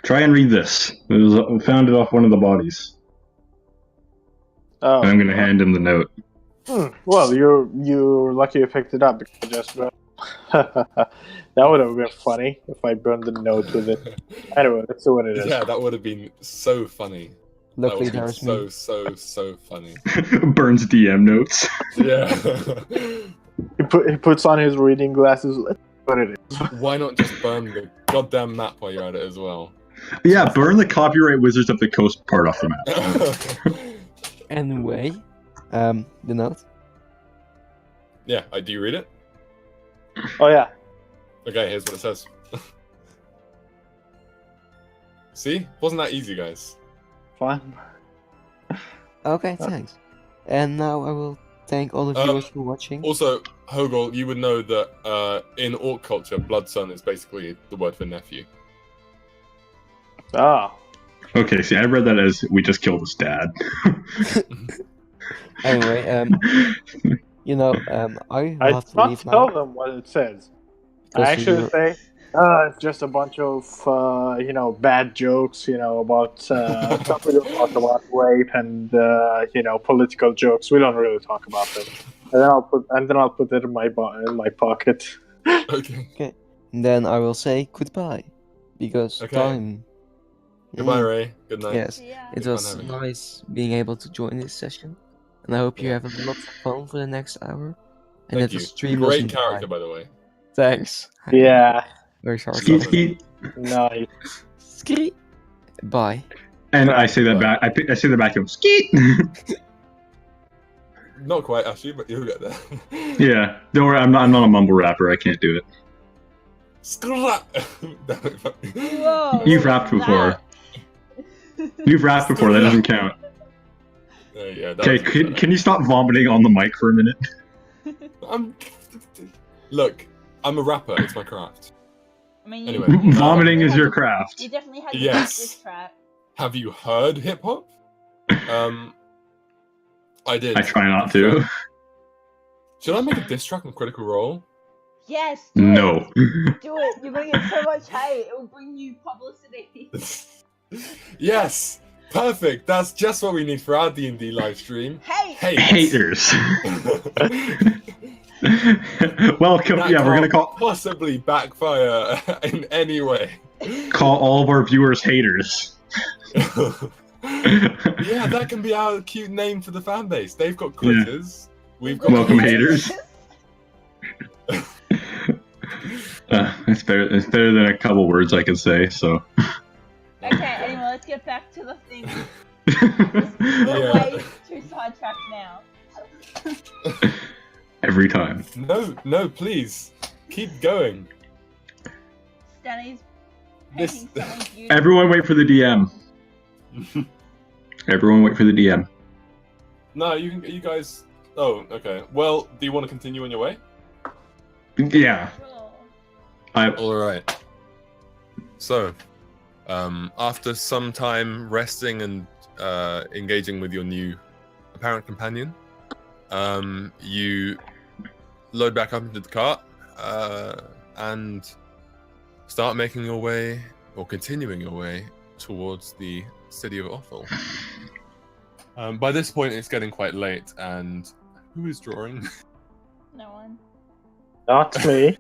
E: Try and read this. It was found it off one of the bodies.
B: Oh,
E: And I'm gonna hand him the note.
B: Well, you're lucky you picked it up because I just that would have been funny if I burned the note with it. Anyway, let's see what it is.
A: Yeah, that would have been so funny.
C: Luckily,
A: that would have
C: there's
A: been
C: me.
A: so funny.
E: Burns DM notes.
A: Yeah.
B: He puts on his reading glasses. Let's see what it is.
A: Why not just burn the goddamn map while you're at it as well?
E: Yeah, burn the copyright Wizards of the Coast part off the map.
C: Anyway, the note.
A: Yeah, do you read it?
B: Oh yeah.
A: Okay, here's what it says. See? Wasn't that easy, guys?
B: Fine.
C: Okay, thanks. And now I will thank all the viewers for watching.
A: Also, Hogol, you would know that in Orc culture, blood son is basically the word for nephew.
B: Ah.
E: Okay, see, I read that as we just killed his dad.
C: Anyway, I
B: I
C: have to
B: not
C: leave
B: tell
C: now.
B: them what it says.
C: Because
B: I actually
C: you're-
B: say, it's just a bunch of bad jokes, about stuff we don't talk about, rape and political jokes. We don't really talk about them. And then I'll put it in my pocket.
A: Okay.
C: And then I will say goodbye because
A: Okay.
C: time.
A: Goodbye, Ray. Good night.
C: Yes,
D: Yeah.
C: it
A: Good
C: was
A: fun having you.
C: nice being able to join this session, and I hope you
A: Yeah.
C: have a lot of fun for the next hour. And
A: Thank
C: that
A: you.
C: the stream
A: Great
C: doesn't
A: character,
C: die.
A: by the way.
C: Thanks.
B: Yeah.
C: Very sorry.
E: Skeet, skeet.
B: Nice.
C: Skeet. Bye.
E: And I say that
A: Bye.
E: back. I say that back to him. Skeet.
A: Not quite, actually, but you'll get there.
E: Yeah, don't worry. I'm not a mumble rapper. I can't do it.
A: Scrap!
D: Whoa,
E: You've
D: what
E: rapped
D: was
E: before.
D: that?
E: You've rapped before. That doesn't count.
A: Yeah, that
E: Okay,
A: was
E: can you stop vomiting on the mic for a minute?
A: Look, I'm a rapper. It's my craft.
D: I mean,
A: Anyway.
E: Vomiting is your
D: You
E: craft.
D: definitely had to
A: Yes.
D: this track.
A: Have you heard hip hop? I did.
E: I try not to.
A: Should I make a diss track on Critical Role?
D: Yes. Do
E: No.
D: It. Do it. You're gonna get so much hate. It will bring you publicity.
A: Yes, perfect. That's just what we need for our D&D live stream.
D: Hate.
A: Hate.
E: Haters. Welcome.
A: That
E: Yeah, we're gonna
A: can't possibly backfire in any way.
E: call all of our viewers haters.
A: Yeah, that can be our cute name for the fan base. They've got quizzes. We've got
E: Welcome, haters. It's better. It's better than a couple words I could say. So.
D: Okay. Anyway, let's get back to the thing. We're
A: Yeah.
D: way too sidetracked now.
E: Every time.
A: No, please keep going.
D: Stanley's
A: This-
D: painting something beautiful.
E: Everyone wait for the DM. Everyone wait for the DM.
A: No, you guys. Oh, okay. Well, do you want to continue on your way?
E: Yeah.
D: Roll.
A: All right. So, after some time resting and engaging with your new apparent companion, you load back up into the cart and start making your way, or continuing your way, towards the city of Othal. By this point, it's getting quite late, and who is drawing?
D: No one.
B: Not me.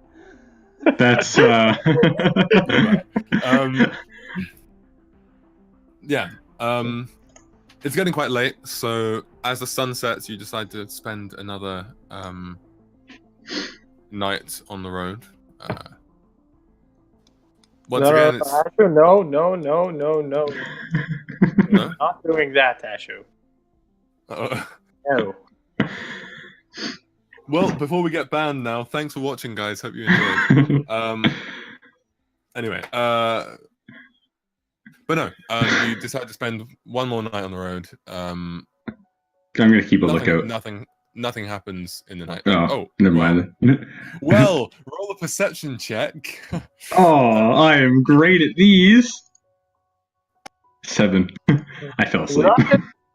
E: That's
A: Yeah. It's getting quite late, so as the sun sets, you decide to spend another night on the road. Once again, it's
B: Ashu, no.
A: no.
B: Not doing that, Ashu. No.
A: Well, before we get banned now, thanks for watching, guys. Hope you enjoyed. Anyway, but no, you decide to spend one more night on the road.
E: I'm gonna keep a lookout.
A: Nothing happens in the night.
E: Oh, never mind.
A: Well, roll a perception check.
E: Oh, I am great at these. 7. I fell asleep.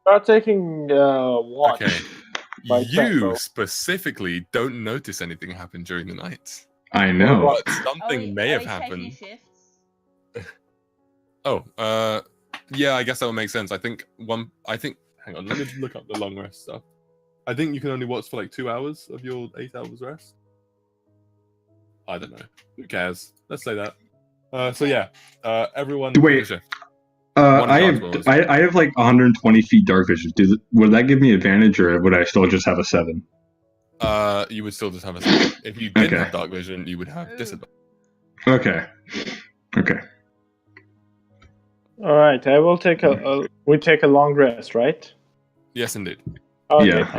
B: Not taking watch.
A: Okay.
B: By
A: You
B: tempo.
A: specifically don't notice anything happen during the night.
E: I know.
A: But something may have happened.
D: Shifts?
A: Oh, yeah, I guess that would make sense. I think hang on, let me look up the long rest stuff. I think you can only watch for like 2 hours of your 8 hours rest. I don't know. Who cares? Let's say that. So yeah, everyone.
E: Wait. I have like 120 feet dark vision. Would that give me advantage, or would I still just have a 7?
A: You would still just have a 7. If you didn't have dark vision, you would have disadvantage.
E: Okay.
B: All right, I will take we take a long rest, right?
A: Yes, indeed.
B: Okay.
E: Yeah,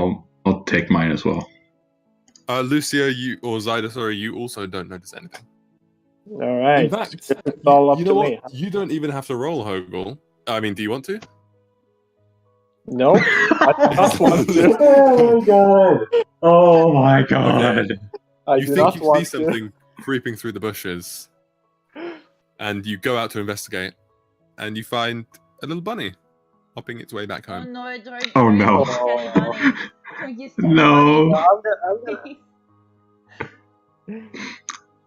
E: I'll take mine as well.
A: Lucia, you also don't notice anything.
B: All right.
A: In fact,
B: it's all up
A: you know
B: to
A: what?
B: me.
A: You don't even have to roll, Hogel. I mean, do you want to?
B: No, I do not want to.
E: Oh my god! Oh my god!
A: Okay.
B: I
A: You
B: do
A: think
B: not
A: you
B: want
A: see something creeping through the bushes, and you go out to investigate, and you find a little bunny hopping its way back
D: Oh
A: home.
D: no, don't.
E: Oh,
D: don't
E: no.
D: use Daddy Bunny. Don't use Daddy
E: No.
D: Bunny.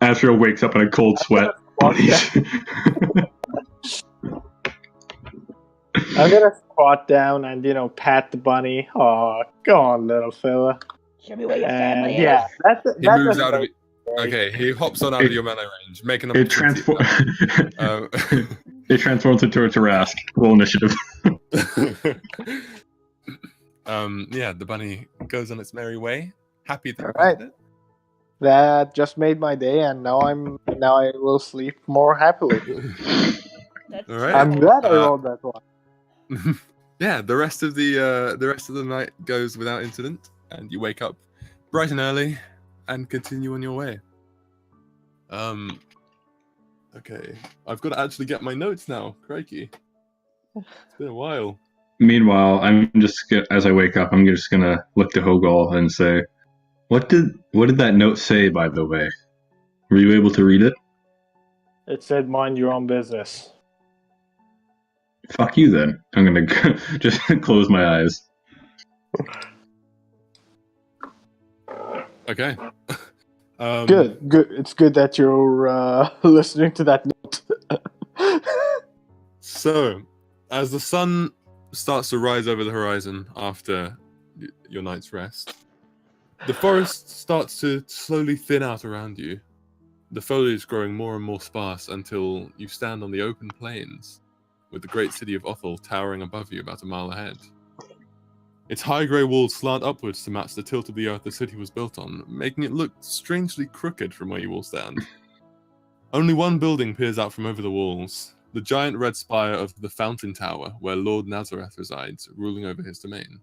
E: Astro wakes up in a cold sweat.
B: I'm gonna squat down and pat the bunny. Oh, go on, little fella.
D: Show me where your
B: And
D: family
B: yeah,
D: is.
A: He moves out of it. Okay, he hops on out of your melee range, making an
E: It
A: It
E: transforms into a Tarask. Roll initiative.
A: Yeah, the bunny goes on its merry way, happy that you
B: Alright.
A: did it.
B: That just made my day, and now I will sleep more happily.
D: That's
A: All right.
B: I'm glad I
A: Uh,
B: rolled that one.
A: Yeah, the rest of the night goes without incident, and you wake up bright and early and continue on your way. Okay, I've got to actually get my notes now. Crikey, it's been a while.
E: Meanwhile, as I wake up, I'm just gonna look to Hogol and say, "What did that note say, by the way? Were you able to read it?"
B: It said, "Mind your own business."
E: Fuck you, then. I'm gonna just close my eyes.
A: Okay.
B: Good. It's good that you're listening to that note.
A: So, as the sun starts to rise over the horizon after your night's rest, the forest starts to slowly thin out around you, the foliage growing more and more sparse until you stand on the open plains, with the great city of Othal towering above you about a mile ahead. Its high grey walls slant upwards to match the tilt of the earth the city was built on, making it look strangely crooked from where you all stand. Only one building peers out from over the walls, the giant red spire of the Fountain Tower, where Lord Nazareth resides, ruling over his domain.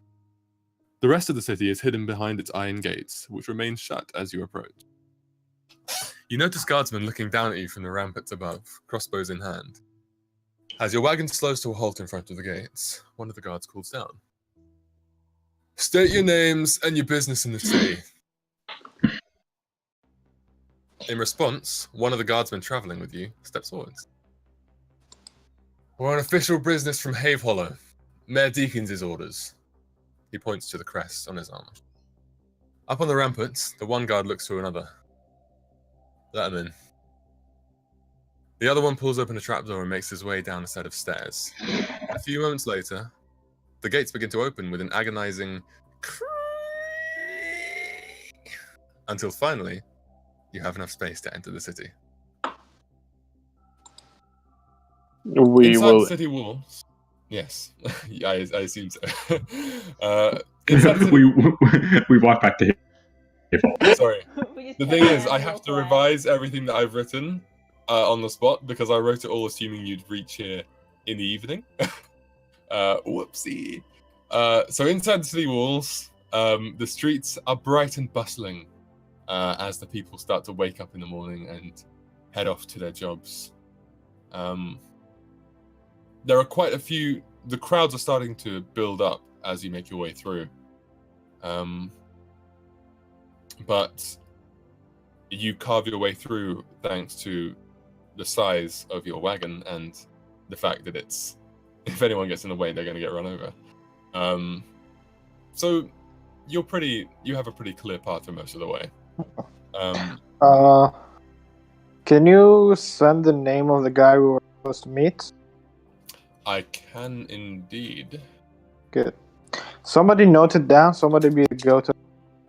A: The rest of the city is hidden behind its iron gates, which remain shut as you approach. You notice guardsmen looking down at you from the ramparts above, crossbows in hand. As your wagon slows to a halt in front of the gates, one of the guards calls down. State your names and your business in the city. In response, one of the guardsmen travelling with you steps forwards. We're on official business from Have Hollow. Mayor Deakins' orders. He points to the crest on his arm. Up on the ramparts, the one guard looks to another. Let him in. The other one pulls open a trapdoor and makes his way down a set of stairs. A few moments later, the gates begin to open with an agonizing creak until finally, you have enough space to enter the city.
B: We
A: Inside
B: will.
A: the city walls. Yes, I assume so. Inside the city...
E: we walk back to him.
A: Sorry.
D: We just
A: The
D: turn
A: thing is,
D: around
A: I
D: and
A: have
D: walk
A: to
D: away.
A: revise everything that I've written on the spot because I wrote it all assuming you'd reach here in the evening. Whoopsie. So inside the city walls, the streets are bright and bustling as the people start to wake up in the morning and head off to their jobs. There are quite a few. The crowds are starting to build up as you make your way through. But you carve your way through thanks to the size of your wagon and the fact that it's, if anyone gets in the way, they're going to get run over. So you have a pretty clear path for most of the way.
B: Can you send the name of the guy we were supposed to meet?
A: I can indeed.
B: Good. Somebody note it down. Somebody be a go-to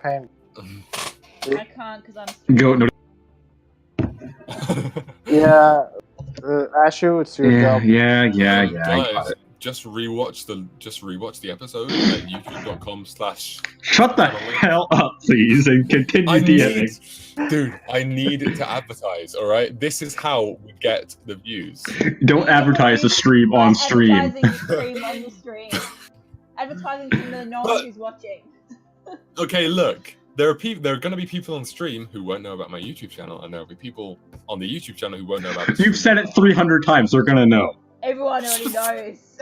B: pain.
D: I can't because I'm.
E: Go. No.
B: Yeah, Ashu, it's your job.
E: Yeah. I got
A: Guys,
E: it.
A: just rewatch the episode at youtube.com/.
E: Shut the hell up, please, and continue DMing.
A: I need it to advertise, alright? This is how we get the views.
E: Don't advertise the stream on stream.
D: Advertising the stream on the stream. Advertising to no one who's watching.
A: Okay, look. There are going to be people on stream who won't know about my YouTube channel, and there will be people on the YouTube channel who won't know about this.
E: You've said it 300 times, they're gonna know.
D: Everyone already knows.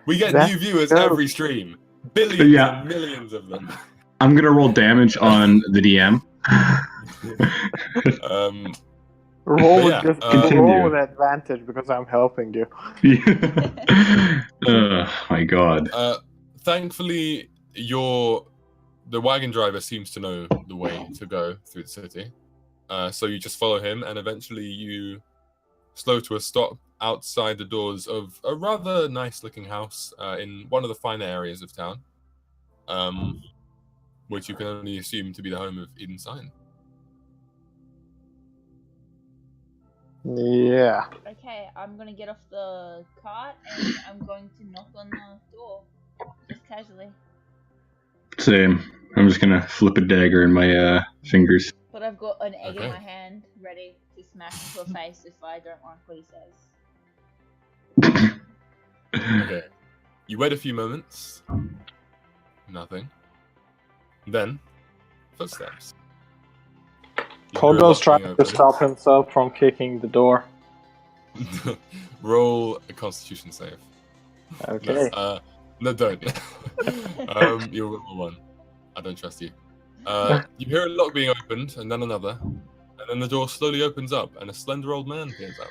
A: We get new viewers every stream. Billions and millions of them.
E: I'm gonna roll damage on the DM.
B: Roll
E: continue.
B: with advantage because I'm helping you.
E: Oh my god.
A: Thankfully, the wagon driver seems to know the way to go through the city. So you just follow him, and eventually you slow to a stop outside the doors of a rather nice-looking house in one of the finer areas of town, which you can only assume to be the home of Eden Sign.
B: Yeah.
D: Okay, I'm gonna get off the cart and I'm going to knock on the door. Just casually.
E: Same. I'm just gonna flip a dagger in my fingers.
D: But I've got an egg
A: Okay.
D: in my hand, ready to smash into a face if I don't like what he says.
A: Okay. You wait a few moments. Nothing. Then, footsteps. You hear a
B: Togo's
A: lock
B: trying
A: being
B: to
A: opened.
B: stop himself from kicking the door.
A: Roll a Constitution save.
B: Okay.
A: No, don't. You'll roll a 1. I don't trust you. You hear a lock being opened, and then another, and then the door slowly opens up, and a slender old man peers out.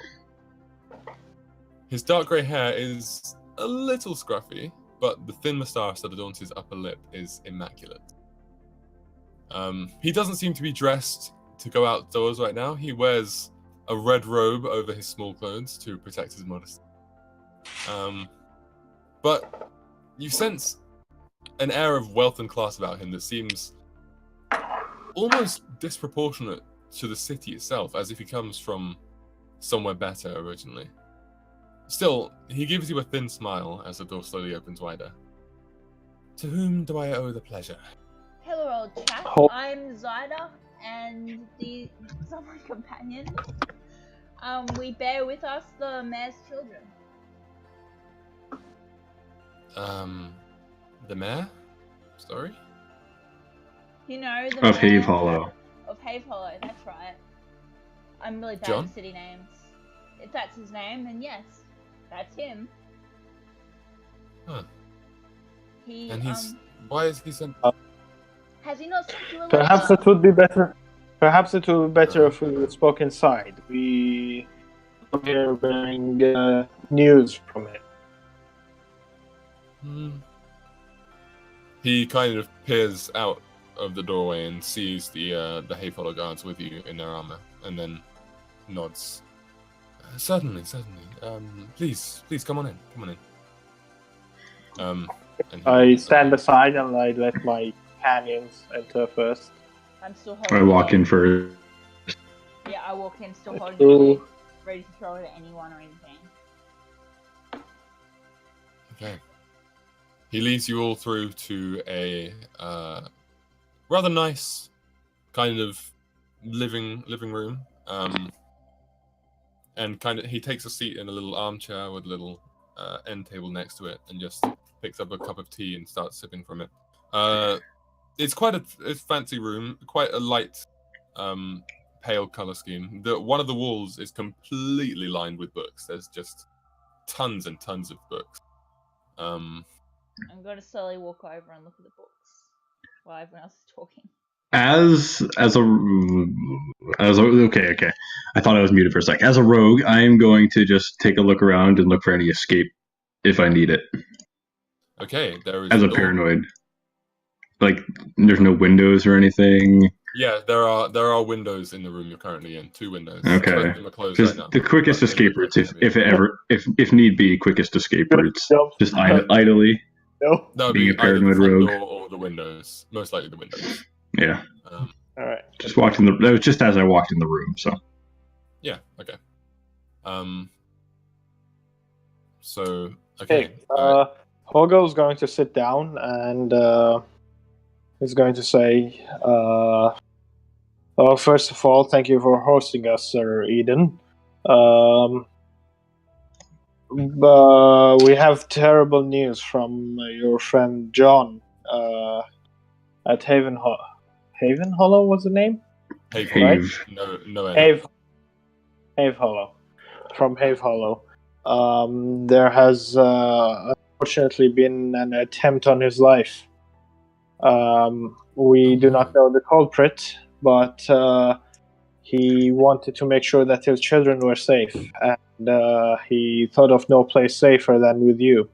A: His dark grey hair is a little scruffy, but the thin moustache that adorns his upper lip is immaculate. He doesn't seem to be dressed to go outdoors right now. He wears a red robe over his small clothes to protect his modesty. But you sense an air of wealth and class about him that seems almost disproportionate to the city itself, as if he comes from somewhere better originally. Still, he gives you a thin smile as the door slowly opens wider. To whom do I owe the pleasure?
D: Hello, old chap.
B: Ho-
D: I'm Zyda, and these are my companions. We bear with us the mayor's children.
A: The mayor? Sorry?
D: You know, the
E: Of
D: mayor
E: Have Hollow.
D: Of Have Hollow, that's right. I'm really bad
A: John?
D: at city names. If that's his name, then yes, that's him.
A: Huh.
D: He,
A: And he's... Why is he sent...
D: has he not sent you a
B: Perhaps
D: letter?
B: it would be better. Perhaps it would be better if we spoke inside. We come here bearing news from it.
A: He kind of peers out of the doorway and sees the Hayfollow guards with you in their armor, and then nods. Certainly. Please, come on in. And
B: I stand aside and I let my companions enter first.
D: I'm still
E: I
D: holding
E: walk
D: it.
E: in for.
D: Yeah, I walk in still holding
B: Ooh.
D: it, ready to throw it at anyone or anything.
A: Okay. He leads you all through to a rather nice kind of living room. And he takes a seat in a little armchair with a little end table next to it, and just picks up a cup of tea and starts sipping from it. It's quite a fancy room, quite a light, pale color scheme. One of the walls is completely lined with books. There's just tons and tons of books.
D: I'm going to slowly walk over and look at the books while everyone else is talking.
E: Okay. I thought I was muted for a sec. As a rogue, I am going to just take a look around and look for any escape if I need it.
A: Okay, there is
E: As a
A: door.
E: paranoid, like there's no windows or anything.
A: Yeah, there are windows in the room you're currently in. 2 windows.
E: Okay.
A: Both of them are closed
E: Just
A: right now.
E: the quickest
A: but they
E: escape
A: look
E: routes,
A: like they
E: if need be, quickest escape routes. Just idly
B: No.
A: that would
E: being
A: be
E: a
A: either the
E: paranoid
A: front
E: rogue.
A: door or the windows. Most likely the windows.
E: Yeah.
B: All right.
E: Just walked in the. That was just as I walked in the room. So.
A: Yeah. Okay. So okay.
B: Hogo's going to sit down and he's going to say, first of all, thank you for hosting us, Sir Eden. We have terrible news from your friend John at Haven Hollow was the name?
A: Have.
E: Have.
A: No.
B: Have Hollow. From Have Hollow. There has unfortunately been an attempt on his life. We do not know the culprit, but he wanted to make sure that his children were safe, and he thought of no place safer than with you.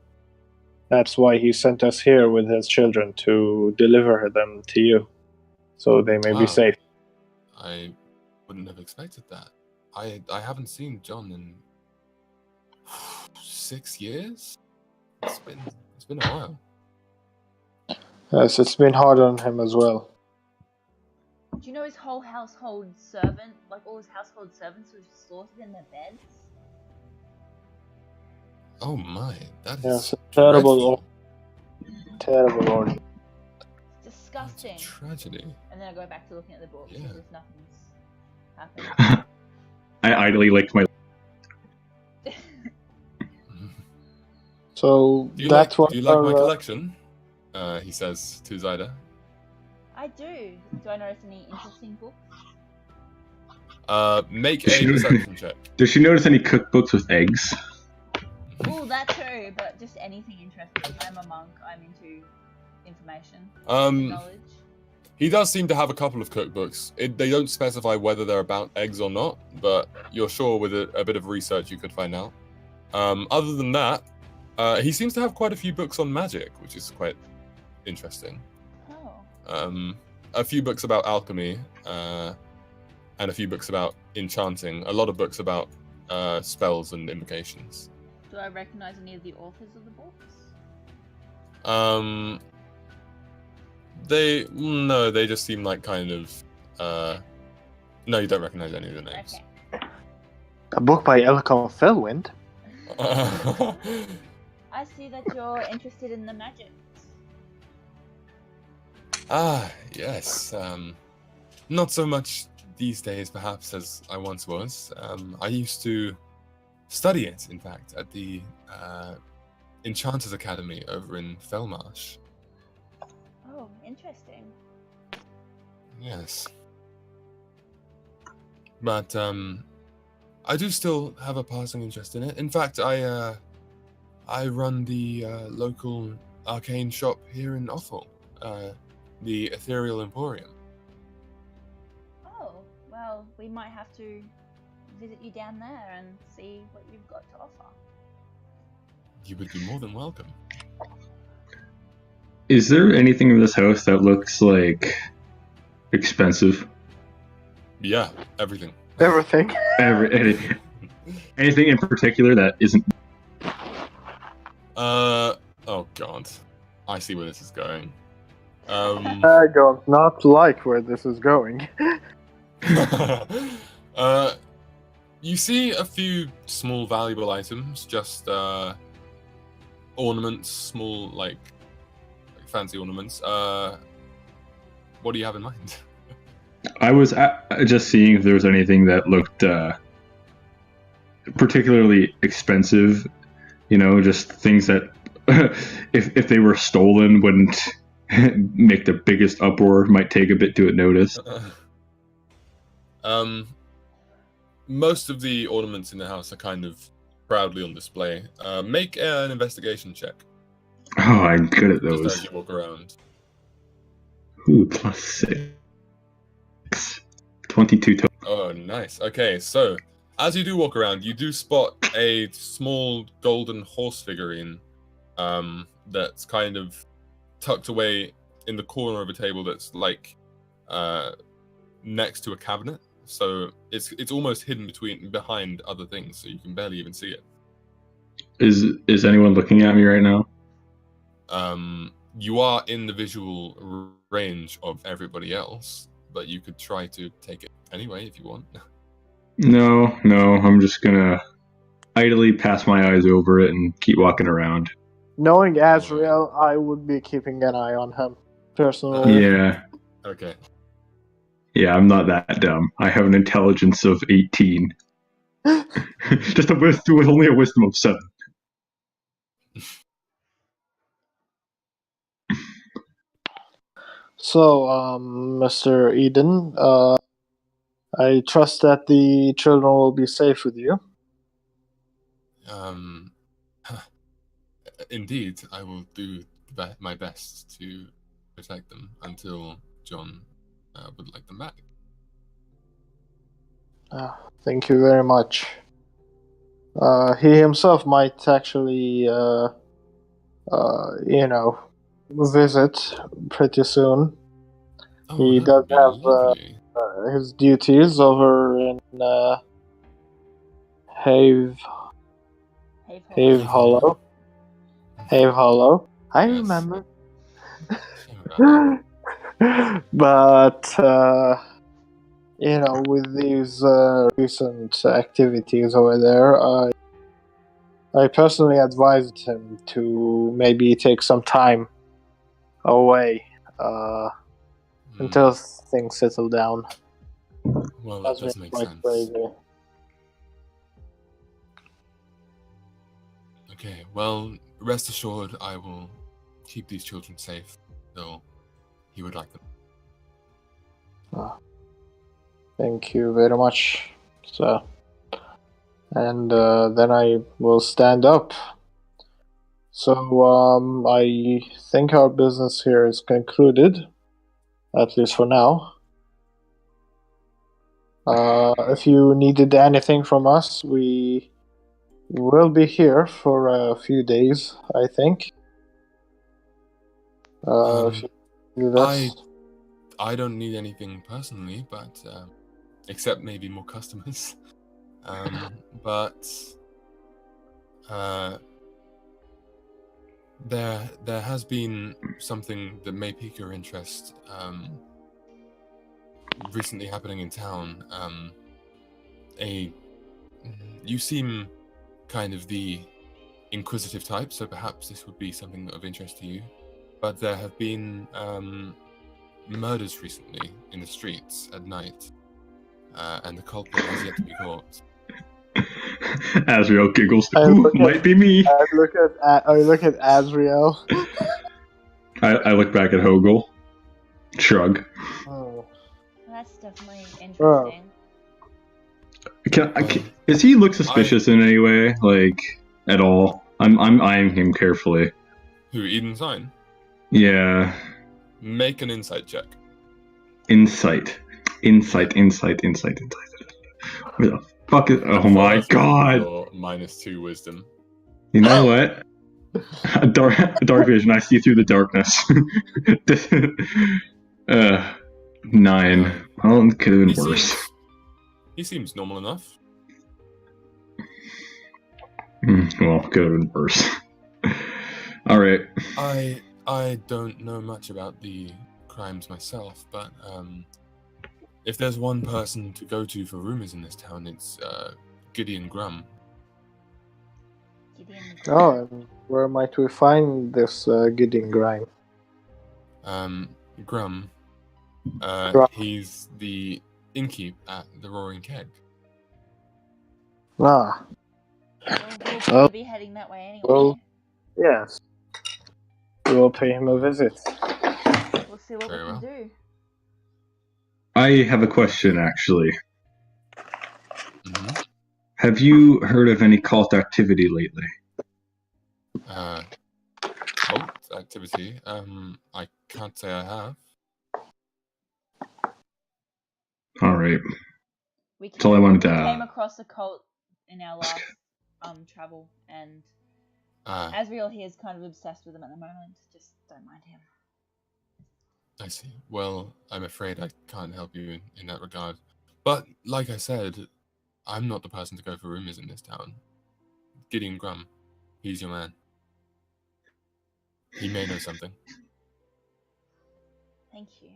B: That's why he sent us here with his children to deliver them to you, so they may be
A: Wow.
B: safe.
A: I wouldn't have expected that. I haven't seen John in 6 years. It's been a while.
B: Yes, it's been hard on him as well.
D: Do you know his whole household servant, like all his household servants were slaughtered in their beds?
A: Oh my, that is
B: Yes, terrible order.
D: It's disgusting.
A: That's a tragedy.
D: And then I go back to looking at the books
A: Yeah.
D: as if nothing's happened.
E: I idly licked my.
B: So
A: Do you
B: that's
A: like,
B: what.
A: do you like my collection? He says to Zyda.
D: I do. Do I notice any interesting books?
A: Make a perception check.
E: Does she notice any cookbooks with eggs?
D: Oh, that too, but just anything interesting. I'm a monk. I'm into information, knowledge.
A: He does seem to have a couple of cookbooks. They don't specify whether they're about eggs or not, but you're sure with a bit of research you could find out. Other than that, he seems to have quite a few books on magic, which is quite interesting.
D: Oh.
A: A few books about alchemy, and a few books about enchanting. A lot of books about spells and invocations.
D: Do I recognize any of the authors of the books?
A: They just seem like kind of no, you don't recognize any of the names.
D: Okay.
B: A book by Elcon Felwind?
D: I see that you're interested in the magic.
A: Yes. Not so much these days, perhaps, as I once was. I used to study it, in fact, at the Enchanters Academy over in Felmarsh.
D: Oh, interesting.
A: Yes. But I do still have a passing interest in it. In fact, I run the local arcane shop here in Othal, the Ethereal Emporium.
D: Oh, Well, we might have to visit you down there and see what you've got to offer.
A: You would be more than welcome.
E: Is there anything in this house that looks like expensive?
A: Yeah, everything.
B: Everything.
E: Anything in particular that isn't?
A: Oh god. I see where this is going.
B: I don't not like where this is going.
A: You see a few small valuable items, just ornaments, small like fancy ornaments. What do you have in mind?
E: I was just seeing if there was anything that looked particularly expensive. You know, just things that if they were stolen wouldn't make the biggest uproar. Might take a bit to notice.
A: Most of the ornaments in the house are kind of proudly on display. Make an investigation check.
E: Oh, I'm good at
A: Just
E: those.
A: as you walk around.
E: Ooh, +6. 22 total.
A: Oh, nice. Okay, so as you do walk around, you do spot a small golden horse figurine that's kind of tucked away in the corner of a table that's like next to a cabinet. So it's almost hidden behind other things, so you can barely even see it.
E: Is anyone looking at me right now?
A: You are in the visual range of everybody else, but you could try to take it anyway if you want.
E: No, I'm just gonna idly pass my eyes over it and keep walking around.
B: Knowing Azrael, I would be keeping an eye on him personally.
E: Yeah.
A: Okay.
E: Yeah, I'm not that dumb. I have an intelligence of 18. Just with only a wisdom of 7.
B: So, Mr. Eden, I trust that the children will be safe with you.
A: Indeed, I will do my best to protect them until John would like them back.
B: Thank you very much. He himself might actually, visit pretty soon.
A: Oh,
B: He
A: that
B: does
A: would be
B: have
A: lovely.
B: his duties over in Have Hollow. Have Hollow. I
A: Yes.
B: remember.
A: Shame about that.
B: But with these recent activities over there, I personally advised him to maybe take some time away until things settle down.
A: Well, that does
B: been
A: make
B: quite
A: sense.
B: crazy.
A: Okay, well, rest assured, I will keep these children safe, though he would like them.
B: Thank you very much. So, and then I will stand up. So I think our business here is concluded, at least for now. If you needed anything from us, we will be here for a few days, I think. If you need us.
A: I don't need anything personally, but except maybe more customers. But there has been something that may pique your interest recently happening in town. You seem kind of the inquisitive type, so perhaps this would be something of interest to you. But there have been murders recently in the streets at night, and the culprit has yet to be caught.
E: Azrael giggles. Ooh, might be me.
B: I look at Azrael.
E: I look back at Hogel. Shrug.
B: Oh.
D: That's definitely interesting.
E: Does he look suspicious in any way? Like, at all? I'm eyeing him carefully.
A: Who, Eden Sign?
E: Yeah.
A: Make an insight check.
E: Insight. Insight. Where the fuck is... Oh my
A: First,
E: god!
A: Your -2 wisdom.
E: You know what? Dark vision. I see through the darkness. 9. Well, it could have been worse.
A: He seems normal enough.
E: Well, could have been worse. All right.
A: I don't know much about the crimes myself, but if there's one person to go to for rumors in this town, it's Gideon Grum.
B: Oh, and where might we find this Gideon Grime?
A: Grum. He's the innkeep at the Roaring Keg.
B: Ah,
D: We'll probably be heading that way anyway.
B: well, yes. We will pay him a visit.
D: We'll see what
A: Very
D: we
A: well.
D: can do.
E: I have a question, actually.
A: Mm-hmm.
E: Have you heard of any cult activity lately?
A: Cult activity? I can't say I have.
E: All right.
D: We
E: That's all I wanted to
D: came across a cult in our last travel, and Asriel here is kind of obsessed with them at the moment. Just don't mind him.
A: I see. Well, I'm afraid I can't help you in that regard. But, like I said, I'm not the person to go for rumors in this town. Gideon Grum, he's your man. He may know something.
D: Thank you.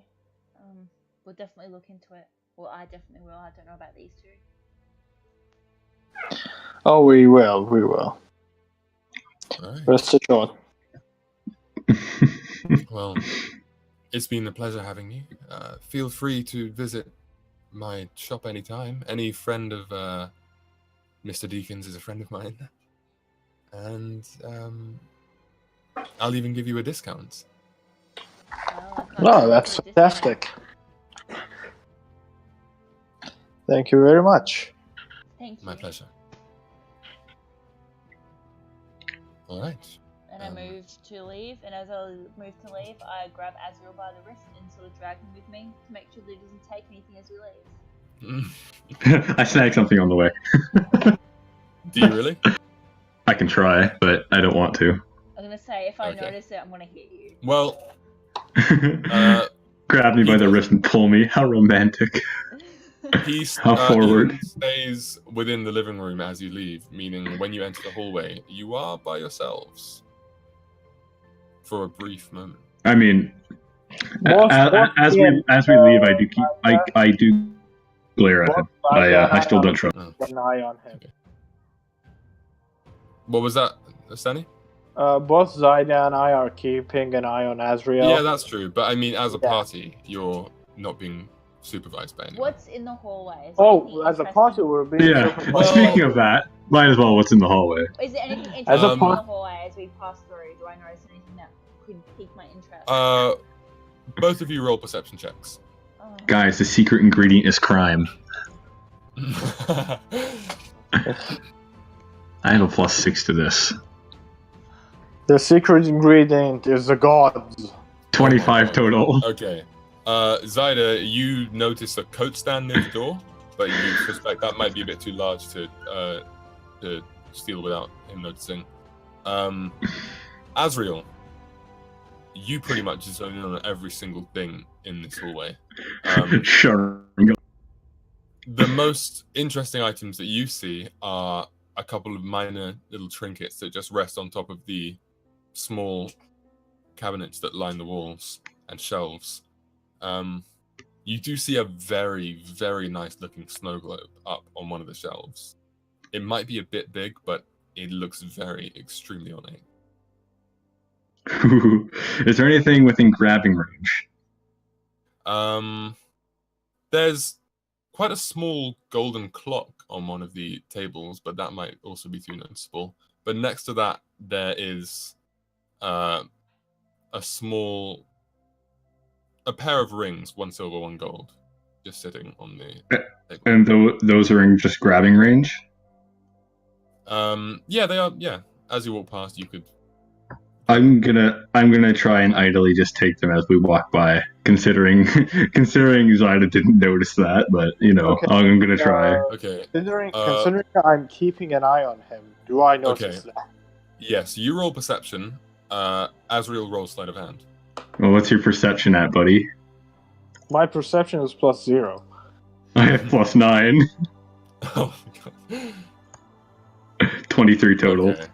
D: We'll definitely look into it. Well, I definitely will. I don't know about these two.
B: Oh, we will.
A: All right.
B: Rest assured.
A: Well, it's been a pleasure having you. Feel free to visit my shop anytime. Any friend of Mr. Deacons is a friend of mine. And I'll even give you a discount.
D: Well,
B: No, that's fantastic. Thank you very much.
D: Thank you.
A: My pleasure. All right.
D: And I moved to leave, and as I moved to leave, I grab Asriel by the wrist and sort of drag him with me to make sure that he doesn't take anything as we leave.
E: I snagged something on the way.
A: Do you really?
E: I can try, but I don't want to.
D: I was gonna say, if I
A: Okay.
D: notice it, I'm gonna hit you.
A: Well,
E: Grab me by the wrist and pull me. How romantic.
A: he
E: How forward.
A: he stays within the living room as you leave, meaning when you enter the hallway, you are by yourselves for a brief moment.
E: I mean, as we leave, I do glare at him. I still don't trust.
A: Oh.
B: An eye on him.
A: What was that, Stanley?
B: Both Zyda and I are keeping an eye on Asriel.
A: Yeah, that's true. But I mean, as a party, you're not being supervised by anyone.
D: What's in the hallway? Is
B: Oh,
D: anything
B: as a
D: interesting?
B: party, we're being
E: Yeah.
B: supervised.
A: Well-
E: Speaking of that, might as well. What's in the hallway?
D: Is there anything
B: As
D: interesting
B: a
D: in the
B: part-
D: hallway as we pass through? Do I notice anything that could pique my interest?
A: Both of you roll perception checks.
D: Oh.
E: Guys, the secret ingredient is crime. I have a +6 to this.
B: The secret ingredient is the gods.
E: 25 total.
A: Okay. Zyda, you notice a coat stand near the door, but you suspect that might be a bit too large to steal without him noticing. Asriel, you pretty much zone in on every single thing in this hallway.
E: Sure.
A: The most interesting items that you see are a couple of minor little trinkets that just rest on top of the small cabinets that line the walls and shelves. You do see a very, very nice looking snow globe up on one of the shelves. It might be a bit big, but it looks very extremely ornate.
E: Is there anything within grabbing range?
A: There's quite a small golden clock on one of the tables, but that might also be too noticeable. But next to that, there is a pair of rings, one silver, one gold, just sitting on the table.
E: And those are in just grabbing range?
A: Yeah, they are. Yeah, as you walk past, you could
E: I'm gonna try and idly just take them as we walk by, considering Zyda didn't notice that, but
B: Okay.
E: I'm gonna try.
A: Okay.
B: Considering I'm keeping an eye on him, do I notice that?
A: Yes, you roll perception. Azrael rolls sleight of hand.
E: Well, what's your perception at, buddy?
B: My perception is +0.
E: I have +9.
A: Oh my god.
E: 23 total.
A: Okay.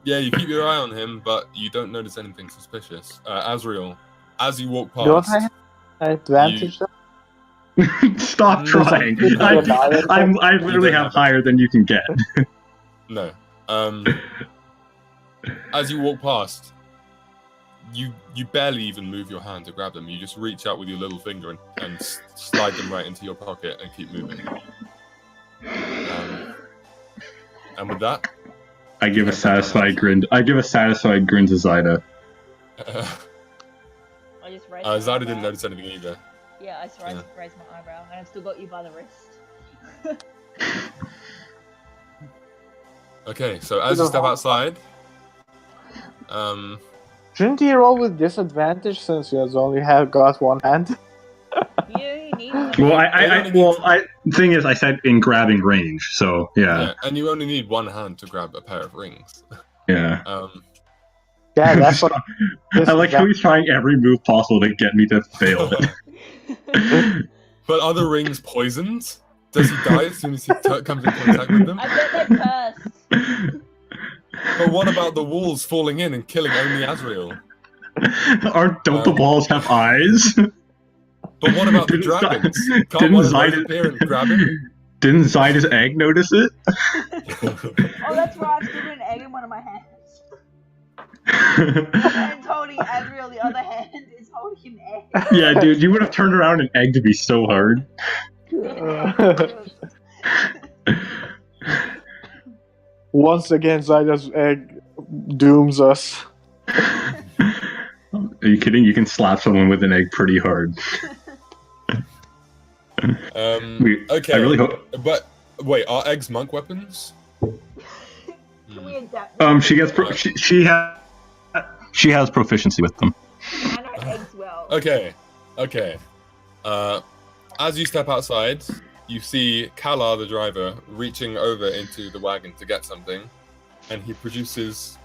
A: Yeah, you keep your eye on him, but you don't notice anything suspicious. Azrael, as you walk past,
B: Don't I have an advantage?
E: Stop trying. I literally have higher than you can get.
A: No. As you walk past, you barely even move your hand to grab them. You just reach out with your little finger and slide them right into your pocket and keep moving. And with that,
E: I give a satisfied grin. I give a satisfied grin to Zyda.
D: I just raised my
A: Zyda
D: eyebrow.
A: didn't notice anything either.
D: Yeah, I just raised my eyebrow, and I've still got you by the wrist.
A: Okay, so as you step outside,
B: Shouldn't he roll with disadvantage since he has only got one hand?
D: You need one.
E: Well, thing is, I said in grabbing range, so yeah.
A: and you only need one hand to grab a pair of rings.
E: Yeah.
B: Yeah, that's what.
E: I like how he's trying every move possible to get me to fail it.
A: But are the rings poisoned? Does he die as soon as he comes in contact with them?
D: I bet they're cursed.
A: But what about the walls falling in and killing only Azrael?
E: Don't the walls have eyes?
A: But what about the dragons? Can't one of those appear and grab him?
E: Didn't Zyda's egg notice it?
D: Oh, that's right. I've given an egg in one of my hands. One hand's holding Azrael, the other hand is holding an egg.
E: Yeah, dude, you would have turned around an egg to be so hard.
B: Once again, Zyda's egg dooms us.
E: Are you kidding? You can slap someone with an egg pretty hard.
A: Okay.
E: I really hope.
A: But wait, are eggs monk weapons?
D: Can we adapt?
E: She has proficiency with them.
D: I know eggs well.
A: Okay. As you step outside, you see Kalar, the driver, reaching over into the wagon to get something, and he produces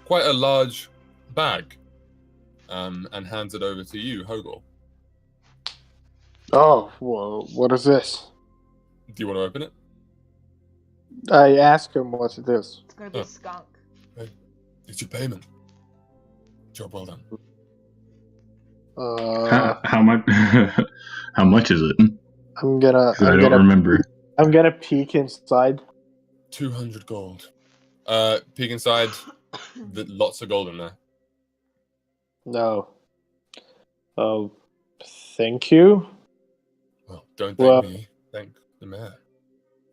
A: quite a large bag, and hands it over to you, Hogel.
B: Oh, well, what is this?
A: Do you want to open it?
B: I ask him what it is.
D: It's gonna be a skunk.
A: It's your payment. Job well done.
E: How much? How much is it?
B: I don't
E: remember.
B: I'm gonna peek inside.
A: 200 gold. Peek inside. Lots of gold in there.
B: No. Oh, thank you.
A: Well, don't thank me. Thank the mayor.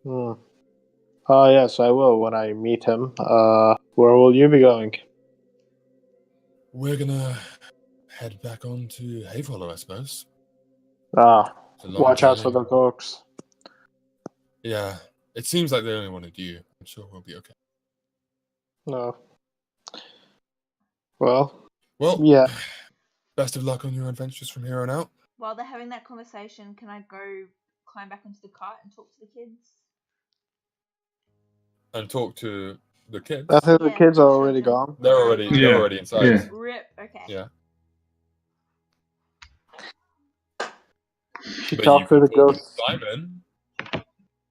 B: Oh, yes, I will when I meet him. Where will you be going?
A: We're gonna head back on to Hayfollow, I suppose.
B: Watch out for the dogs.
A: Yeah, it seems like they only wanted you. I'm sure we'll be okay.
B: No. Well,
A: yeah. Best of luck on your adventures from here on out.
D: While they're having that conversation, can I go climb back into the cart and talk to the kids?
A: And talk to the kids?
B: I think the kids are already gone.
A: They're already inside.
E: Yeah.
D: Rip, okay.
A: Yeah.
B: She talked to the ghost.
A: Simon.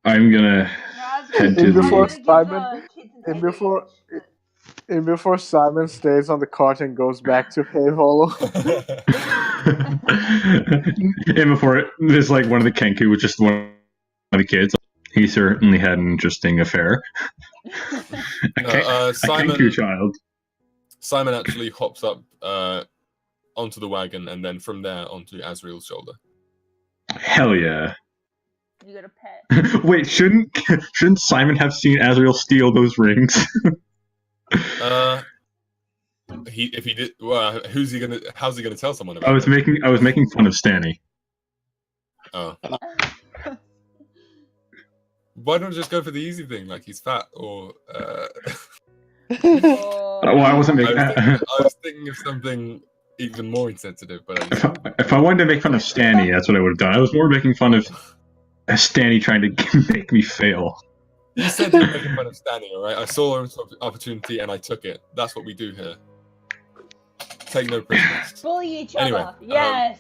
E: I'm gonna head to
B: before Simon stays on the cart and goes back to Hayfollow.
E: And before there's like one of the Kenku was just one of the kids. He certainly had an interesting affair. A Kenku child.
A: Simon actually hops up onto the wagon and then from there onto Azrael's shoulder.
E: Hell yeah.
D: You got a pet.
E: Wait, shouldn't Simon have seen Azrael steal those rings?
A: If he did, well, how's he gonna tell someone about
E: I was making fun of Stanny.
A: Oh. Why don't you just go for the easy thing, like he's fat or
D: Oh,
E: Well, I wasn't making.
A: I was thinking of something even more insensitive, but I didn't.
E: If I wanted to make fun of Stanny, that's what I would have done. I was more making fun of Stanny trying to make me fail.
A: You said you were making fun of Stanley, alright? I saw an opportunity and I took it. That's what we do here. Take no prisoners.
D: bully each
A: Anyway,
D: other. Yes.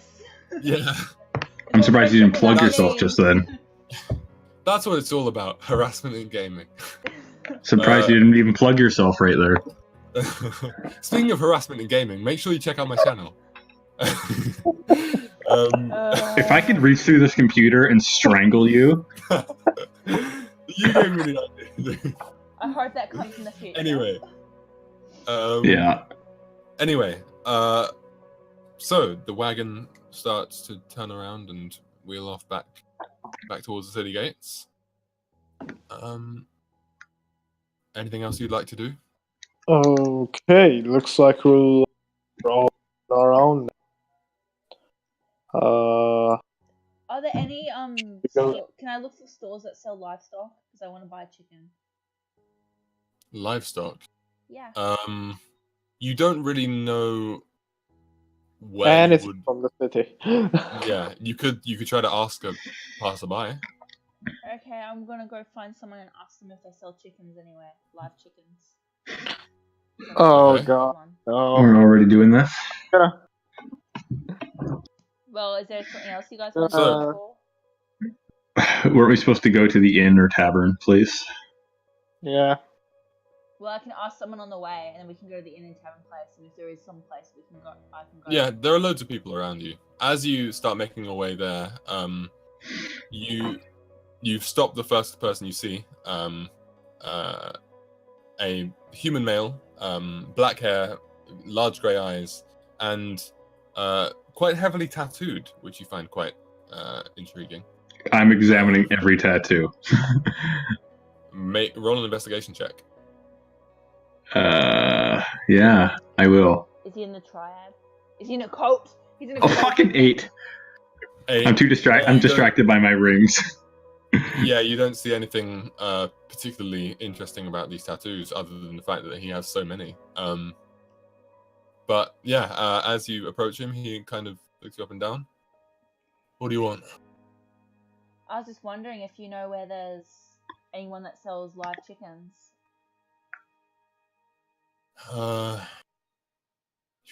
A: Yeah,
E: I'm surprised you didn't plug
A: That's-
E: yourself just then.
A: that's what it's all about. Harassment in gaming.
E: Surprised you didn't even plug yourself right there.
A: Speaking of harassment in gaming, make sure you check out my channel.
E: If I could reach through this computer and strangle you,
A: You gave me the idea.
D: I hope that comes in the future.
A: Anyway.
E: yeah.
A: Anyway, so the wagon starts to turn around and wheel off back towards the city gates. Anything else you'd like to do?
B: Okay, looks like we're all on our own.
D: Are there any can I look for stores that sell livestock? Because I want to buy chicken.
A: Livestock.
D: Yeah.
A: You don't really know where
B: And
A: you
B: it's
A: would.
B: from the city.
A: Yeah, you could try to ask a passerby.
D: Okay, I'm gonna go find someone and ask them if they sell chickens anywhere. Live chickens.
B: Oh
A: Okay.
B: god. No.
E: We're already doing this.
D: Well, is there something else you guys want to
A: So-
D: go for?
E: Weren't we supposed to go to the inn or tavern place?
B: Yeah.
D: Well, I can ask someone on the way, and then we can go to the inn and tavern place. And if there is some place we can go, I can go.
A: Yeah, there are loads of people around you. As you start making your way there, you've stopped the first person you see. A human male, black hair, large grey eyes, and quite heavily tattooed, which you find quite intriguing.
E: I'm examining every tattoo.
A: Roll an investigation check.
E: Yeah, I will.
D: Is he in the triad? Is he in a cult? He's in a
E: Oh,
D: cult.
E: fucking 8. I'm too distracted. I'm
A: you don't-
E: distracted by my rings.
A: Yeah, you don't see anything particularly interesting about these tattoos, other than the fact that he has so many. But yeah, as you approach him, he kind of looks you up and down. What do you want?
D: I was just wondering if you know where there's anyone that sells live chickens.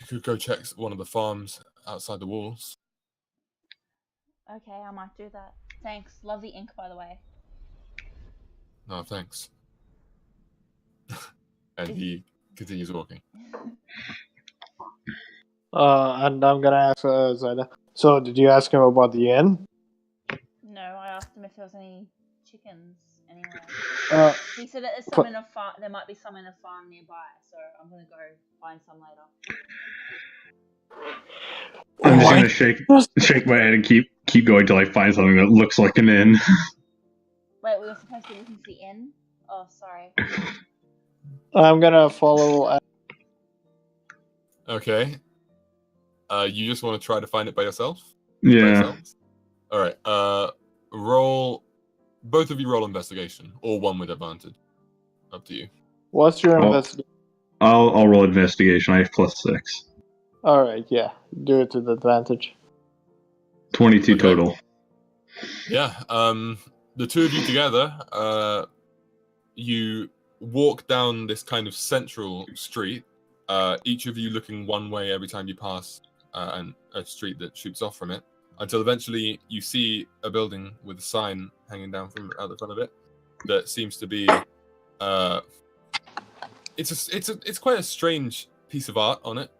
A: You could go check one of the farms outside the walls.
D: Okay, I might do that. Thanks. Love the ink, by the way.
A: No, thanks. And he continues walking.
B: And I'm gonna ask Zayda. So, did you ask him about the inn?
D: No, I asked him if there was any chickens anywhere. He said that there's some in a farm. There might be some in a farm nearby, so I'm gonna go find some later.
E: I'm just
B: Why-
E: gonna shake my head and keep going till I find something that looks like an inn.
D: Wait, we were supposed to listen to the inn? Oh, sorry.
B: I'm gonna follow.
A: Okay. You just want to try to find it by yourself?
E: Yeah.
A: All right. Both of you roll investigation, or one with advantage. Up to you.
B: What's your
E: Oh.
B: investigation?
E: I'll roll investigation. I have +6.
B: All right, yeah, do it with advantage.
E: 22
A: Okay.
E: total.
A: Yeah. The two of you together, you walk down this kind of central street. Each of you looking one way every time you pass and a street that shoots off from it, until eventually you see a building with a sign hanging down from out the front of it that seems to be it's quite a strange piece of art on it,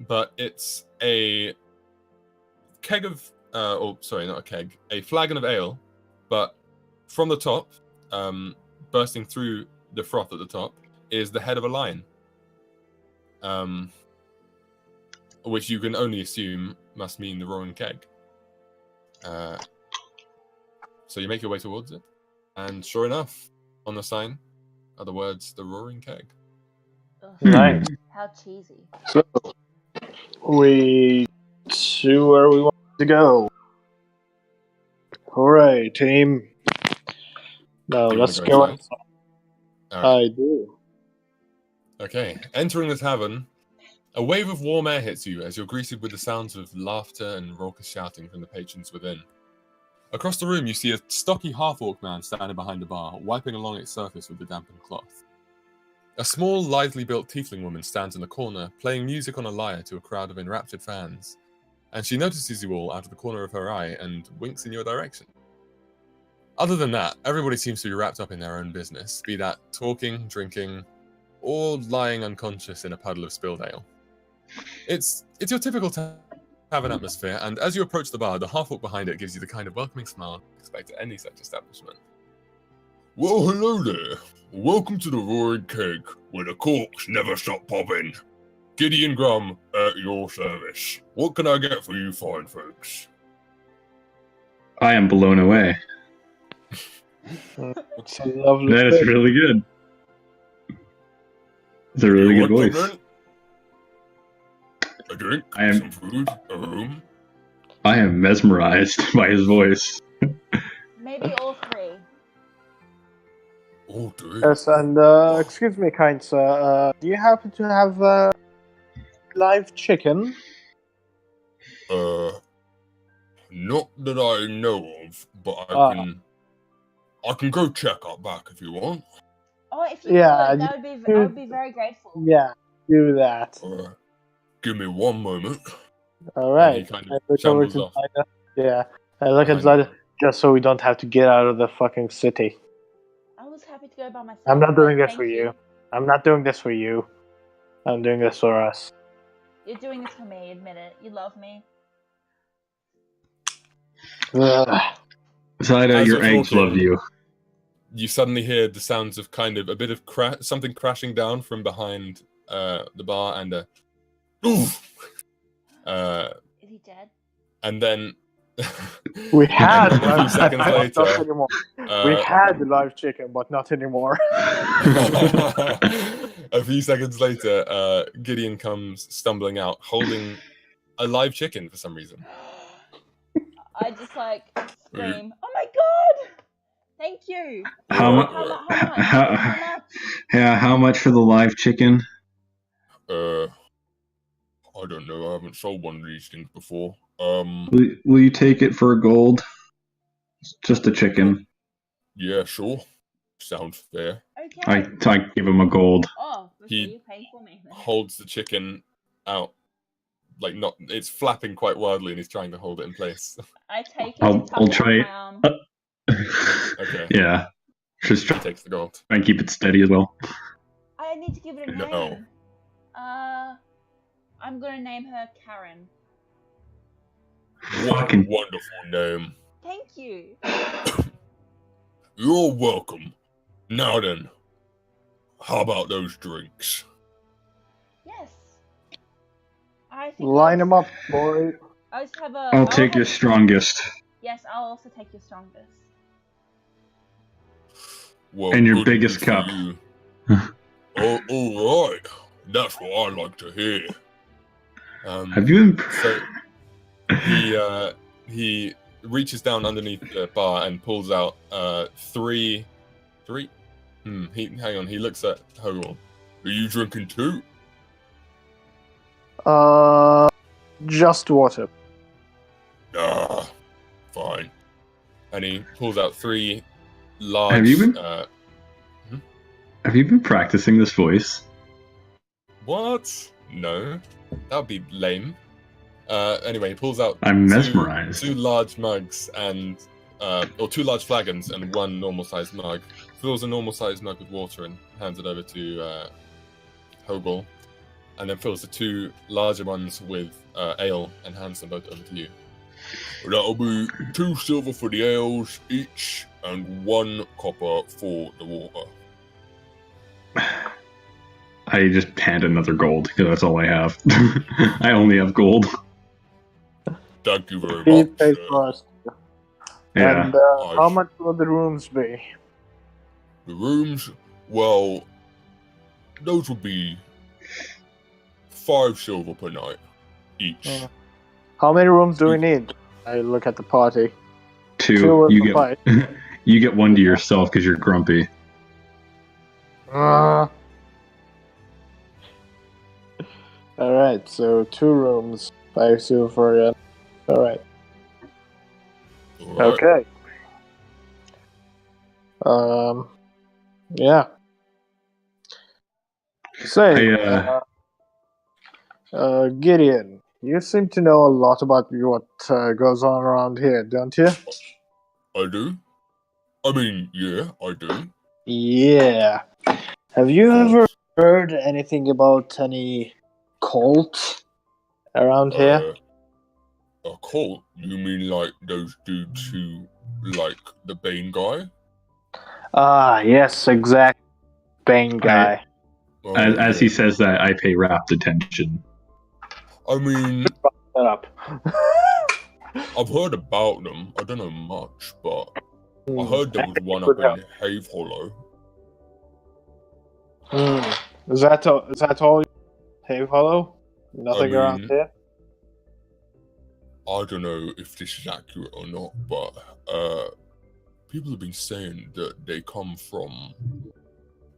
A: but it's a keg of not a keg, a flagon of ale, but from the top, bursting through the froth at the top, is the head of a lion, which you can only assume must mean the roaring keg. So you make your way towards it, and sure enough, on the sign are the words "the roaring keg."
D: Ugh,
B: Nice.
D: how cheesy.
B: So, we to where we want to go. Hooray, team! Now
A: Do you
B: let's
A: wanna go
B: go.
A: inside? All right.
B: I do.
A: Okay, entering the tavern, a wave of warm air hits you as you're greeted with the sounds of laughter and raucous shouting from the patrons within. Across the room, you see a stocky half-orc man standing behind the bar, wiping along its surface with a dampened cloth. A small, lively built tiefling woman stands in the corner, playing music on a lyre to a crowd of enraptured fans, and she notices you all out of the corner of her eye and winks in your direction. Other than that, everybody seems to be wrapped up in their own business, be that talking, drinking, or lying unconscious in a puddle of spilled ale. It's your typical tavern atmosphere, and as you approach the bar, the half-orc behind it gives you the kind of welcoming smile you expect at any such establishment. Well, hello there. Welcome to the Roaring Keg, where the corks never stop popping. Gideon Grum at your service. What can I get for you fine folks?
E: I am blown away.
B: It's a lovely
E: That is
B: thing.
E: really good. It's a really good
A: Want
E: voice.
A: something? A drink?
E: I am-
A: Some food? A room?
E: I am mesmerized by his voice.
D: Maybe all three.
A: Oh, dude.
B: Yes, and excuse me, kind sir. Do you happen to have live chicken?
A: Not that I know of, but I can go check out back if you want.
D: Oh, if you
B: Yeah,
D: could, I would be very grateful.
B: Yeah, do that.
A: Give me one moment.
B: All right.
A: he kind of
B: I look over
A: shambles
B: to
A: off.
B: Zyda. Yeah, I look at
A: Behind
B: Zyda just so we don't have to get out of the fucking city.
D: I was happy to go by myself.
B: I'm not doing
D: but
B: this
D: thank
B: for you. I'm not doing this for you. I'm doing this for us.
D: You're doing this for me, admit it. You love me.
B: Ugh.
E: Zyda,
A: As
E: your
A: you're
E: eggs
A: talking-
E: love you.
A: You suddenly hear the sounds of kind of a bit of something crashing down from behind the bar, and oof,
D: Is he dead?
A: and then
B: We had
A: and then a few
B: live
A: seconds
B: chicken, but not
A: later,
B: anymore. We had the live chicken, but not anymore.
A: a few seconds later, Gideon comes stumbling out, holding a live chicken for some reason.
D: I just like scream, "Oh my god! Thank you!
E: How much?
D: How much?
E: Yeah, how much for the live chicken?
A: I don't know. I haven't sold one of these things before.
E: Will you take it for a gold? Just a chicken.
A: Yeah, sure. Sounds fair.
D: Okay.
E: I give him a gold.
D: Oh, so
A: He-
D: you're paying for me.
A: Holds the chicken out, like not. It's flapping quite wildly, and he's trying to hold it in place.
D: I take it
E: I'll-
D: and tuck
E: I'll
D: it
E: try
D: on
E: it.
D: my arm.
A: Okay.
E: Yeah. Just
A: He
E: try
A: takes the gold.
E: and keep it steady as well.
D: I need to give it a
A: No.
D: name. I'm gonna name her Karen.
A: What a
E: Fucking-
A: wonderful name.
D: Thank you.
A: You're welcome. Now then, how about those drinks?
D: Yes. I think
B: Line them up, boy.
D: I'll just have a.
E: I'll take your strongest.
D: Yes, I'll also take your strongest.
A: Well,
E: And your
A: good
E: biggest
A: news for
E: cup.
A: you. Oh, all right. That's what I like to hear.
E: Have you been?
A: So he reaches down underneath the bar and pulls out three. Hang on. He looks at Hogel. Are you drinking too?
B: Just water.
A: Ah, fine. And he pulls out three large.
E: Have you been practicing this voice?
A: What? No, that would be lame. Anyway, he pulls out.
E: I'm mesmerized.
A: Two large mugs and or two large flagons and one normal-sized mug. Fills a normal-sized mug with water and hands it over to Hogel, and then fills the two larger ones with ale and hands them both over to you. That'll be 2 silver for the ales each, and 1 copper for the water.
E: I just hand another gold because that's all I have. I only have gold.
A: Thank you very
B: He
A: much.
B: pays for us.
E: Yeah.
B: And how much will the rooms be?
A: The rooms, well, those would be 5 silver per night each.
B: How many rooms do we need? I look at the party.
E: 2.
B: will
E: You
B: suffice.
E: get you get 1 to yourself because you're grumpy.
B: Alright, so 2 rooms, 5 silver yen. Alright.
A: Alright.
B: Okay. Yeah. Say, Gideon, you seem to know a lot about what goes on around here, don't you?
A: I do. I mean, yeah, I do.
B: Yeah. Have you ever heard anything about any cult around here?
A: A cult? You mean like those dudes who like the Bane guy?
B: Ah, yes, exact Bane guy.
A: Oh,
E: As he
A: yeah.
E: says that, I pay rapt attention.
A: I mean,
B: Shut up.
A: I've heard about them. I don't know much, but I
B: Hmm.
A: heard there was one
B: Good
A: up in Have Hollow.
B: Is that all? Have Hollow? Nothing around
A: mean-
B: here?
A: I don't know if this is accurate or not, but people have been saying that they come from.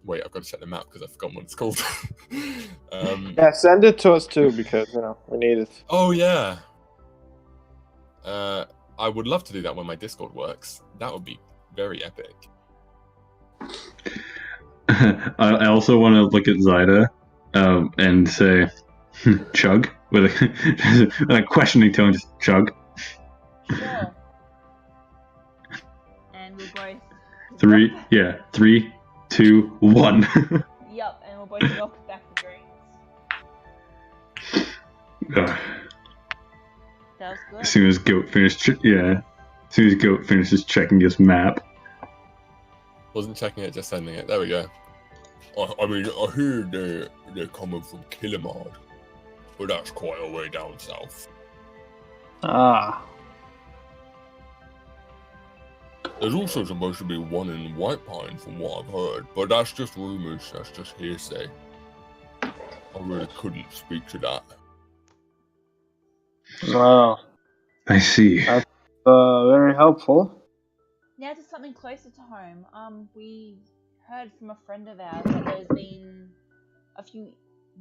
A: Wait, I've got to check the map because I forgot what it's called.
B: Yeah, send it to us too because we need it.
A: Oh yeah. I would love to do that when my Discord works. That would be very epic.
E: I also want to look at Zyda and say, chug, with a questioning tone, just chug.
D: Sure. And we'll both.
E: 3, 2, 1.
D: Yup, and we'll both knock back the drinks. That was good.
E: As soon as Goat finishes checking his map.
A: Wasn't checking it, just sending it. There we go. I mean, I hear they're coming from Killimard, but that's quite a way down south.
B: Ah.
A: There's also supposed to be one in White Pine, from what I've heard, but that's just rumors. That's just hearsay. I really couldn't speak to that.
B: Wow.
E: I see.
B: Very helpful.
D: Now to something closer to home. We heard from a friend of ours that there's been a few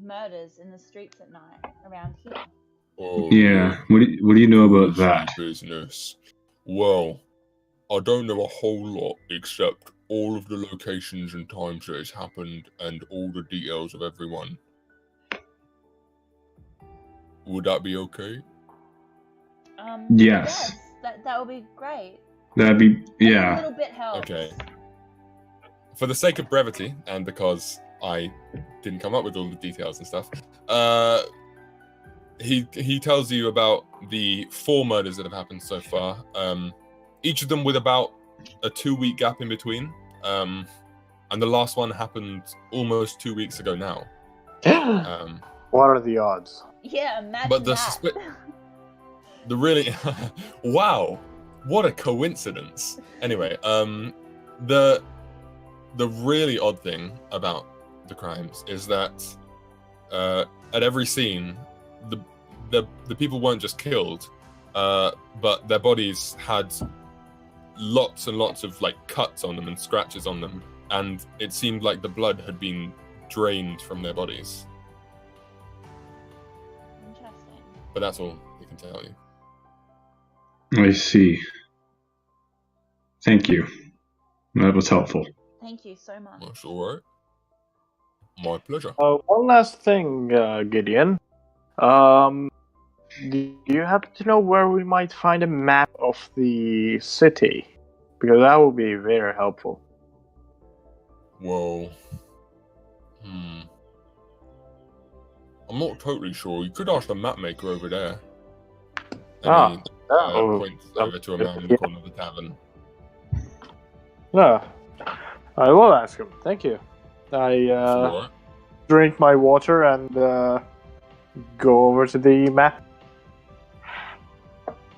D: murders in the streets at night around here.
A: Oh,
E: Yeah. What do you know about that?
A: Business. Well, I don't know a whole lot except all of the locations and times that it's happened and all the details of everyone. Would that be okay?
E: Yes.
D: That would be great.
E: That'd be
D: A
E: yeah.
D: little bit helps.
A: Okay. For the sake of brevity, and because I didn't come up with all the details and stuff, he tells you about the 4 murders that have happened so far. Each of them with about a 2-week gap in between. And the last one happened almost 2 weeks ago now.
B: What are the odds?
D: Yeah, imagine
A: But the
D: that.
A: the really wow, what a coincidence. Anyway, the really odd thing about the crimes is that at every scene, the people weren't just killed, but their bodies had lots and lots of like cuts on them and scratches on them, and it seemed like the blood had been drained from their bodies.
D: Interesting.
A: But that's all he can tell you.
E: I see. Thank you. That was helpful.
D: Thank you so much.
A: That's all right. My pleasure.
B: One last thing, Gideon. Do you happen to know where we might find a map of the city? Because that would be very helpful.
A: Well, I'm not totally sure. You could ask the map maker over there. And he points over to a man in the corner of the tavern.
B: No, I will ask him. Thank you. I
A: All right.
B: drink my water and go over to the map.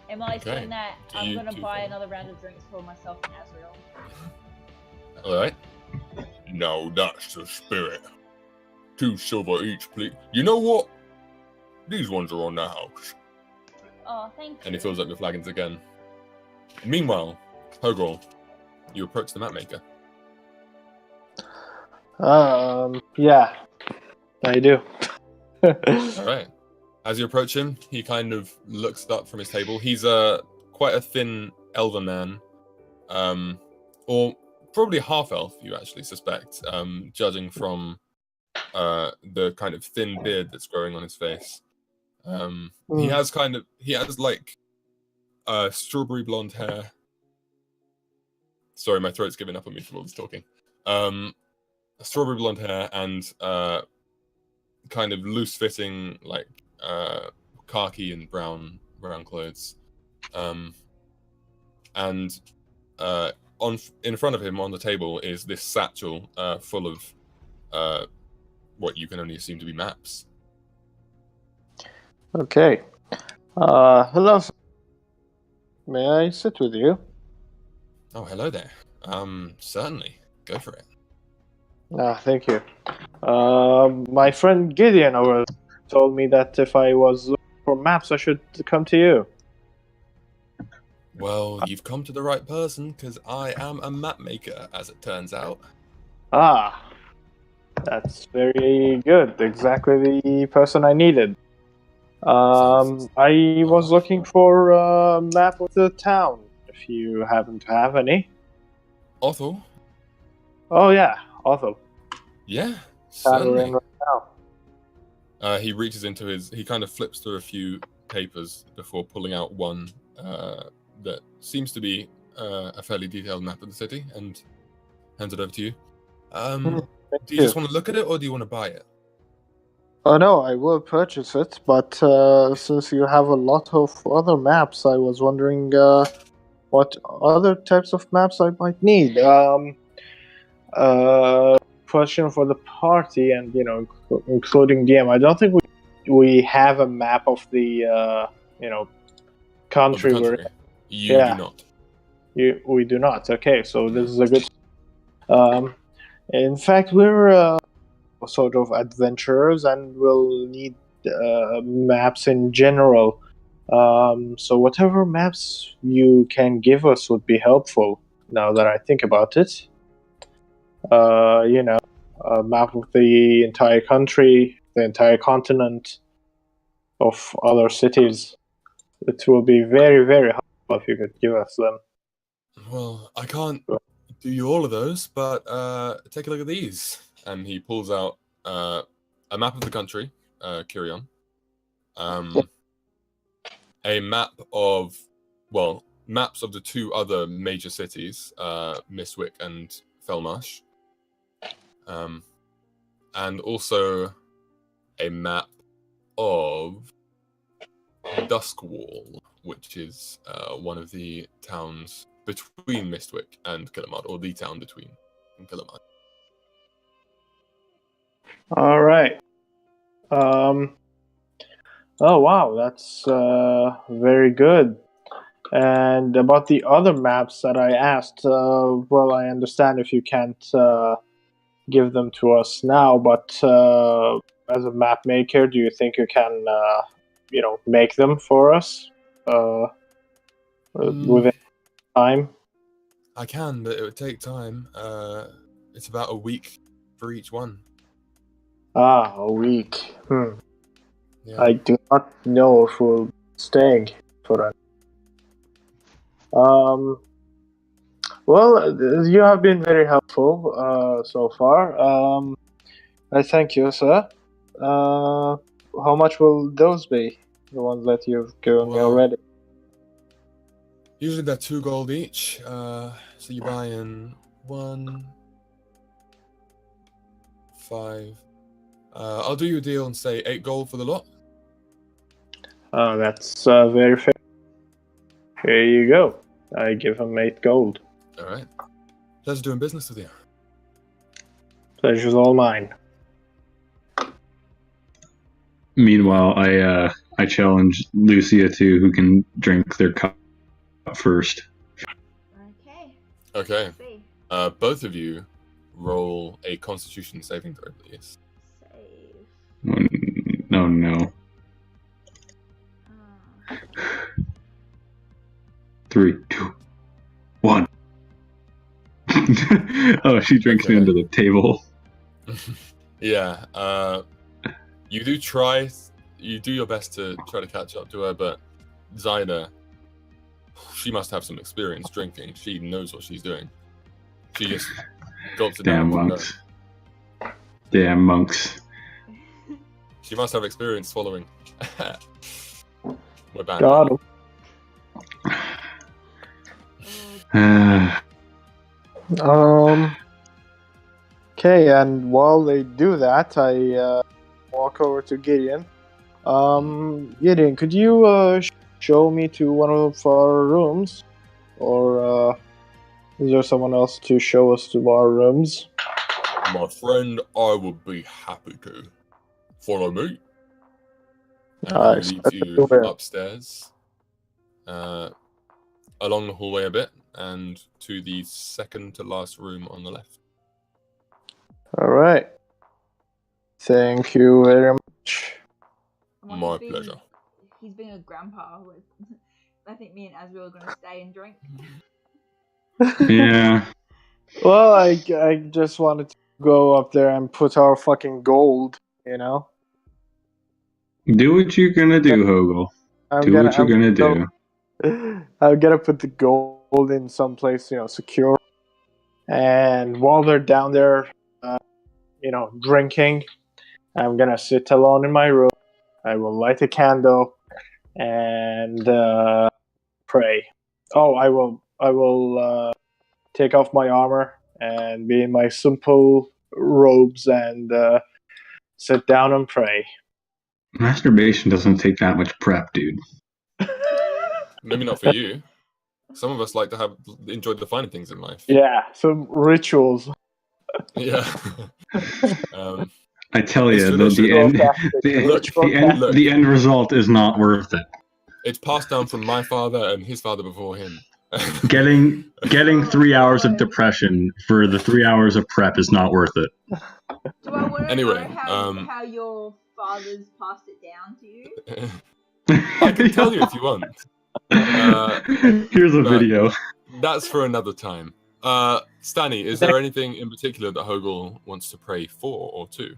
D: And while he's
A: Okay.
D: doing that,
A: Do
D: I'm
A: you
D: gonna
A: do
D: buy
A: that?
D: another round of drinks for myself and Azrael.
A: All right. No, that's the spirit. 2 silver each, please. You know what? These ones are on the house.
D: Oh, thank you.
A: And he fills up your flagons again. Meanwhile, Hogol, you approach the map maker.
B: Yeah, I do.
A: All right. As you approach him, he kind of looks up from his table. He's quite a thin elven man, or probably half elf. You actually suspect, judging from the kind of thin beard that's growing on his face. He has like strawberry blonde hair. Sorry, my throat's giving up on me from all this talking. Strawberry blonde hair and kind of loose-fitting, like khaki and brown clothes, and in front of him on the table is this satchel full of what you can only assume to be maps.
B: Okay. Hello. May I sit with you?
A: Oh, hello there. Certainly. Go for it.
B: Thank you. My friend Gideon over told me that if I was looking for maps, I should come to you.
A: Well, you've come to the right person, because I am a map maker, as it turns out.
B: Ah, that's very good. Exactly the person I needed. I was looking for a map of the town, if you happen to have any.
A: Othal?
B: Oh yeah, Othal.
A: Yeah,
B: Town we're
A: certainly.
B: in right now.
A: He reaches into he kind of flips through a few papers before pulling out one that seems to be a fairly detailed map of the city, and hands it over to you. Do you just want to look at it, or do you want to buy it?
B: Oh no, I will purchase it, but since you have a lot of other maps, I was wondering what other types of maps I might need. Question for the party, and including DM. I don't think we have a map of the country
A: Of the
B: we're
A: country? You do not.
B: We do not. Okay, so this is a good. In fact, we're sort of adventurers, and we'll need maps in general. So whatever maps you can give us would be helpful. Now that I think about it, a map of the entire country, the entire continent, of other cities. It will be very, very helpful if you could give us them.
A: Well, I can't do you all of those, but take a look at these. And he pulls out a map of the country, Kirion. A map of, maps of the two other major cities, Mistwick and Felmarsh. And also a map of Duskwall, which is one of the towns between Mistwick and Killamard, or the town between Killamard.
B: All right. Oh wow, that's very good. And about the other maps that I asked, I understand if you can't give them to us now, but as a map maker, do you think you can, make them for us within time?
A: I can, but it would take time. It's about a week for each one.
B: A week.
A: Yeah.
B: I do not know if we'll stay for that. Well, you have been very helpful so far. I thank you, sir. How much will those be? The ones that you've given me already?
A: Usually they're 2 gold each. So you buy in 1, 5. I'll do you a deal and say 8 gold for the lot.
B: Oh, that's very fair. Here you go. I give him 8 gold.
A: All right. Pleasure doing business with you.
B: Pleasure's all mine.
E: Meanwhile, I challenge Lucia to who can drink their cup first.
A: Okay. Both of you roll a Constitution saving throw, please.
E: Oh no. 3, 2, 1. Oh, she drinks me under the table.
A: Yeah. You do try. You do your best to try to catch up to her, but Zyda, she must have some experience drinking. She knows what she's doing. She just gulps it down.
E: Damn monks. Damn monks.
A: She must have experience swallowing. We're banned.
B: God. Okay, and while they do that, I walk over to Gideon. Gideon, could you show me to one of our rooms, or is there someone else to show us to our rooms?
A: My friend, I would be happy to. Follow me. And I
B: Nice.
A: lead you upstairs, along the hallway a bit, and to the second to last room on the left.
B: All right. Thank you very much.
D: Well,
A: My
D: he's
A: pleasure.
D: He's being a grandpa. I think me and Azrael are going to stay and drink.
E: Yeah.
B: Well, I just wanted to go up there and put our fucking gold, you know?
E: Do what you're gonna do, Hogel. Do what you're gonna do.
B: I'm gonna put the gold in someplace, secure. And while they're down there, drinking, I'm gonna sit alone in my room. I will light a candle and pray. Oh, I will take off my armor and be in my simple robes and sit down and pray.
E: Masturbation doesn't take that much prep, dude.
A: Maybe not for you. Some of us like to enjoy the finer things in life.
B: Yeah, some rituals.
A: Yeah.
E: I tell
A: It's
E: you,
A: tradition.
E: the end result is not worth it.
A: It's passed down from my father and his father before him.
E: Getting 3 hours of depression for the 3 hours of prep is not worth it.
D: Do I want to
A: Anyway,
D: know how your fathers passed it down to you?
A: I can tell you if you want.
E: Here's a video.
A: That's for another time. Stanny, is there anything in particular that Hogel wants to pray for or to?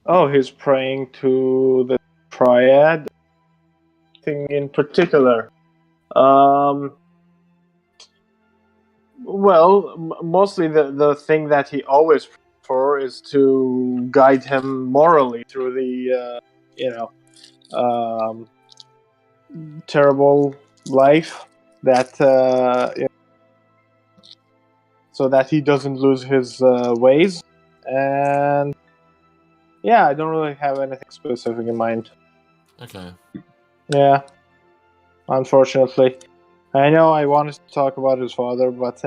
B: Oh, he's praying to the triad. Thing in particular. Well, mostly the thing that he always prays for is to guide him morally through the, terrible life that, so that he doesn't lose his ways. And yeah, I don't really have anything specific in mind.
A: Okay.
B: Yeah, unfortunately. I know I wanted to talk about his father, but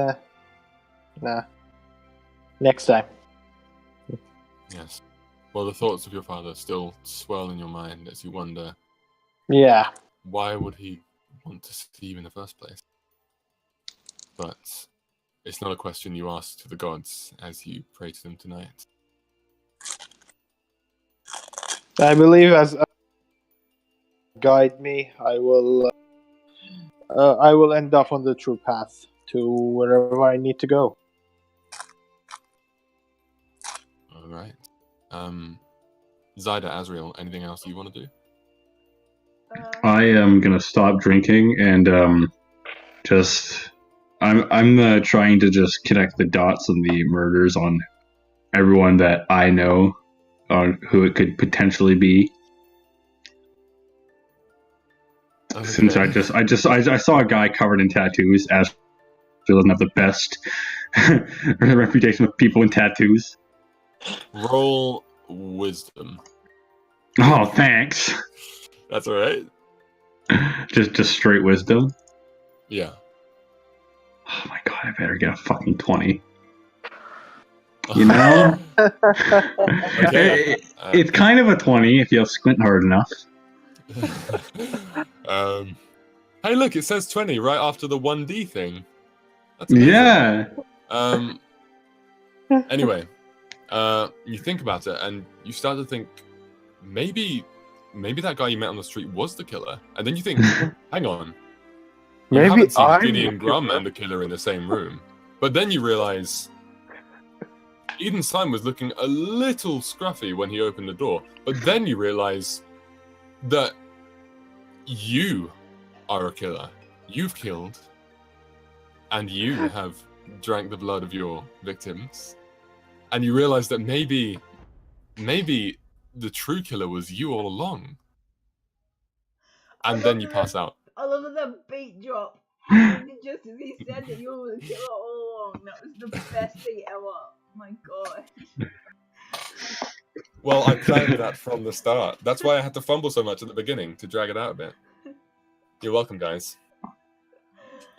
B: nah. Next time.
A: Yes. Well, the thoughts of your father still swirl in your mind as you wonder,
B: Yeah.
A: why would he want to see you in the first place? But it's not a question you ask to the gods as you pray to them tonight.
B: I believe as guide me, I will end up on the true path to wherever I need to go.
A: All right. Zyda, Azrael, anything else you want to do?
E: I am gonna stop drinking and I'm trying to just connect the dots on the murders on everyone that I know on who it could potentially be.
A: Okay.
E: Since I saw a guy covered in tattoos. As he doesn't have the best reputation with people in tattoos.
A: Roll wisdom.
E: Oh, thanks.
A: That's all right.
E: Just straight wisdom.
A: Yeah.
E: Oh my god, I better get a fucking 20. You know?
A: Okay.
E: It's kind of a 20 if you squint hard enough.
A: Hey, look, it says 20 right after the 1D thing. That's amazing.
E: Yeah.
A: Anyway, you think about it, and you start to think, maybe that guy you met on the street was the killer. And then you think, hang on. You
B: Maybe
A: haven't seen
B: I'm
A: Gideon
B: the
A: Grum
B: killer.
A: and the killer in the same room. But then you realize Eden Simon was looking a little scruffy when he opened the door, but then you realize that you are a killer. You've killed, and you have drank the blood of your victims, and you realize that maybe the true killer was you all along. And then you pass out.
D: I love the beat drop. Just as he said that you were the killer all along. That was the best thing ever. My god.
A: Well, I planned that from the start. That's why I had to fumble so much at the beginning, to drag it out a bit. You're welcome, guys.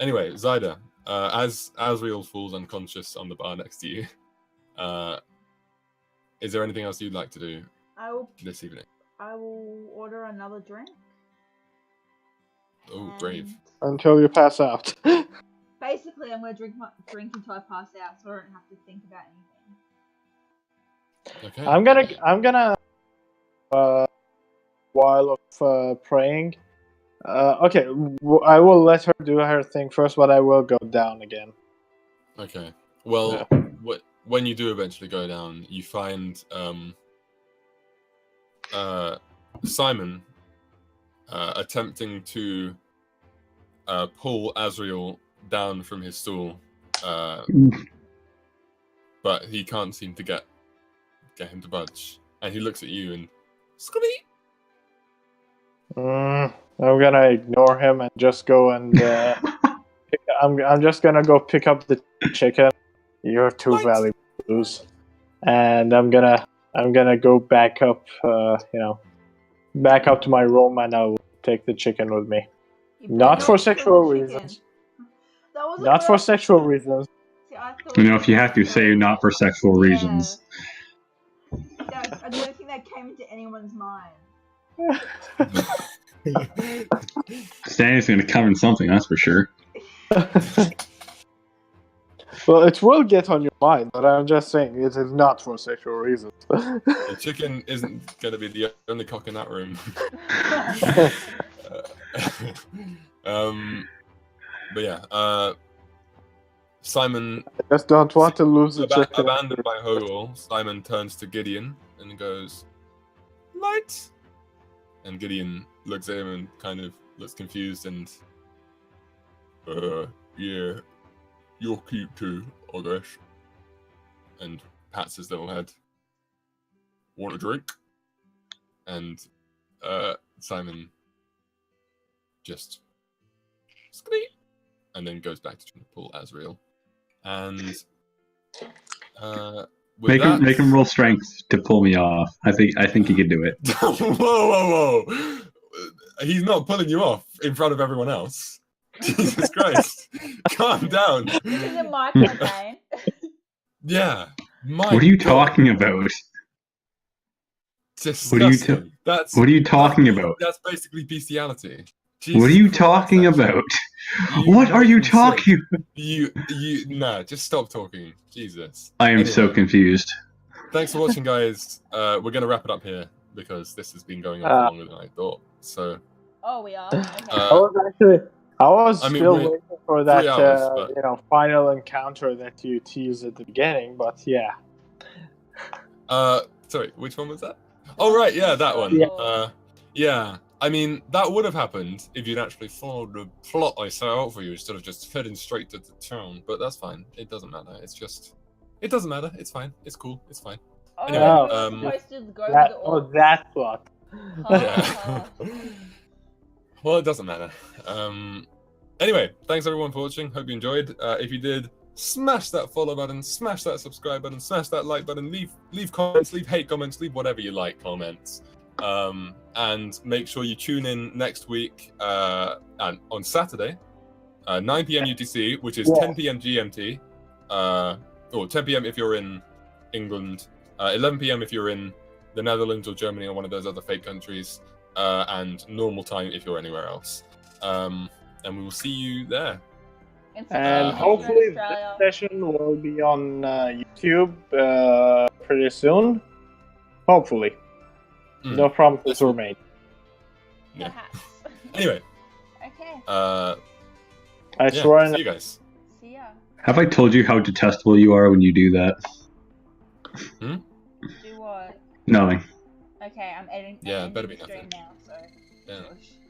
A: Anyway, Zyda, as Asriel falls unconscious on the bar next to you, is there anything else you'd like to do this evening?
D: I will order another drink.
A: Oh, brave.
B: Until you pass out.
D: Basically, I'm gonna drink until I pass out, so I don't have to think about anything.
A: Okay.
B: I'm gonna while of praying. Okay, I will let her do her thing first, but I will go down again.
A: Okay. Well, when you do eventually go down, you find Simon attempting to pull Asriel down from his stool, but he can't seem to get him to budge. And he looks at you and Scooby.
B: I'm gonna ignore him and just go and I'm just gonna go pick up the chicken. You're too valuable to lose, and I'm gonna go back up. Back up to my room, and I'll take the chicken with me. Not for sexual reasons. Not for sexual reasons.
D: See, I thought
E: If you have to, say not for sexual reasons.
D: I don't think that came into anyone's mind.
E: Stanley's going to come in something, that's for sure.
B: Well, it will get on your mind, but I'm just saying it is not for sexual reasons.
A: The chicken isn't going to be the only cock in that room. But yeah, Simon.
B: I just don't want to lose the chicken.
A: Abandoned by Othal, Simon turns to Gideon and goes, "Light." And Gideon looks at him and kind of looks confused and, yeah, you're cute too, I guess. And pats his little head. Want a drink? And Simon just squeak, and then goes back to trying to pull Asriel. And
E: make him roll strength to pull me off. I think he can do it.
A: Whoa! He's not pulling you off in front of everyone else. Jesus Christ! Calm down.
D: This isn't my campaign.
A: Yeah.
E: What are you talking about?
A: Disgusting.
E: What are you talking about?
A: That's basically bestiality. Jesus
E: what are you
A: Christ,
E: talking about? What are you talking about?
A: Nah, just stop talking. Jesus.
E: I am so confused.
A: Thanks for watching, guys. We're going to wrap it up here because this has been going on for longer than I thought. So.
D: Oh, we are? Okay.
B: I was still waiting for that,
A: 3 hours,
B: final encounter that you teased at the beginning, but yeah.
A: Sorry, which one was that? Oh, right, yeah, that one. Yeah. I mean, that would have happened if you'd actually followed the plot I set out for you instead of just heading straight to the town. But that's fine. It doesn't matter. It doesn't matter. It's fine. It's cool. It's fine.
D: Oh,
A: Anyway,
D: supposed to go
B: that plot.
A: Yeah. Well, it doesn't matter. Anyway, thanks everyone for watching. Hope you enjoyed. If you did, smash that follow button, smash that subscribe button, smash that like button, leave comments, leave hate comments, leave whatever you like comments. And make sure you tune in next week and on Saturday, 9 p.m. UTC, which is 10 p.m. GMT, or 10 p.m. if you're in England, 11 p.m. if you're in the Netherlands or Germany or one of those other fake countries, and normal time if you're anywhere else. And we will see you there.
B: And hopefully this session will be on YouTube pretty soon. Hopefully. No promises were made.
A: Yeah. Anyway.
D: Okay.
B: I swear.
A: See you guys.
D: See ya.
E: Have I told you how detestable you are when you do that?
A: Hmm?
D: Do what?
E: Nothing.
D: Okay, I'm editing.
A: Yeah,
D: I'm
A: better
D: ending
A: be
D: the stream
A: nothing.
D: now. So.
A: Yeah.
D: Shush.